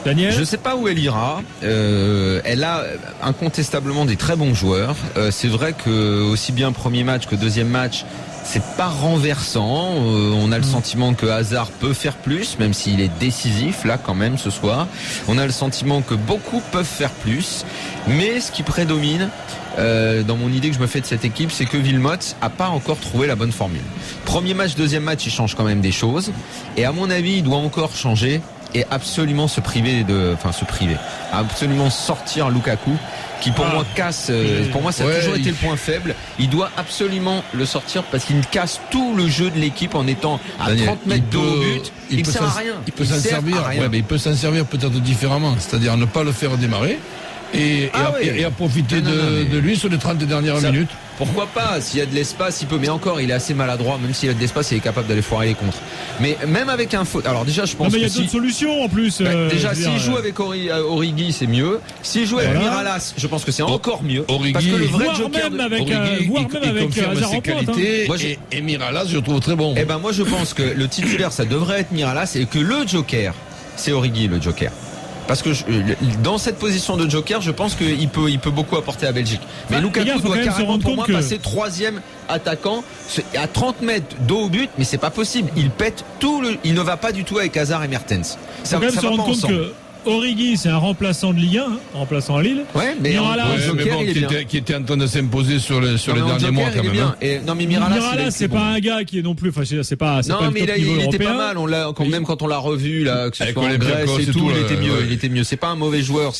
Daniel, je ne sais pas où elle ira. Elle a incontestablement des très bons joueurs. C'est vrai que aussi bien premier match que deuxième match, c'est pas renversant. On a le sentiment que Hazard peut faire plus, même s'il est décisif là quand même ce soir. On a le sentiment que beaucoup peuvent faire plus. Mais ce qui prédomine dans mon idée que je me fais de cette équipe, c'est que Wilmots a pas encore trouvé la bonne formule. Premier match, deuxième match, il change quand même des choses. Et à mon avis, il doit encore changer et absolument absolument sortir Lukaku, qui pour moi casse, pour moi ça a toujours été le point faible. Il doit absolument le sortir parce qu'il casse tout le jeu de l'équipe en étant à 30 mètres de haut but. Il ne sert à rien. Il peut s'en servir, mais il peut s'en servir peut-être différemment, c'est-à-dire ne pas le faire démarrer et à profiter de lui sur les 30 dernières minutes. Pourquoi pas? S'il y a de l'espace, il peut. Mais encore, il est assez maladroit. Même s'il y a de l'espace, il est capable d'aller foirer les contres. Mais même avec un faute. Alors déjà, je pense. Non, mais il y a que d'autres solutions en plus. Déjà, s'il joue avec Origi, c'est mieux. S'il joue avec Miralas, je pense que c'est encore mieux. Origi, parce que le vrai voire joker même avec confirme ses qualités. Et Miralas, je le trouve très bon. Eh ben moi, je pense que le titulaire, ça devrait être Miralas et que le joker, c'est Origi, le joker. Parce que dans cette position de joker, je pense qu'il peut beaucoup apporter à Belgique. Mais Lukaku doit carrément pour moi passer 3e attaquant à 30 mètres dos au but, mais c'est pas possible. Il pète il ne va pas du tout avec Hazard et Mertens. Ça va se rendre compte que Origi, c'est un remplaçant de Ligue 1, remplaçant à Lille. Ouais, mais qui était en train de s'imposer sur les derniers mois quand même. Non, mais Miralas, c'est pas un gars qui est non plus. Enfin, c'est pas. Non, mais il était pas mal. Même quand on l'a revu là, que ce soit en Grèce et tout, il était mieux. Il était mieux. C'est pas un mauvais joueur.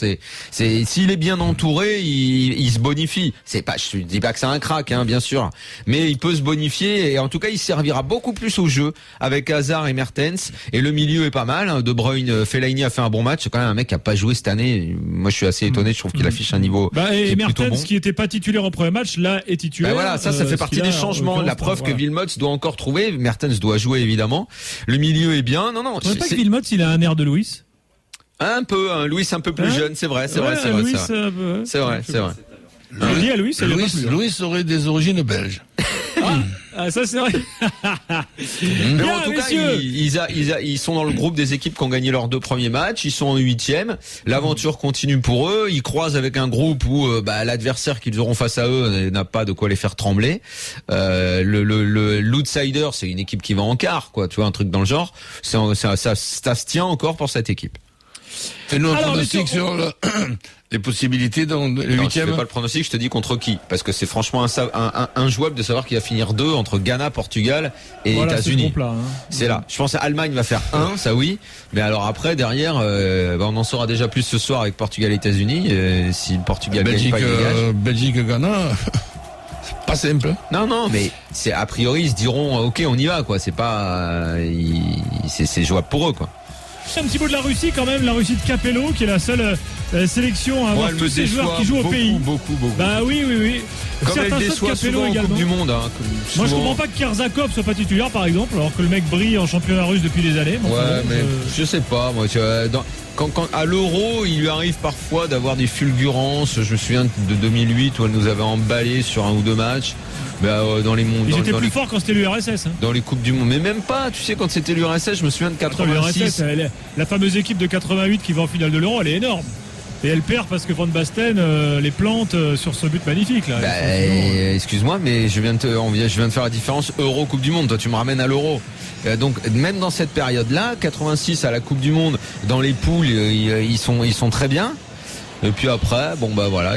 S'il est bien entouré, il se bonifie. Je dis pas que c'est un crack, hein, bien sûr, mais il peut se bonifier et en tout cas, il servira beaucoup plus au jeu avec Hazard et Mertens. Et le milieu est pas mal. De Bruyne, Fellaini a fait un bon match. Un mec qui a pas joué cette année. Moi, je suis assez étonné. Je trouve qu'il affiche un niveau qui est plutôt bon. Mertens, qui était pas titulaire au premier match, là est titulaire. Voilà, ça fait partie des changements. La preuve que Wilmots doit encore trouver. Mertens doit jouer évidemment. Le milieu est bien. Non. Je sais pas que Wilmots, il a un air de Luis. Un peu, Luis un peu plus jeune. C'est vrai. C'est vrai. Je dis à Luis, Luis aurait des origines belges. Ça c'est vrai. Mais en tout cas, ils sont dans le groupe des équipes qui ont gagné leurs 2 premiers matchs. Ils sont en 8e. L'aventure continue pour eux. Ils croisent avec un groupe où l'adversaire qu'ils auront face à eux n'a pas de quoi les faire trembler. L'outsider, c'est une équipe qui va en quart, quoi. Tu vois, un truc dans le genre. Ça se tient encore pour cette équipe. Fais-nous un pronostic sur les possibilités dans le 8e. Je fais pas le pronostic, je te dis contre qui. Parce que c'est franchement injouable de savoir qu'il va finir 2 entre Ghana, Portugal et États-Unis. C'est là. Je pense que Allemagne va faire 1, ça oui. Mais alors après, derrière, on en saura déjà plus ce soir avec Portugal et États-Unis. Si le Portugal gagne pas, il dégage. Belgique, Ghana. Pas simple. Non, mais c'est a priori ils se diront ok, on y va, quoi. C'est pas, c'est jouable pour eux, quoi. Un petit mot de la Russie quand même, la Russie de Capello qui est la seule sélection à avoir tous ces joueurs qui jouent au pays. Beaucoup. Bah oui. Comme elle déçoit souvent en Coupe du Monde. Moi je comprends pas que Kerzakov soit pas titulaire par exemple, alors que le mec brille en championnat russe depuis des années. Je sais pas, moi. Quand à l'Euro, il lui arrive parfois d'avoir des fulgurances. Je me souviens de 2008 où elle nous avait emballé sur 1 ou 2 matchs. Dans les mondes. Ils étaient plus forts quand c'était l'URSS. Dans les Coupes du Monde. Mais même pas, tu sais, quand c'était l'URSS, je me souviens de 86. L'URSS, la fameuse équipe de 88 qui va en finale de l'Euro, elle est énorme. Et elle perd parce que Van Basten les plante sur ce but magnifique là. Excuse-moi, mais je viens de faire la différence Euro-Coupe du Monde. Toi, tu me ramènes à l'Euro. Donc même dans cette période-là, 86 à la Coupe du Monde, dans les poules, ils sont très bien. Et puis après,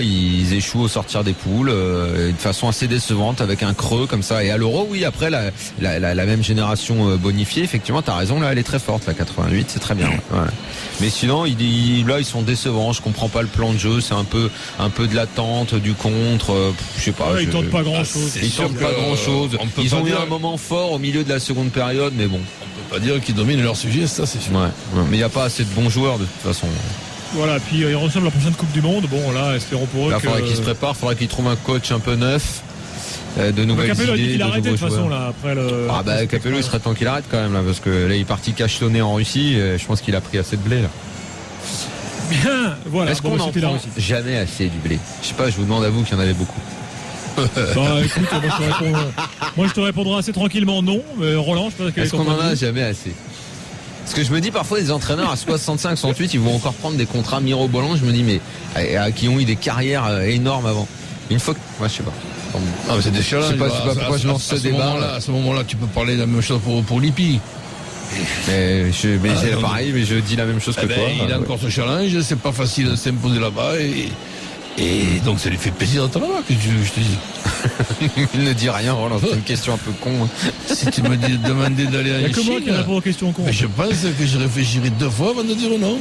ils échouent au sortir des poules de façon assez décevante avec un creux comme ça. Et à l'Euro, oui, après la même génération bonifiée, effectivement, t'as raison, là, elle est très forte, la 88, c'est très bien. Ouais. Mais sinon, là, ils sont décevants. Je comprends pas le plan de jeu. C'est un peu de l'attente, du contre. Je sais pas. Ils tentent pas grand chose. Ils tentent pas grand chose. Ils ont eu un moment fort au milieu de la seconde période, mais bon. On peut pas dire qu'ils dominent leur sujet, ça c'est sûr. Ouais. Mais il n'y a pas assez de bons joueurs de toute façon. Voilà, puis ils reçoivent la prochaine Coupe du Monde. Bon, là, espérons pour eux. Là, il faudrait qu'ils se préparent, il faudrait qu'ils trouvent un coach un peu neuf, de nouvelles Capello idées. A dit qu'il arrêtait de toute façon, là, après le. Capello, il serait temps qu'il arrête quand même, là, parce que là, il est parti cachetonner en Russie. Je pense qu'il a pris assez de blé, là. Bien, voilà. Est-ce qu'on en prend jamais assez du blé? Je sais pas, je vous demande à vous qu'il y en avait beaucoup. Écoute, moi je te répondrai assez tranquillement non, mais Roland, je sais pas. Est-ce qu'on en a jamais assez? Parce que je me dis parfois des entraîneurs à 65, 68, ils vont encore prendre des contrats mirobolants. Je me dis mais qui ont eu des carrières énormes avant. Une fois que, moi je sais pas. Non, mais c'est des challenges. Je sais pas pourquoi je lance ce débat. À ce moment-là, tu peux parler de la même chose pour Lippi. Mais c'est pareil, mais je dis la même chose que toi. Il a encore ce challenge, c'est pas facile de s'imposer là-bas et donc ça lui fait plaisir d'être là-bas, que je te dis. Il ne dit rien, Roland, c'est une question un peu con. Si tu me demandais d'aller à Chine. Il y a que moi qui réponds aux questions cons. Mais je pense que je réfléchirai 2 fois avant de dire non.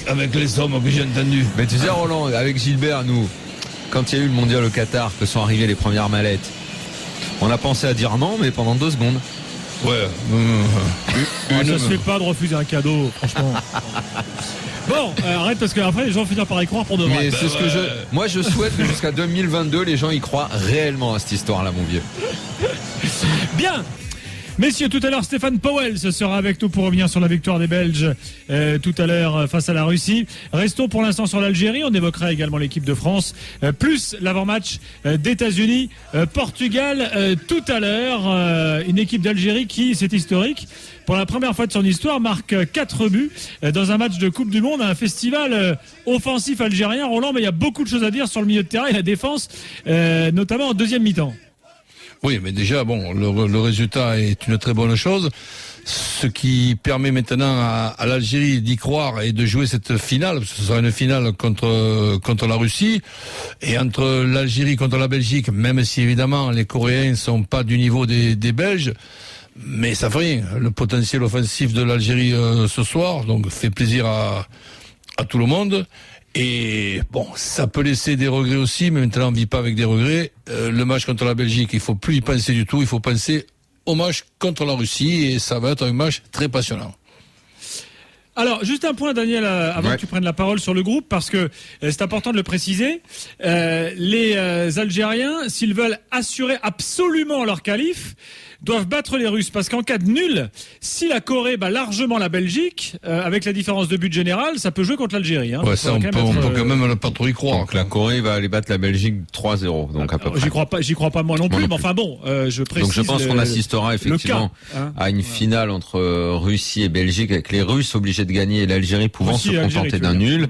avec les sommes que j'ai entendues. Mais tu sais, Roland, avec Gilbert, nous, quand il y a eu le mondial au Qatar, que sont arrivées les premières mallettes, on a pensé à dire non, mais pendant 2 secondes. Ouais. Ça se fait pas de refuser un cadeau, franchement. Bon, arrête parce qu'après les gens finissent par y croire pour de vrai. Mais c'est ce que moi je souhaite que jusqu'à 2022 les gens y croient réellement à cette histoire-là, mon vieux. Bien. Messieurs, tout à l'heure, Stéphane Powell sera avec nous pour revenir sur la victoire des Belges tout à l'heure face à la Russie. Restons pour l'instant sur l'Algérie. On évoquera également l'équipe de France, plus l'avant-match d'États-Unis, Portugal tout à l'heure. Une équipe d'Algérie qui, c'est historique, pour la première fois de son histoire, marque 4 buts dans un match de Coupe du Monde, un festival offensif algérien. Roland, mais il y a beaucoup de choses à dire sur le milieu de terrain et la défense, notamment en deuxième mi-temps. Oui, mais déjà, bon, le résultat est une très bonne chose. Ce qui permet maintenant à l'Algérie d'y croire et de jouer cette finale, parce que ce sera une finale contre la Russie, et entre l'Algérie contre la Belgique, même si évidemment les Coréens ne sont pas du niveau des Belges, mais ça fait rien. Le potentiel offensif de l'Algérie ce soir, donc fait plaisir à tout le monde. Et bon, ça peut laisser des regrets aussi, mais maintenant on ne vit pas avec des regrets. Le match contre la Belgique, il ne faut plus y penser du tout, il faut penser au match contre la Russie, et ça va être un match très passionnant. Alors, juste un point, Daniel, avant que tu prennes la parole sur le groupe, parce que c'est important de le préciser. Les Algériens, s'ils veulent assurer absolument leur qualif, doivent battre les Russes, parce qu'en cas de nul, si la Corée bat largement la Belgique, avec la différence de but générale, ça peut jouer contre l'Algérie. Hein. Ouais, ça on peut quand même pas trop y croire. Donc la Corée va aller battre la Belgique 3-0, donc à peu près. J'y crois pas moi non plus, mais enfin bon, je précise. Donc je pense qu'on assistera effectivement à une finale entre Russie et Belgique, avec les Russes obligés de gagner et l'Algérie pouvant Russie se contenter d'un nul.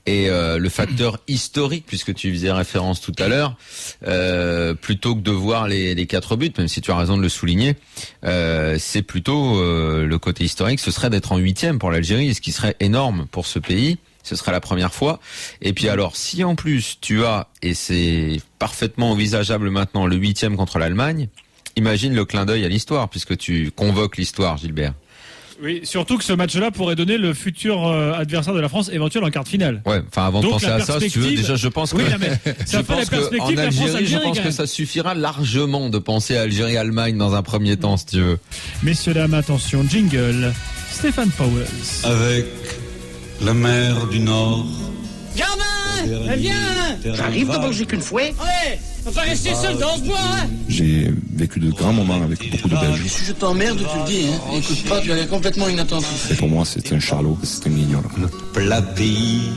Et le facteur historique, puisque tu faisais référence tout à l'heure, plutôt que de voir les 4 buts, même si tu as raison de le souligner, c'est plutôt le côté historique, ce serait d'être en 8e pour l'Algérie, ce qui serait énorme pour ce pays. Ce serait la première fois. Et puis alors, si en plus tu as, et c'est parfaitement envisageable maintenant, le 8e contre l'Allemagne, imagine le clin d'œil à l'histoire, puisque tu convoques l'histoire, Gilbert. Oui, surtout que ce match-là pourrait donner le futur adversaire de la France éventuel en quart de finale. Ouais, enfin avant de penser à ça, si tu veux, déjà je pense que en Algérie, je pense que ça suffira largement de penser à Algérie-Allemagne dans un premier temps, si tu veux. Messieurs, dames, attention, jingle. Stéphane Powell. Avec la mer du Nord. Gamin, viens. J'arrive de manger qu'une fouet. Ouais, on va rester seul dans ce bois, hein. J'ai vécu de grands moments avec beaucoup de Belges. Je t'emmerde, tu le dis, hein. Écoute pas, tu es complètement inattentif. Et pour moi, c'est un charlot, c'est un ignore. Le plat pays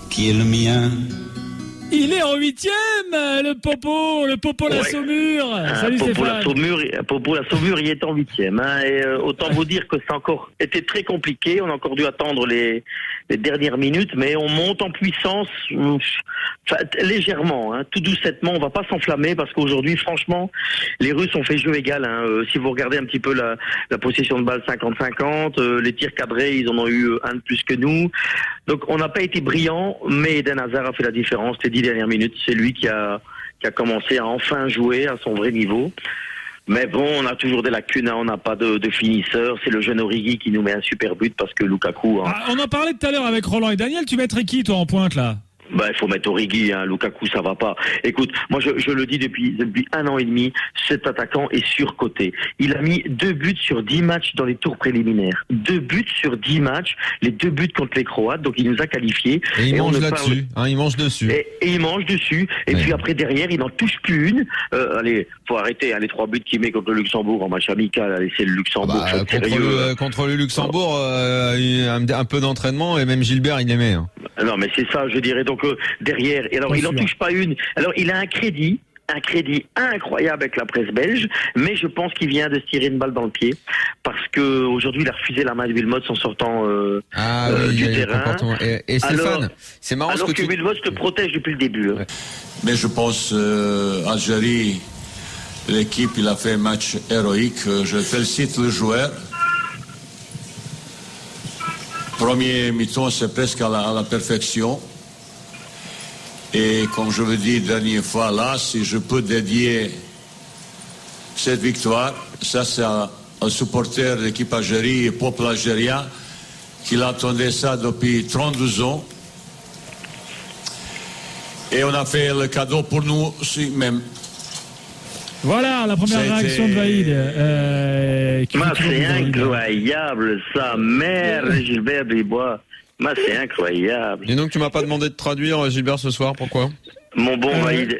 qui est le mien. Il est en 8e, le Popo la Saumur. Salut Stéphane. Popo la Saumur, il est en 8e. Hein, et autant vous dire que ça a encore été très compliqué. On a encore dû attendre les dernières minutes, mais on monte en puissance légèrement, hein, tout doucettement. On va pas s'enflammer parce qu'aujourd'hui, franchement, les Russes ont fait jeu égal. Hein. Si vous regardez un petit peu la possession de balle 50-50, les tirs cadrés, ils en ont eu un de plus que nous. Donc on n'a pas été brillant, mais Eden Hazard a fait la différence. Les 10 dernières minutes, c'est lui qui a commencé à enfin jouer à son vrai niveau. Mais bon, on a toujours des lacunes, hein. On n'a pas de finisseur. C'est le jeune Origi qui nous met un super but parce que Lukaku... Hein. On en parlait tout à l'heure avec Roland et Daniel. Tu mettrais qui, toi, en pointe, là ? Bah, il faut mettre Origi, hein. Lukaku, ça va pas. Écoute, moi, je le dis depuis 1 an et demi, cet attaquant est surcoté. Il a mis 2 buts sur 10 matchs dans les tours préliminaires. 2 buts sur 10 matchs, les 2 buts contre les Croates, donc il nous a qualifiés. Et il mange là-dessus, hein, il mange dessus. Et il mange dessus, et puis après, derrière, il n'en touche plus une. Allez, faut arrêter, hein, les 3 buts qu'il met contre le Luxembourg en match amical, allez, c'est le Luxembourg. Contre le Luxembourg, un peu d'entraînement, et même Gilbert, il aimait. Hein. Non, mais c'est ça, je dirais. Donc derrière, et alors il n'en touche pas une. Alors il a un crédit incroyable avec la presse belge, mais je pense qu'il vient de se tirer une balle dans le pied parce que aujourd'hui il a refusé la main de Wilmots en sortant du terrain. Et Stéphane, c'est marrant alors que Wilmots te protège depuis le début. Hein. Mais je pense Algérie, l'équipe, il a fait un match héroïque. Je félicite le joueur. Premier mi-temps, c'est presque à la perfection. Et comme je vous dis la dernière fois, là, si je peux dédier cette victoire, ça c'est un supporter de l'équipe Algérie et peuple algérien qui l'attendait ça depuis 32 ans. Et on a fait le cadeau pour nous aussi même. Voilà la première réaction de Vaïd. C'est incroyable, ça. Mère Gilbert Bribois. C'est incroyable. Dis donc, tu m'as pas demandé de traduire, Gilbert, ce soir, pourquoi? Mon bon Vaïd.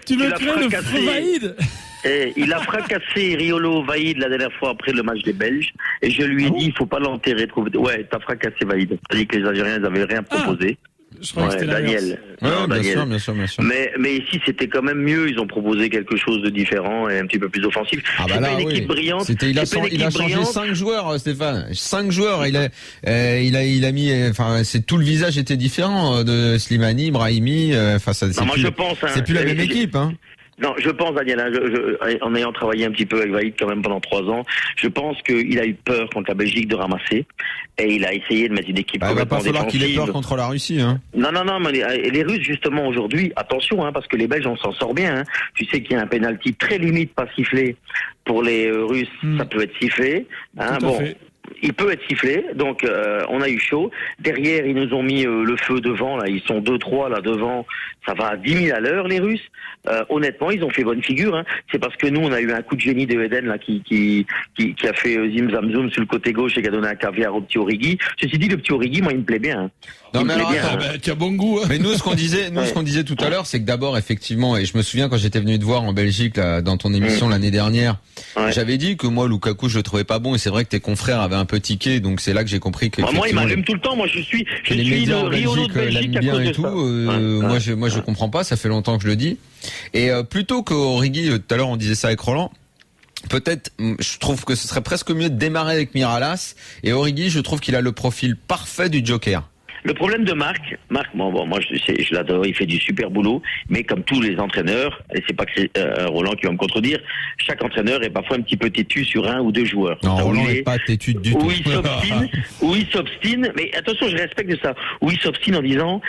Tu me crées le faux Vaïd. Il a fracassé Riolo Vaïd la dernière fois après le match des Belges. Et je lui ai dit, il faut pas l'enterrer. Ouais, t'as fracassé Vaïd. T'as dit que les Algériens n'avaient rien proposé. Je crois que c'était Daniel. Bien sûr. Mais ici, c'était quand même mieux. Ils ont proposé quelque chose de différent et un petit peu plus offensif. C'est pas une équipe brillante. Il a changé 5 joueurs, Stéphane. 5 joueurs. Il a mis. Enfin, tout le visage était différent de Slimani, Brahimi. C'est plus la même équipe, hein. Non, je pense, Daniel, en ayant travaillé un petit peu avec Vaïd quand même pendant 3 ans, je pense qu'il a eu peur contre la Belgique de ramasser et il a essayé de mettre une équipe complètement défensive. Il va pas falloir qu'il ait peur contre la Russie, hein. Non, mais les Russes, justement, aujourd'hui, attention, hein, parce que les Belges, on s'en sort bien, hein. Tu sais qu'il y a un penalty très limite pas sifflé pour les Russes, ça peut être sifflé, hein. Tout à fait. Il peut être sifflé, donc on a eu chaud. Derrière, ils nous ont mis le feu devant, là, ils sont 2-3 là devant, ça va à 10 000 à l'heure, les Russes. Honnêtement, ils ont fait bonne figure, hein. C'est parce que nous, on a eu un coup de génie de Eden là qui a fait zim zam zoom sur le côté gauche et qui a donné un caviar au petit Origi. Ceci dit, le petit Origi, moi, il me plaît bien. Hein. Non, mais alors, tu as bon goût, hein. Mais nous, ce qu'on disait tout à l'heure, c'est que d'abord, effectivement, et je me souviens quand j'étais venu te voir en Belgique, là, dans ton émission l'année dernière, j'avais dit que moi, Lukaku, je le trouvais pas bon, et c'est vrai que tes confrères avaient un peu tiqué, donc c'est là que j'ai compris que. Moi, il m'allume tout le temps, moi, je suis les médias le en Riolo de Belgique à bien cause et de tout, ça. Moi, je comprends pas, ça fait longtemps que je le dis. Et plutôt qu'Origi, tout à l'heure, on disait ça avec Roland, peut-être, je trouve que ce serait presque mieux de démarrer avec Miralas, et Origi, je trouve qu'il a le profil parfait du Joker. Le problème de Marc, moi je l'adore, il fait du super boulot, mais comme tous les entraîneurs, et c'est pas que c'est Roland qui va me contredire, chaque entraîneur est parfois un petit peu têtu sur 1 ou 2 joueurs. Non, Roland n'est pas têtu du tout. Où il s'obstine, mais attention, je respecte ça, où il s'obstine en disant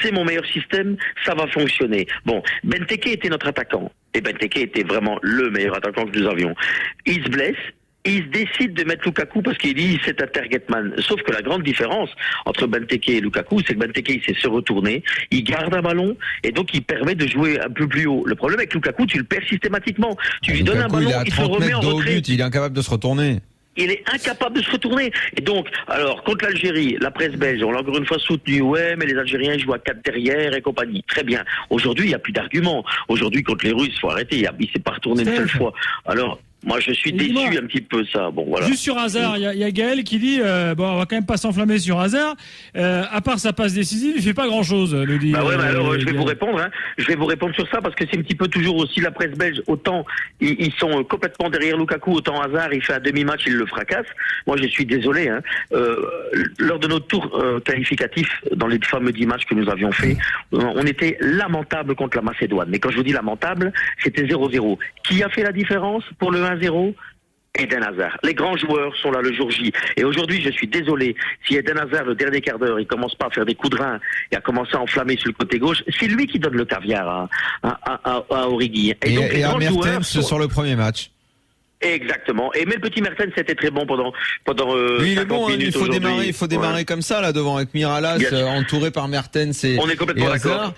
c'est mon meilleur système, ça va fonctionner. Bon, Benteke était notre attaquant, et Benteke était vraiment le meilleur attaquant que nous avions. Il se blesse, il décide de mettre Lukaku parce qu'il dit c'est un target man. Sauf que la grande différence entre Benteke et Lukaku, c'est que Benteke il sait se retourner, il garde un ballon et donc il permet de jouer un peu plus haut. Le problème avec Lukaku, tu le perds systématiquement. Tu lui donnes un ballon, il se remet en retrait. Il est incapable de se retourner. Il est incapable de se retourner. Et donc, alors, contre l'Algérie, la presse belge, on l'a encore une fois soutenu, ouais, mais les Algériens jouent à 4 derrière et compagnie. Très bien. Aujourd'hui, il n'y a plus d'arguments. Aujourd'hui, contre les Russes, faut arrêter. Il s'est pas retourné une seule fois. Alors, moi, je suis déçu un petit peu ça. Bon, voilà. Juste sur Hazard, il y a Gaël qui dit on va quand même pas s'enflammer sur Hazard. À part sa passe décisive, il fait pas grand-chose. Alors, je vais vous répondre. Hein. Je vais vous répondre sur ça parce que c'est un petit peu toujours aussi la presse belge. Autant ils sont complètement derrière Lukaku, autant Hazard, il fait un demi-match, il le fracasse. Moi, je suis désolé. Hein. Lors de notre tour qualificatif, dans les fameux 10 matchs que nous avions fait, on était lamentable contre la Macédoine. Mais quand je vous dis lamentable, c'était 0-0. Qui a fait la différence pour le 1-0 ? Eden Hazard. Les grands joueurs sont là le jour J. Et aujourd'hui, je suis désolé, si Eden Hazard, le dernier quart d'heure, il commence pas à faire des coups de rein et à commencer à enflammer sur le côté gauche, c'est lui qui donne le caviar à Origi. Et à Mertens sur le premier match. Exactement. Et mais le petit Mertens c'était très bon pendant lui, il est bon, minutes. Il faut démarrer comme ça là devant avec Miralas entouré par Mertens et on est complètement d'accord.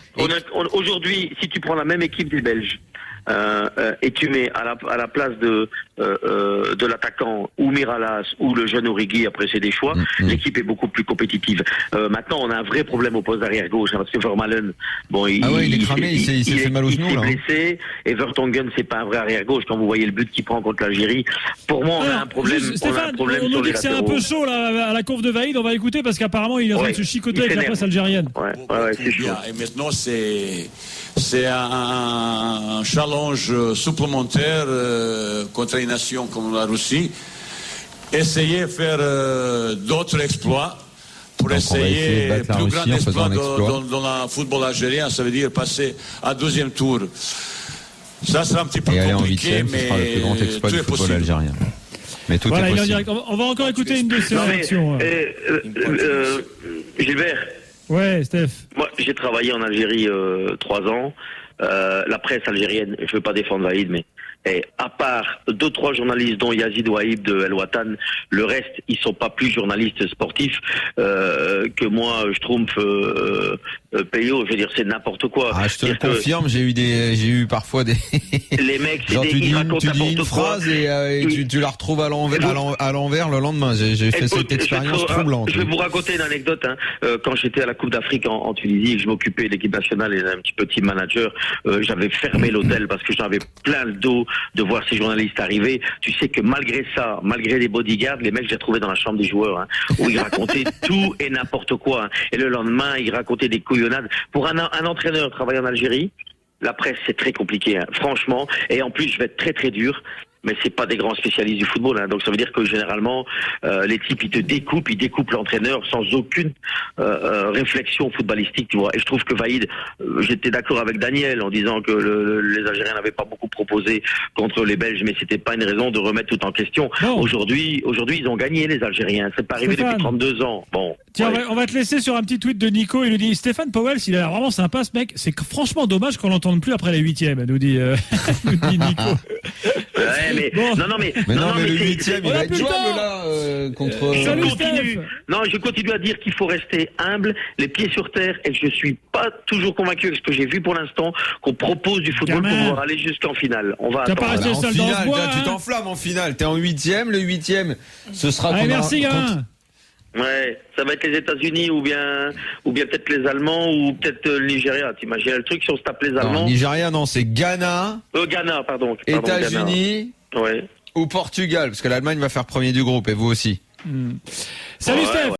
Aujourd'hui, si tu prends la même équipe des Belges et tu mets à la place de l'attaquant ou Miralas ou le jeune Origi, après c'est des choix, l'équipe est beaucoup plus compétitive. Maintenant on a un vrai problème au poste d'arrière gauche parce que Vermaelen, il est cramé, il s'est fait mal au genou là. Il s'est blessé et Vertonghen c'est pas un vrai arrière gauche. Quand vous voyez le but qu'il prend contre l'Algérie, pour moi on a un problème. Stéphane, on nous dit que c'est un peu chaud là, à la conf de Vaïd, on va écouter parce qu'apparemment il est en train de se chicoter avec la presse algérienne. Ouais, c'est chaud. Et maintenant c'est un challenge supplémentaire contre une nation comme la Russie. Essayer de faire d'autres exploits pour essayer plus grand exploit dans le football algérien, ça veut dire passer à 12e tour. Ça sera un petit peu compliqué, mais ce sera le plus grand exploit du football algérien. Mais tout est possible. On va encore écouter une de ces réactions. Gilbert. Ouais, Steph. Moi, j'ai travaillé en Algérie 3 ans. La presse algérienne, je veux pas défendre Vaïd, mais à part 2-3 journalistes dont Yazid Ouaib de El Watan, le reste ils sont pas plus journalistes sportifs que moi, Schtroumpf, Peyo, je veux dire, c'est n'importe quoi. Ah, je te le confirme, j'ai eu parfois des. Les mecs, genre, tu dis une phrase phrase et tu la retrouves à l'envers le lendemain. J'ai fait cette expérience troublante. Je vais vous raconter une anecdote. Quand j'étais à la Coupe d'Afrique en Tunisie et que je m'occupais de l'équipe nationale et un petit peu team manager, j'avais fermé l'hôtel parce que j'avais plein le dos de voir ces journalistes arriver. Tu sais que malgré ça, malgré les bodyguards, les mecs, j'ai trouvé dans la chambre des joueurs, où ils racontaient tout et n'importe quoi. Et le lendemain, ils racontaient des couillonnades. Pour un entraîneur travaillant en Algérie, la presse, c'est très compliqué, franchement. Et en plus, je vais être très très dur. Mais c'est pas des grands spécialistes du football, donc ça veut dire que généralement les types ils découpent l'entraîneur sans aucune réflexion footballistique, tu vois. Et je trouve que Vaïd, j'étais d'accord avec Daniel en disant que les Algériens n'avaient pas beaucoup proposé contre les Belges, mais c'était pas une raison de remettre tout en question. Aujourd'hui ils ont gagné les Algériens, c'est pas arrivé depuis 32 ans. Bon. Tiens, on va te laisser sur un petit tweet de Nico. Il nous dit Stéphane Powell, il a l'air vraiment sympa ce mec. C'est franchement dommage qu'on l'entende plus après la 8e, nous dit Nico. Ouais, mais bon. Non, mais le 8e, il va être jouable là contre. Je continue à dire qu'il faut rester humble, les pieds sur terre, et je suis pas toujours convaincu avec ce que j'ai vu pour l'instant qu'on propose du football pour pouvoir aller jusqu'en finale. On va attendre. En finale, tu t'enflammes en finale. T'es en 8e, le 8e, ce sera. Allez, merci, gars. Ouais, ça va être les États-Unis ou bien peut-être les Allemands ou peut-être le Nigeria. T'imagines le truc si on se tape les Allemands? Non, Nigeria, non, c'est Ghana. Ghana, pardon. États-Unis. Ouais. Ou Portugal, parce que l'Allemagne va faire premier du groupe et vous aussi. Salut Steph.